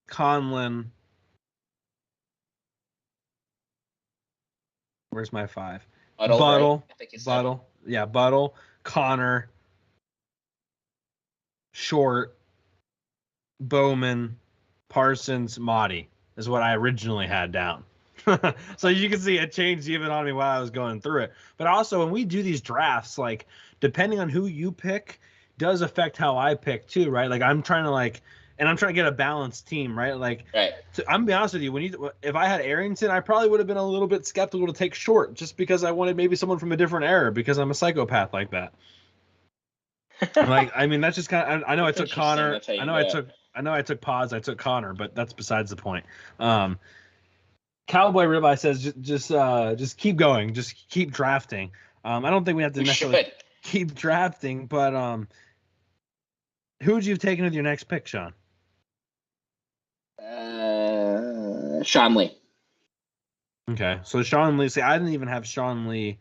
Conlon. Where's my 5? Buttle. Right? Buttle. Yeah, Buttle, Connor, Short, Bowman, Parsons, Mahdi is what I originally had down. So you can see it changed even on me while I was going through it. But also when we do these drafts, like depending on who you pick does affect how I pick too, right? Like I'm trying to get a balanced team, right? Like, right. I'm gonna be honest with you, if I had Arrington, I probably would have been a little bit skeptical to take Short just because I wanted maybe someone from a different era because I'm a psychopath like that. Like, I mean, that's just kind of. I know I took Connor. I know I took Paz. I took Connor, but that's besides the point. Cowboy Ribeye says just keep going, just keep drafting. I don't think we have to necessarily keep drafting, but who would you have taken with your next pick, Sean? Sean Lee. Okay, so Sean Lee. See, I didn't even have Sean Lee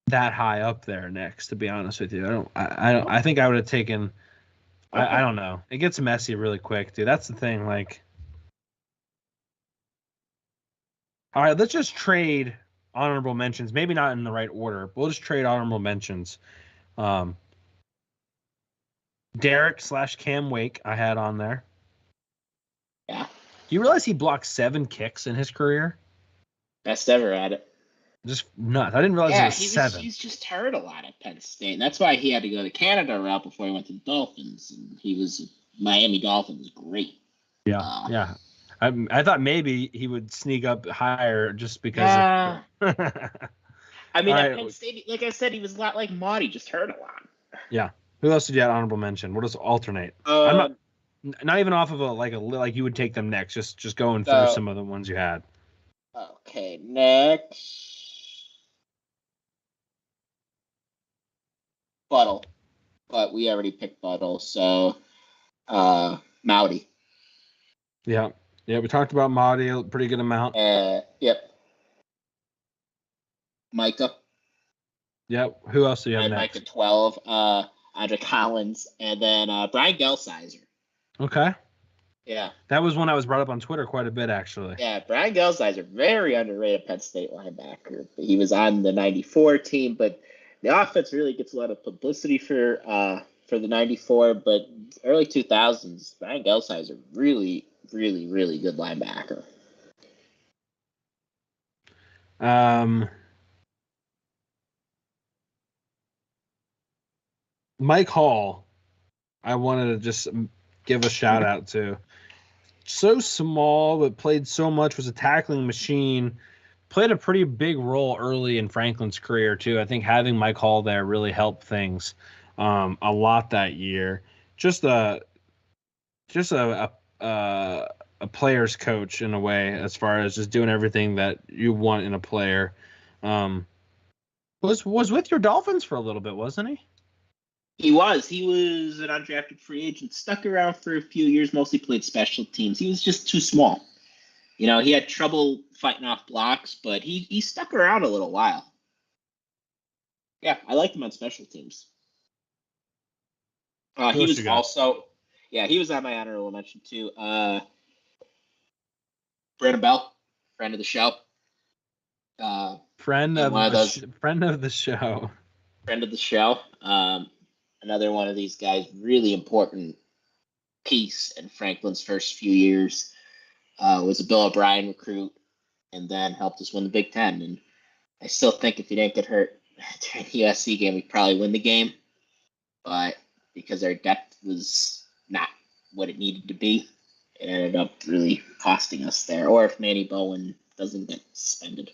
that high up there next. To be honest with you, I think I would have taken. I don't know. It gets messy really quick, dude. That's the thing. Like, all right, let's just trade honorable mentions. Maybe not in the right order, but we'll just trade honorable mentions. Derek / Cam Wake, I had on there. Yeah. Do you realize he blocked 7 kicks in his career? Best ever at it. Just nuts. I didn't realize it was 7. He's just hurt a lot at Penn State. That's why he had to go the Canada route before he went to the Dolphins. And he was Miami Dolphins great. Yeah, yeah. I thought maybe he would sneak up higher just because. I mean, at Penn State, like I said, he was a lot like Mahdi, just hurt a lot. Yeah. Who else did you have honorable mention? What does alternate? I'm not even off of like you would take them next. Just going through some of the ones you had. Okay, next. Buttle. But we already picked Buttle, so Mahdi. Yeah. Yeah, we talked about Mahdi a pretty good amount. Yep. Micah. Yep. Who else do you have next? Micah 12. Andre Collins, and then Brian Gelsizer. Okay. Yeah. That was one I was brought up on Twitter quite a bit, actually. Yeah, Brian Gelsizer, very underrated Penn State linebacker. He was on the 94 team, but the offense really gets a lot of publicity for the 94, but early 2000s, Brian Gelsizer, really, really, really good linebacker. Mike Hall, I wanted to just give a shout out to. So small, but played so much, was a tackling machine, played a pretty big role early in Franklin's career, too. I think having Mike Hall there really helped things a lot that year. Just a player's coach in a way, as far as just doing everything that you want in a player. Was with your Dolphins for a little bit, wasn't he? He was an undrafted free agent, stuck around for a few years, mostly played special teams. He was just too small. You know, he had trouble fighting off blocks, but he stuck around a little while. Yeah, I liked him on special teams. He was also Yeah, he was on my honorable mention too. Brandon Bell, friend of the show. Friend of one of those friend of the show. Friend of the show. Another one of these guys, really important piece in Franklin's first few years. Was a Bill O'Brien recruit, and then helped us win the Big Ten. And I still think if he didn't get hurt during the USC game, we'd probably win the game. But because our depth was not what it needed to be, it ended up really costing us there. Or if Manny Bowen doesn't get suspended.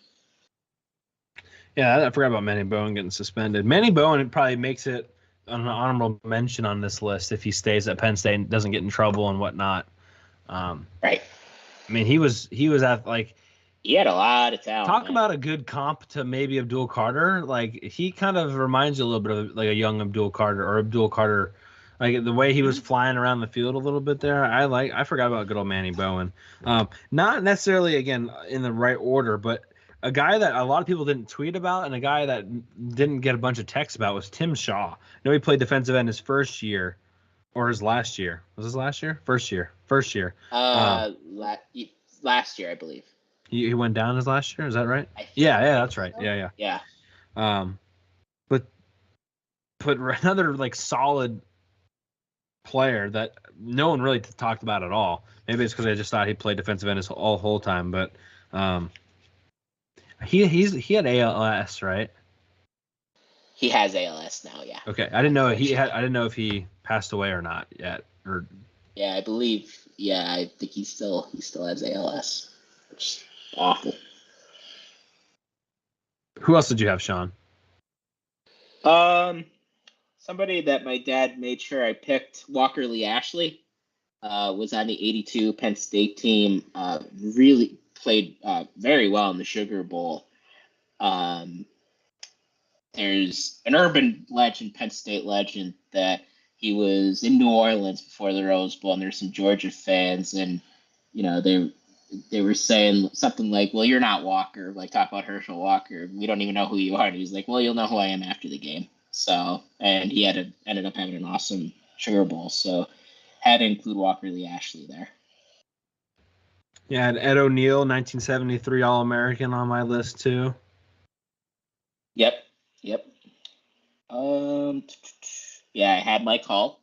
Yeah, I forgot about Manny Bowen getting suspended. Manny Bowen probably makes it an honorable mention on this list if he stays at Penn State and doesn't get in trouble and whatnot. Right. I mean, he was at like. He had a lot of talent. Talk about a good comp to maybe Abdul Carter. Like, he kind of reminds you a little bit of like a young Abdul Carter or Abdul Carter. Like the way he was flying around the field a little bit there. I forgot about good old Manny Bowen. Not necessarily, again, in the right order, but a guy that a lot of people didn't tweet about and a guy that didn't get a bunch of texts about was Tim Shaw. I know he played defensive end his first year or his last year. Was his last year? First year. Last year, I believe. He went down his last year. Is that right? Yeah, that's right. Yeah. But another like solid player that no one really talked about at all. Maybe it's because I just thought he played defensive end his whole time, but he had ALS, right? He has ALS now, yeah. Okay, I didn't know I didn't know if he passed away or not yet. Or yeah, I believe. Yeah, I think he still has ALS, which is awful. Who else did you have, Shawn? Somebody that my dad made sure I picked, Walker Lee Ashley, was on the '82 Penn State team. Really played very well in the Sugar Bowl. There's an urban legend, Penn State legend, that he was in New Orleans before the Rose Bowl, and there's some Georgia fans, and they were saying something like, "Well, you're not Walker," like talk about Herschel Walker. We don't even know who you are. And he's like, "Well, you'll know who I am after the game." So, and he ended up having an awesome Sugar Bowl. So, had to include Walker Lee Ashley there. Yeah, and Ed O'Neill, 1973 All-American on my list too. Yep. Yeah, I had Mike Hall,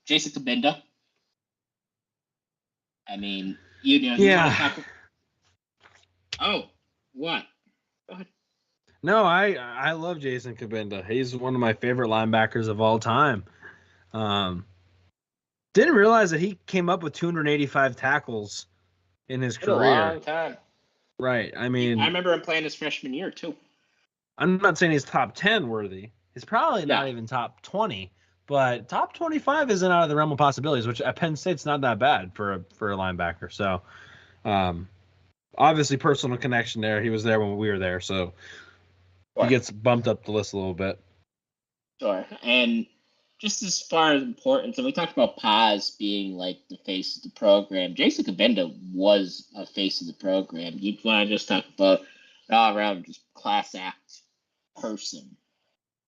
Jason Kabinda. I mean, yeah. Oh, what? Go ahead. No, I love Jason Kabinda. He's one of my favorite linebackers of all time. Didn't realize that he came up with 285 tackles in his career. A long time. Right. I mean, I remember him playing his freshman year too. I'm not saying he's top 10 worthy. He's probably not even top 20, but top 25 isn't out of the realm of possibilities, which at Penn State's not that bad for a linebacker. So, obviously personal connection there. He was there when we were there, so he gets bumped up the list a little bit. Sure. And just as far as importance, and we talked about Paz being like the face of the program, Jason Kabinda was a face of the program. You want to just talk about an all-around just class act person.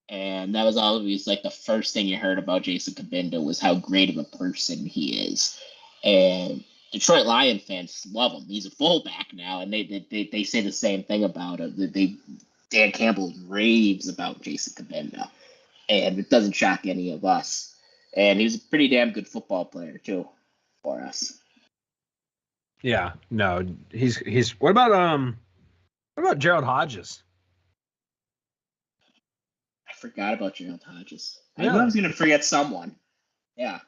And that was always like the first thing you heard about Jason Kabinda was how great of a person he is. And Detroit Lion fans love him. He's a fullback now, and they say the same thing about him. Dan Campbell raves about Jason Kabinda, and it doesn't shock any of us. And he was a pretty damn good football player too for us. Yeah, no, he's. What about Gerald Hodges? I forgot about Gerald Hodges. Yeah. I knew I was going to forget someone. Yeah.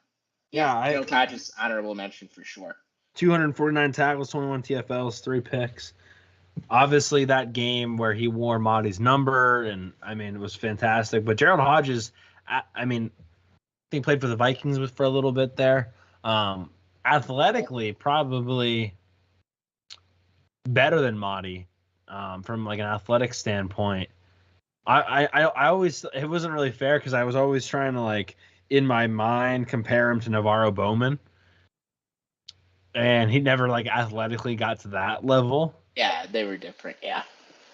Yeah, Gerald Hodges, honorable mention for sure. 249 tackles, 21 TFLs, 3 picks. Obviously, that game where he wore Marty's number, and I mean, it was fantastic. But Gerald Hodges, I think played for the Vikings for a little bit there. Athletically, probably better than Marty from like an athletic standpoint. I always, it wasn't really fair because I was always trying to like in my mind compare him to Navarro Bowman, and he never like athletically got to that level. Yeah, they were different. Yeah.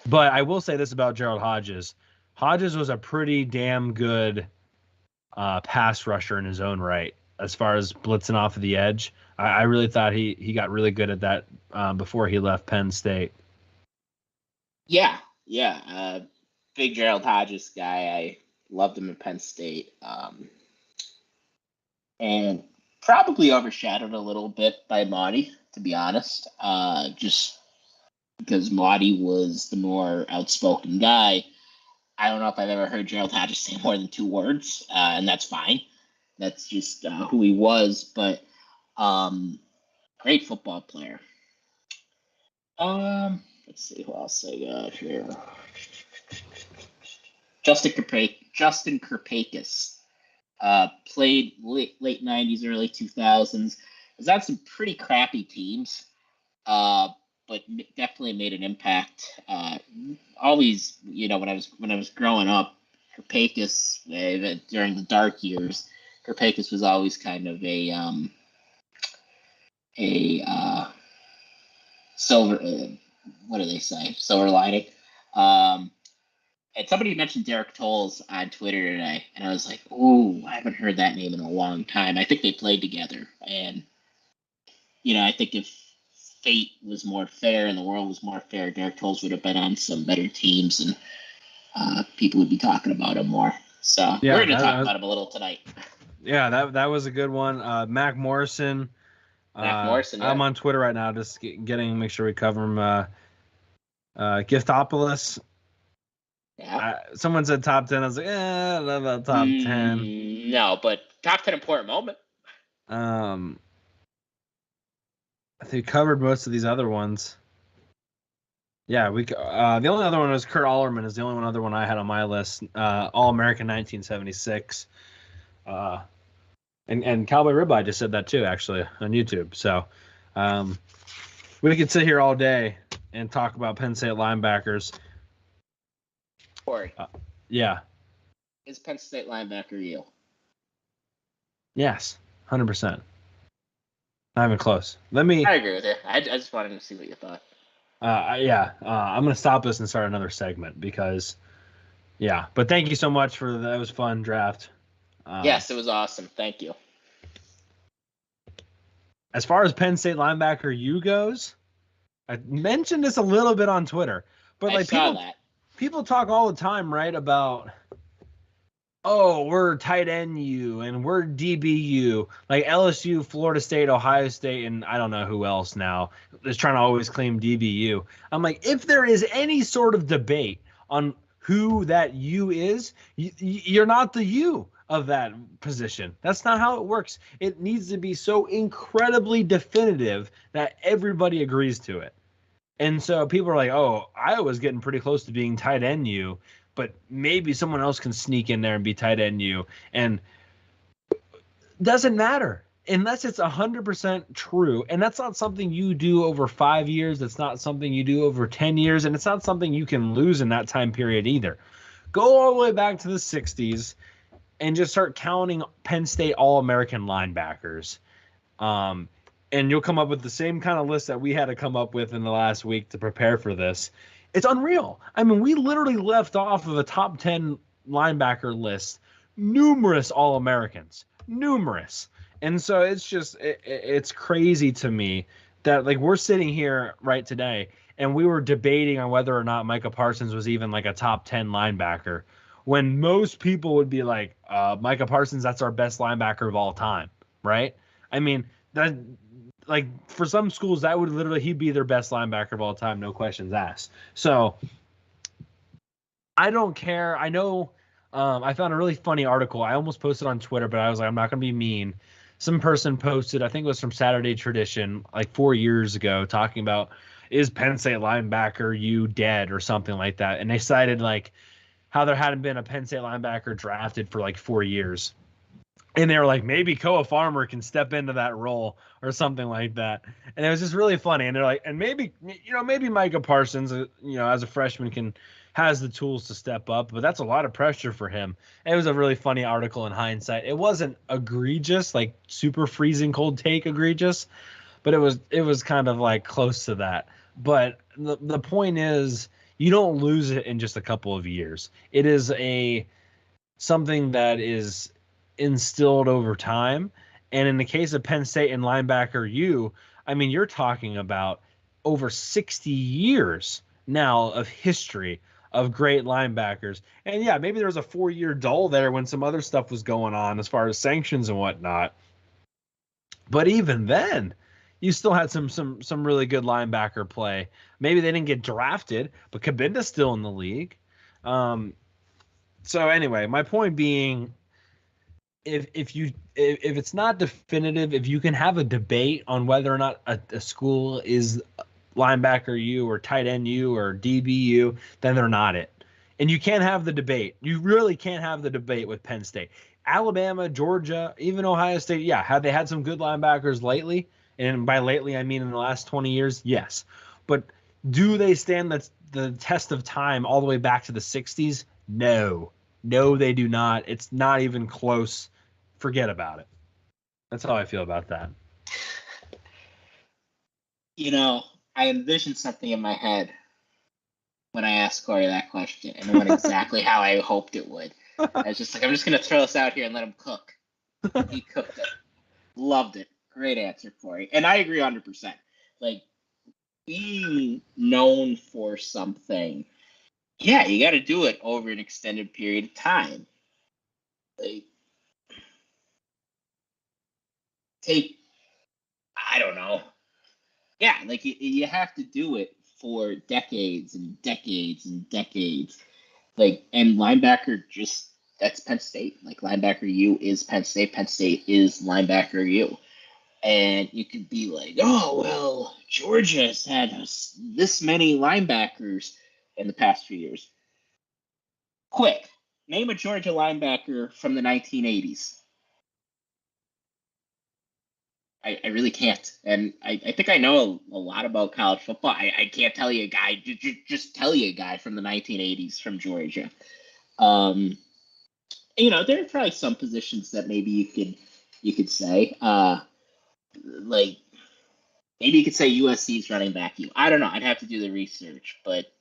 But I will say this about Gerald Hodges. Hodges was a pretty damn good pass rusher in his own right. as far as blitzing off of the edge. I really thought he got really good at that before he left Penn State. Yeah. Big Gerald Hodges guy. I loved him at Penn State. And probably overshadowed a little bit by Monty, to be honest. Just because Monty was the more outspoken guy. I don't know if I've ever heard Gerald Hodges say more than 2 words, and that's fine. That's just who he was. But great football player. Let's see who else I got here. Justin Kirpakis. Played late 90s, early 2000s. Was on some pretty crappy teams, but definitely made an impact. Always, when I was growing up, Kirpakis, during the dark years, Kirpakis was always kind of a silver. What do they say? Silver lining. And somebody mentioned Derek Tolles on Twitter today, and I was like, "Oh, I haven't heard that name in a long time." I think they played together, and I think if fate was more fair and the world was more fair, Derek Tolles would have been on some better teams, and people would be talking about him more. So we're going to talk about him a little tonight. Yeah, that was a good one. Mac Morrison. Morrison. Yeah. I'm on Twitter right now, just make sure we cover him. Giftopoulos. Yeah. Someone said top 10. I was like, I don't know about top 10. No, but top 10 important moment. I think we covered most of these other ones. Yeah, the only other one was Kurt Allerman is the only other one I had on my list. All-American 1976. And Cowboy Ribeye just said that too, actually, on YouTube. So we could sit here all day and talk about Penn State linebackers. Cory. Yeah. Is Penn State linebacker you? Yes, 100%. Not even close. I agree with you. I just wanted to see what you thought. I'm going to stop this and start another segment because, yeah. But thank you so much for that. It was fun draft. Yes, it was awesome. Thank you. As far as Penn State linebacker you goes, I mentioned this a little bit on Twitter, but I saw that. People talk all the time, right, about, oh, we're tight end U and we're DBU, like LSU, Florida State, Ohio State, and I don't know who else now is trying to always claim DBU. I'm like, if there is any sort of debate on who that U is, you're not the U of that position. That's not how it works. It needs to be so incredibly definitive that everybody agrees to it. And so people are like, oh, Iowa's getting pretty close to being tight end U, but maybe someone else can sneak in there and be tight end U. And doesn't matter unless it's 100% true. And that's not something you do over 5 years. That's not something you do over 10 years. And it's not something you can lose in that time period either. Go all the way back to the 60s and just start counting Penn State All-American linebackers. And you'll come up with the same kind of list that we had to come up with in the last week to prepare for this. It's unreal. I mean, we literally left off of a top 10 linebacker list numerous All-Americans. Numerous. And so it's just, it's crazy to me that, like, we're sitting here right today and we were debating on whether or not Micah Parsons was even like a top 10 linebacker, when most people would be like, Micah Parsons, that's our best linebacker of all time, right? I mean, that, like, for some schools, that would literally, he'd be their best linebacker of all time, no questions asked. So I don't care. I know I found a really funny article. I almost posted on Twitter, but I was like, I'm not going to be mean. Some person posted, I think it was from Saturday Tradition, like 4 years ago, talking about, is Penn State linebacker you dead or something like that. And they cited, like, how there hadn't been a Penn State linebacker drafted for like 4 years. And they were like, maybe Koa Farmer can step into that role or something like that. And it was just really funny. And they're like, and maybe Micah Parsons, as a freshman has the tools to step up, but that's a lot of pressure for him. And it was a really funny article in hindsight. It wasn't egregious, like super freezing cold take egregious, but it was kind of like close to that. But the point is, you don't lose it in just a couple of years. It is something that is instilled over time, And in the case of Penn State and linebacker U, I mean, you're talking about over 60 years now of history of great linebackers. And yeah, maybe there was a 4-year dull there when some other stuff was going on as far as sanctions and whatnot. But even then, you still had some really good linebacker play. Maybe they didn't get drafted, but Cabinda's still in the league. So anyway, my point being, if it's not definitive, if you can have a debate on whether or not a school is linebacker U or tight end U or DBU, then they're not it. And you can't have the debate. You really can't have the debate with Penn State. Alabama, Georgia, even Ohio State, yeah, have they had some good linebackers lately? And by lately, I mean in the last 20 years, yes. But do they stand the test of time all the way back to the 60s? No. No, they do not. It's not even close. Forget about it. That's how I feel about that. You know, I envisioned something in my head when I asked Cory that question, and it went exactly how I hoped it would. I was just like, I'm just going to throw this out here and let him cook. He cooked it. Loved it. Great answer, Cory. And I agree 100%. Like, being known for something, yeah, you got to do it over an extended period of time. Like, I don't know. Yeah, like you have to do it for decades and decades and decades. Like, and linebacker that's Penn State. Like, linebacker U is Penn State. Penn State is linebacker U. And you could be like, oh, well, Georgia's had this many linebackers in the past few years. Quick, name a Georgia linebacker from the 1980s. I really can't. And I think I know a lot about college football. I can't tell you a guy, just tell you a guy from the 1980s from Georgia. You know, there are probably some positions that maybe you could say. Like, maybe you could say USC's running back you. I don't know. I'd have to do the research. But,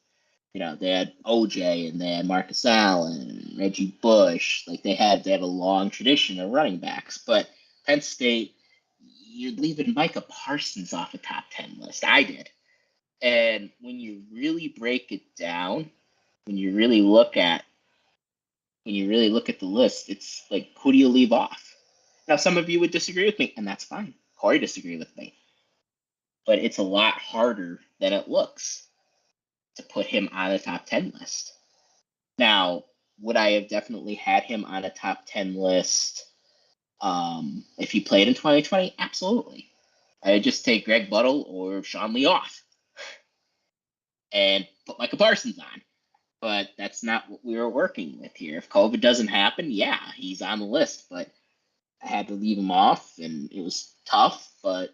you know, they had OJ and they had Marcus Allen, Reggie Bush. Like, they have a long tradition of running backs. But Penn State, you're leaving Micah Parsons off a top 10 list. I did. And when you really break it down, when you really look at the list, it's like, who do you leave off? Now, some of you would disagree with me, and that's fine. Cory disagreed with me. But it's a lot harder than it looks to put him on a top 10 list. Now, would I have definitely had him on a top 10 list if he played in 2020? Absolutely. I'd just take Greg Buttle or Sean Lee off and put Micah Parsons on. But that's not what we were working with here. If COVID doesn't happen, yeah, he's on the list. But I had to leave him off, and it was tough, but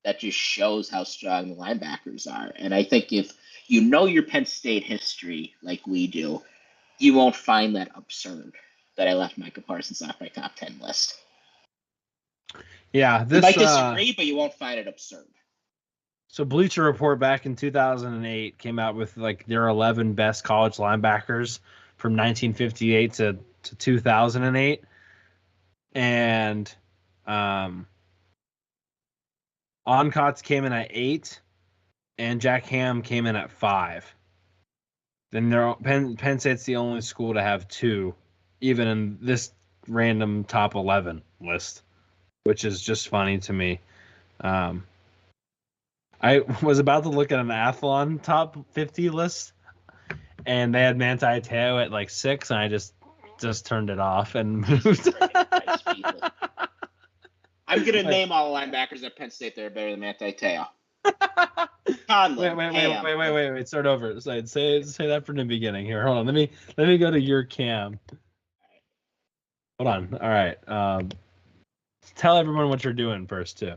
that just shows how strong the linebackers are. And I think if you know your Penn State history like we do, you won't find that absurd that I left Micah Parsons off my top 10 list. Yeah, you might disagree, but you won't find it absurd. So Bleacher Report back in 2008 came out with like their 11 best college linebackers from 1958 to 2008. And Oncotz came in at 8, and Jack Ham came in at 5. Then Penn State's the only school to have 2, even in this random top 11 list, which is just funny to me. I was about to look at an Athlon top 50 list, and they had Manti Te'o at like 6, and I just turned it off and moved. I'm going to name all the linebackers at Penn State that are better than Manti Te'o. Conlon, wait. Start over. Say that from the beginning here. Hold on. Let me go to your cam. Hold on. All right. Tell everyone what you're doing first, too.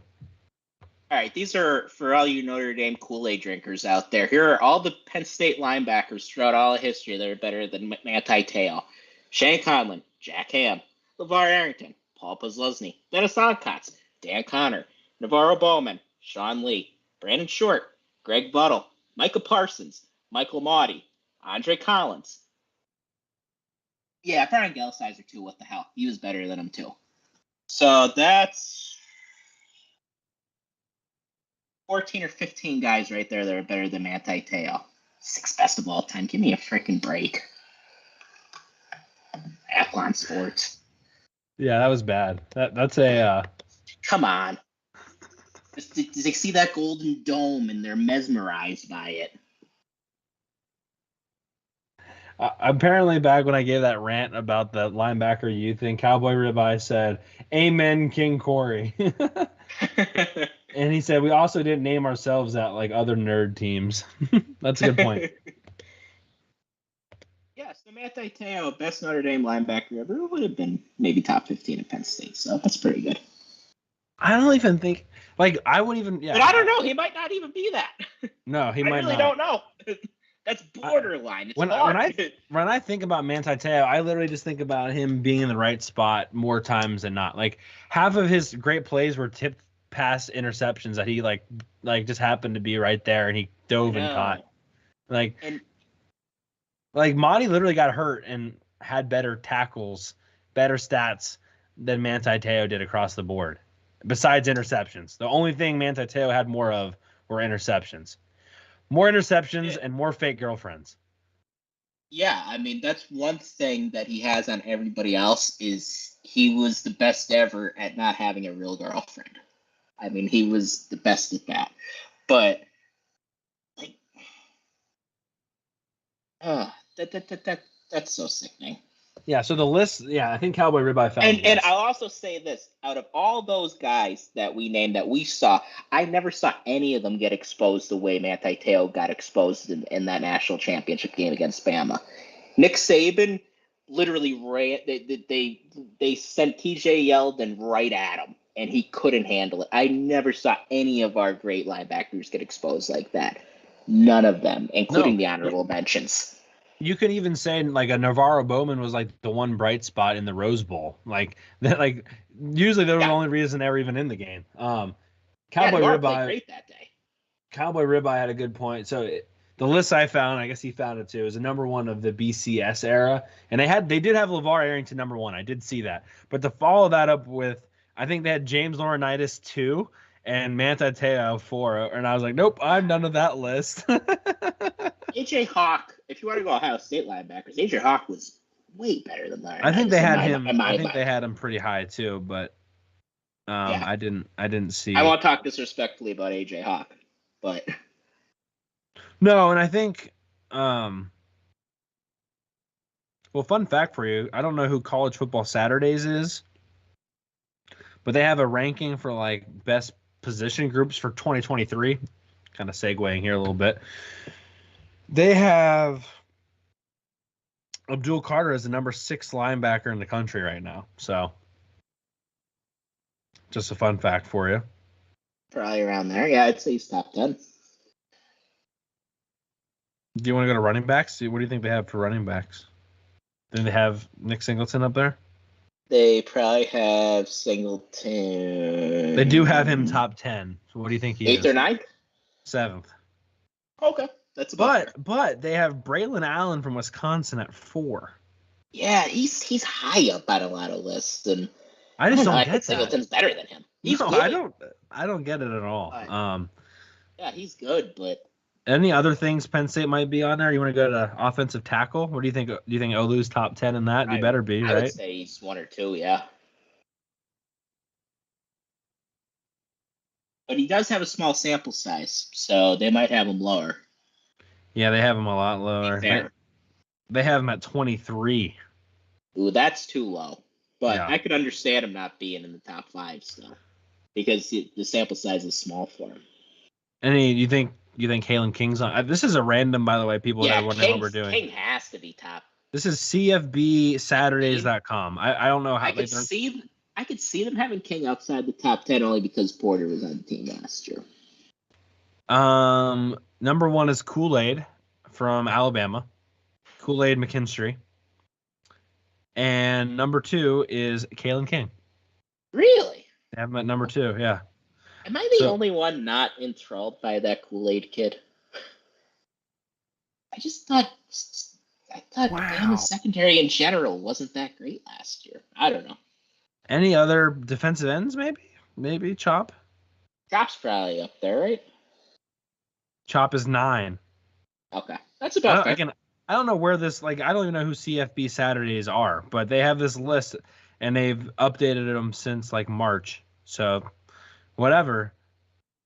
All right, these are for all you Notre Dame Kool-Aid drinkers out there. Here are all the Penn State linebackers throughout all of history that are better than Manti Te'o. Shane Conlon, Jack Ham, LeVar Arrington, Paul Posluszny, Dennis Oncotz, Dan Connor, Navarro Bowman, Sean Lee, Brandon Short, Greg Buttle, Micah Parsons, Michael Maudie, Andre Collins. Yeah, Brian Gelsizer too, what the hell. He was better than him too. So that's 14 or 15 guys right there that are better than Manti Te'o. 6th best of all time. Give me a freaking break. Athlon Sports. Yeah, that was bad. That's a. Come on. Did they see that golden dome and they're mesmerized by it? Apparently, back when I gave that rant about the linebacker youth thing, Cowboy Ribeye said, "Amen, King Cory." And he said, we also didn't name ourselves that like other nerd teams. That's a good point. Yes, the Manti Te'o, best Notre Dame linebacker ever, would have been maybe top 15 at Penn State, so that's pretty good. I don't even think, like, I wouldn't even, yeah. But I don't know. He might not even be that. No, he might not. I really don't know. That's borderline. It's hard. When I think about Manti Te'o, I literally just think about him being in the right spot more times than not. Like, half of his great plays were tipped past interceptions that he like just happened to be right there and he dove and caught. Like Monty literally got hurt and had better tackles, better stats than Manti Te'o did across the board. Besides interceptions, the only thing Manti Te'o had more of were interceptions. More interceptions and more fake girlfriends. Yeah, I mean that's one thing that he has on everybody else is he was the best ever at not having a real girlfriend. I mean, he was the best at that. But like, that's so sickening. Yeah. So the list, yeah, I think Cowboy Ribeye found. And I'll also say this: out of all those guys that we named that we saw, I never saw any of them get exposed the way Manti Te'o got exposed in that national championship game against Bama. Nick Saban literally ran. They sent TJ Yeldon right at him. And he couldn't handle it. I never saw any of our great linebackers get exposed like that. None of them, including the honorable mentions. You could even say like a Navarro Bowman was like the one bright spot in the Rose Bowl. Like that, like usually they were the only reason they were even in the game. Cowboy Ribeye played great that day. Cowboy Ribeye had a good point. So the list I found, I guess he found it too, is a number one of the BCS era, and they did have LeVar Arrington number one. I did see that, but to follow that up with, I think they had James Laurinaitis 2 and Manti Te'o 4, and I was like, nope, I'm none of that list. AJ Hawk, if you want to go Ohio State linebackers, AJ Hawk was way better than that. I think they had him. I think they had him pretty high too, but I didn't see. I won't talk disrespectfully about AJ Hawk, but no, and I think well, fun fact for you, I don't know who College Football Saturdays is. But they have a ranking for like best position groups for 2023. Kind of segueing here a little bit. They have Abdul Carter as the number 6 linebacker in the country right now. So just a fun fact for you. Probably around there. Yeah, I'd say he's top 10. Do you want to go to running backs? What do you think they have for running backs? Do they have Nick Singleton up there? They probably have Singleton. They do have him top 10. So what do you think he is? 8th or 9th? 7th. Okay. That's about but they have Braylon Allen from Wisconsin at 4. Yeah, he's high up on a lot of lists, and I just don't get that. Singleton's better than him. He's no, good. I don't get it at all. Yeah, he's good, but any other things Penn State might be on there? You want to go to offensive tackle? What do you think? Do you think Olu's top 10 in that? You better be, right? I would say he's 1 or 2, yeah. But he does have a small sample size, so they might have him lower. Yeah, they have him a lot lower. They have him at 23. Ooh, that's too low. But yeah. I could understand him not being in the top 5 still, because the sample size is small for him. You think Kalen King's on? This is a random, by the way, people that are wondering what we're doing. King has to be top. This is CFBSaturdays.com. I don't know how. I could see them having King outside the top 10 only because Porter was on the team last year. Number 1 is Kool-Aid from Alabama. Kool-Aid McKinstry. And number 2 is Kalen King. Really? They have him at number 2, yeah. Am I the only one not enthralled by that Kool-Aid kid? I thought Bama's secondary in general wasn't that great last year. I don't know. Any other defensive ends, maybe? Maybe Chop? Chop's probably up there, right? Chop is 9. Okay, that's about fair. Again, I don't know where this, like, I don't even know who CFB Saturdays are, but they have this list, and they've updated them since, like, March. So, whatever.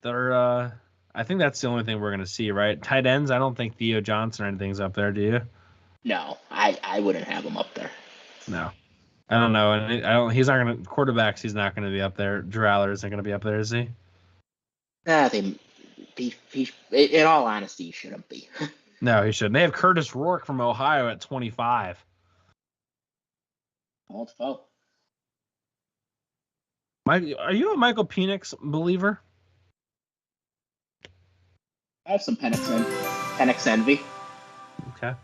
They're, I think that's the only thing we're going to see, right? Tight ends, I don't think Theo Johnson or anything's up there, do you? No, I wouldn't have him up there. No. I don't know. And he's not going to, quarterbacks, he's not going to be up there. Drew Aller isn't going to be up there, is he? In all honesty, he shouldn't be. No, he shouldn't. They have Curtis Rourke from Ohio at 25. Old foe. Are you a Michael Penix believer? I have some Penix envy. Okay.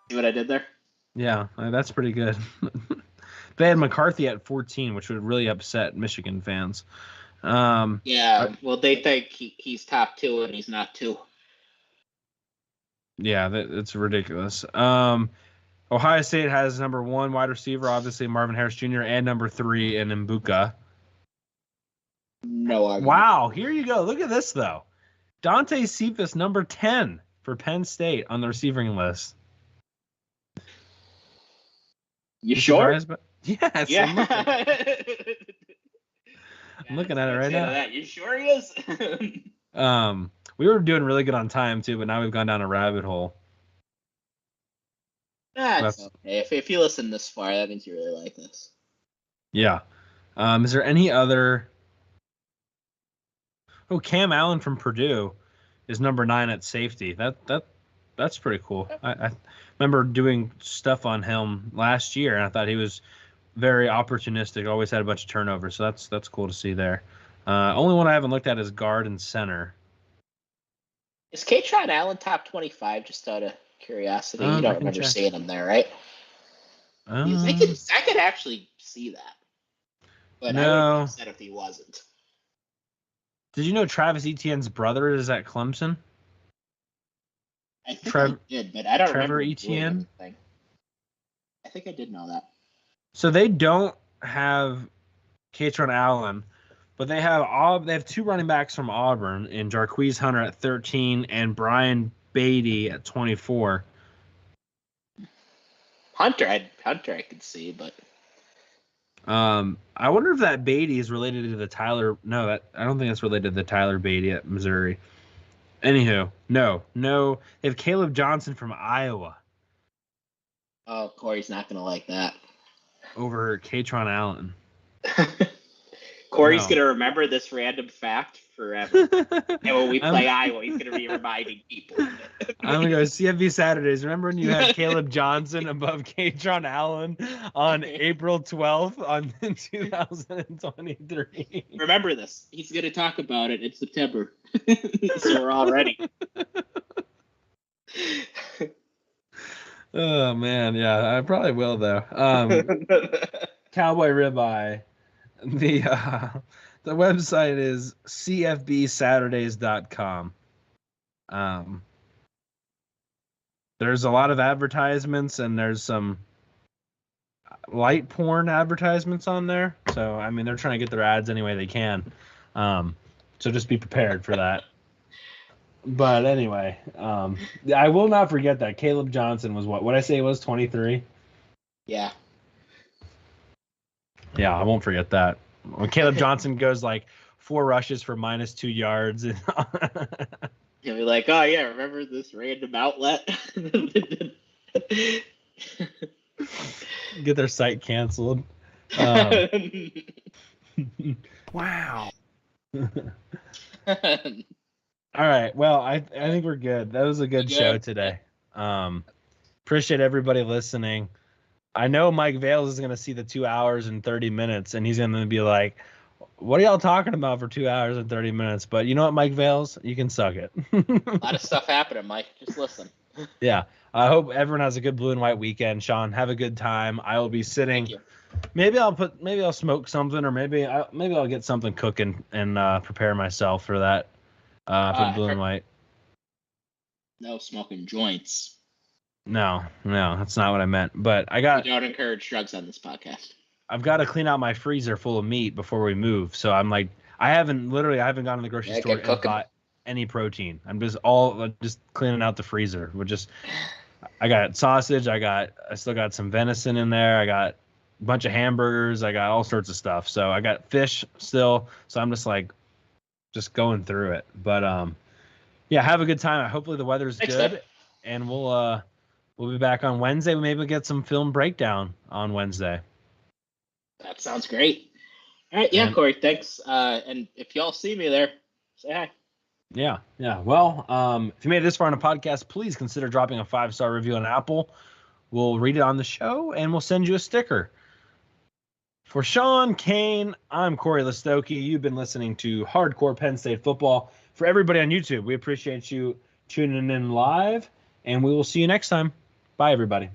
See what I did there? Yeah, that's pretty good. They had McCarthy at 14, which would really upset Michigan fans. Yeah, well, they think he's top 2 and he's not 2. Yeah, it's ridiculous. Ohio State has number 1 wide receiver, obviously Marvin Harris Jr., and number 3 in Mbuka. No argument. Wow, here you go. Look at this, though. Dante Cephas, number 10 for Penn State on the receiving list. You sure? Yes. Yeah. I'm looking at it right now. That. You sure he is? We were doing really good on time too, but now we've gone down a rabbit hole. That's okay. If you listen this far, that means you really like this. Yeah. Is there any other? Oh, Cam Allen from Purdue is number 9 at safety. That's pretty cool. I remember doing stuff on him last year, and I thought he was very opportunistic. Always had a bunch of turnovers, so that's cool to see there. Only one I haven't looked at is guard and center. Is Kaytron Allen top 25? Just out of curiosity, you don't remember seeing him there, right? I could actually see that, but no. I would be upset if he wasn't. Did you know Travis Etienne's brother is at Clemson? I think I did, but I don't remember. Trevor Etienne? I think I did know that. So they don't have Kaytron Allen, but they have 2 running backs from Auburn in Jarquez Hunter at 13 and Brian Beatty at 24. Hunter I could see, but I wonder if that Beatty is related to the Tyler. No, I don't think that's related to the Tyler Beatty at Missouri. Anywho, no. They have Caleb Johnson from Iowa. Oh, Corey's not gonna like that. Over Kaytron Allen. Corey's gonna remember this random fact forever. And when we play Iowa, he's gonna be reminding people. I'm gonna go CFB Saturdays. Remember when you had Caleb Johnson above Kaytron Allen on April 12th on 2023? Remember this. He's gonna talk about it in September. So we're all ready. Oh man, yeah, I probably will though. Cowboy Ribeye. The website is cfbsaturdays.com. There's a lot of advertisements and there's some light porn advertisements on there. So I mean, they're trying to get their ads any way they can. So just be prepared for that. But anyway, I will not forget that Caleb Johnson was what I say was 23. Yeah. Yeah, I won't forget that. When Caleb Johnson goes like 4 rushes for -2 yards. And He'll be like, oh, yeah, remember this random outlet? Get their site canceled. Wow. All right. Well, I think we're good. That was a good show today. Appreciate everybody listening. I know Mike Vales is going to see the 2 hours and 30 minutes, and he's going to be like, what are y'all talking about for 2 hours and 30 minutes? But you know what, Mike Vales? You can suck it. A lot of stuff happening, Mike. Just listen. Yeah. I hope everyone has a good blue and white weekend. Sean, have a good time. I will be sitting. Maybe I'll smoke something, or maybe I'll get something cooking and prepare myself for that. For the blue and white. No smoking joints. No, that's not what I meant. But we don't encourage drugs on this podcast. I've got to clean out my freezer full of meat before we move. So I'm like, I haven't gone to the grocery store any protein. I'm just cleaning out the freezer. I got sausage. I still got some venison in there. I got a bunch of hamburgers. I got all sorts of stuff. So I got fish still. So I'm just going through it. But yeah, have a good time. Hopefully the weather's Thanks, good, man. and we'll be back on Wednesday. Maybe we'll get some film breakdown on Wednesday. That sounds great. All right, yeah, Corey, thanks. And if y'all see me there, say hi. Yeah. Well, if you made it this far on a podcast, please consider dropping a 5-star review on Apple. We'll read it on the show, and we'll send you a sticker. For Shawn, Kane, I'm Corey Listoki. You've been listening to Hardcore Penn State Football. For everybody on YouTube, we appreciate you tuning in live, and we will see you next time. Bye, everybody.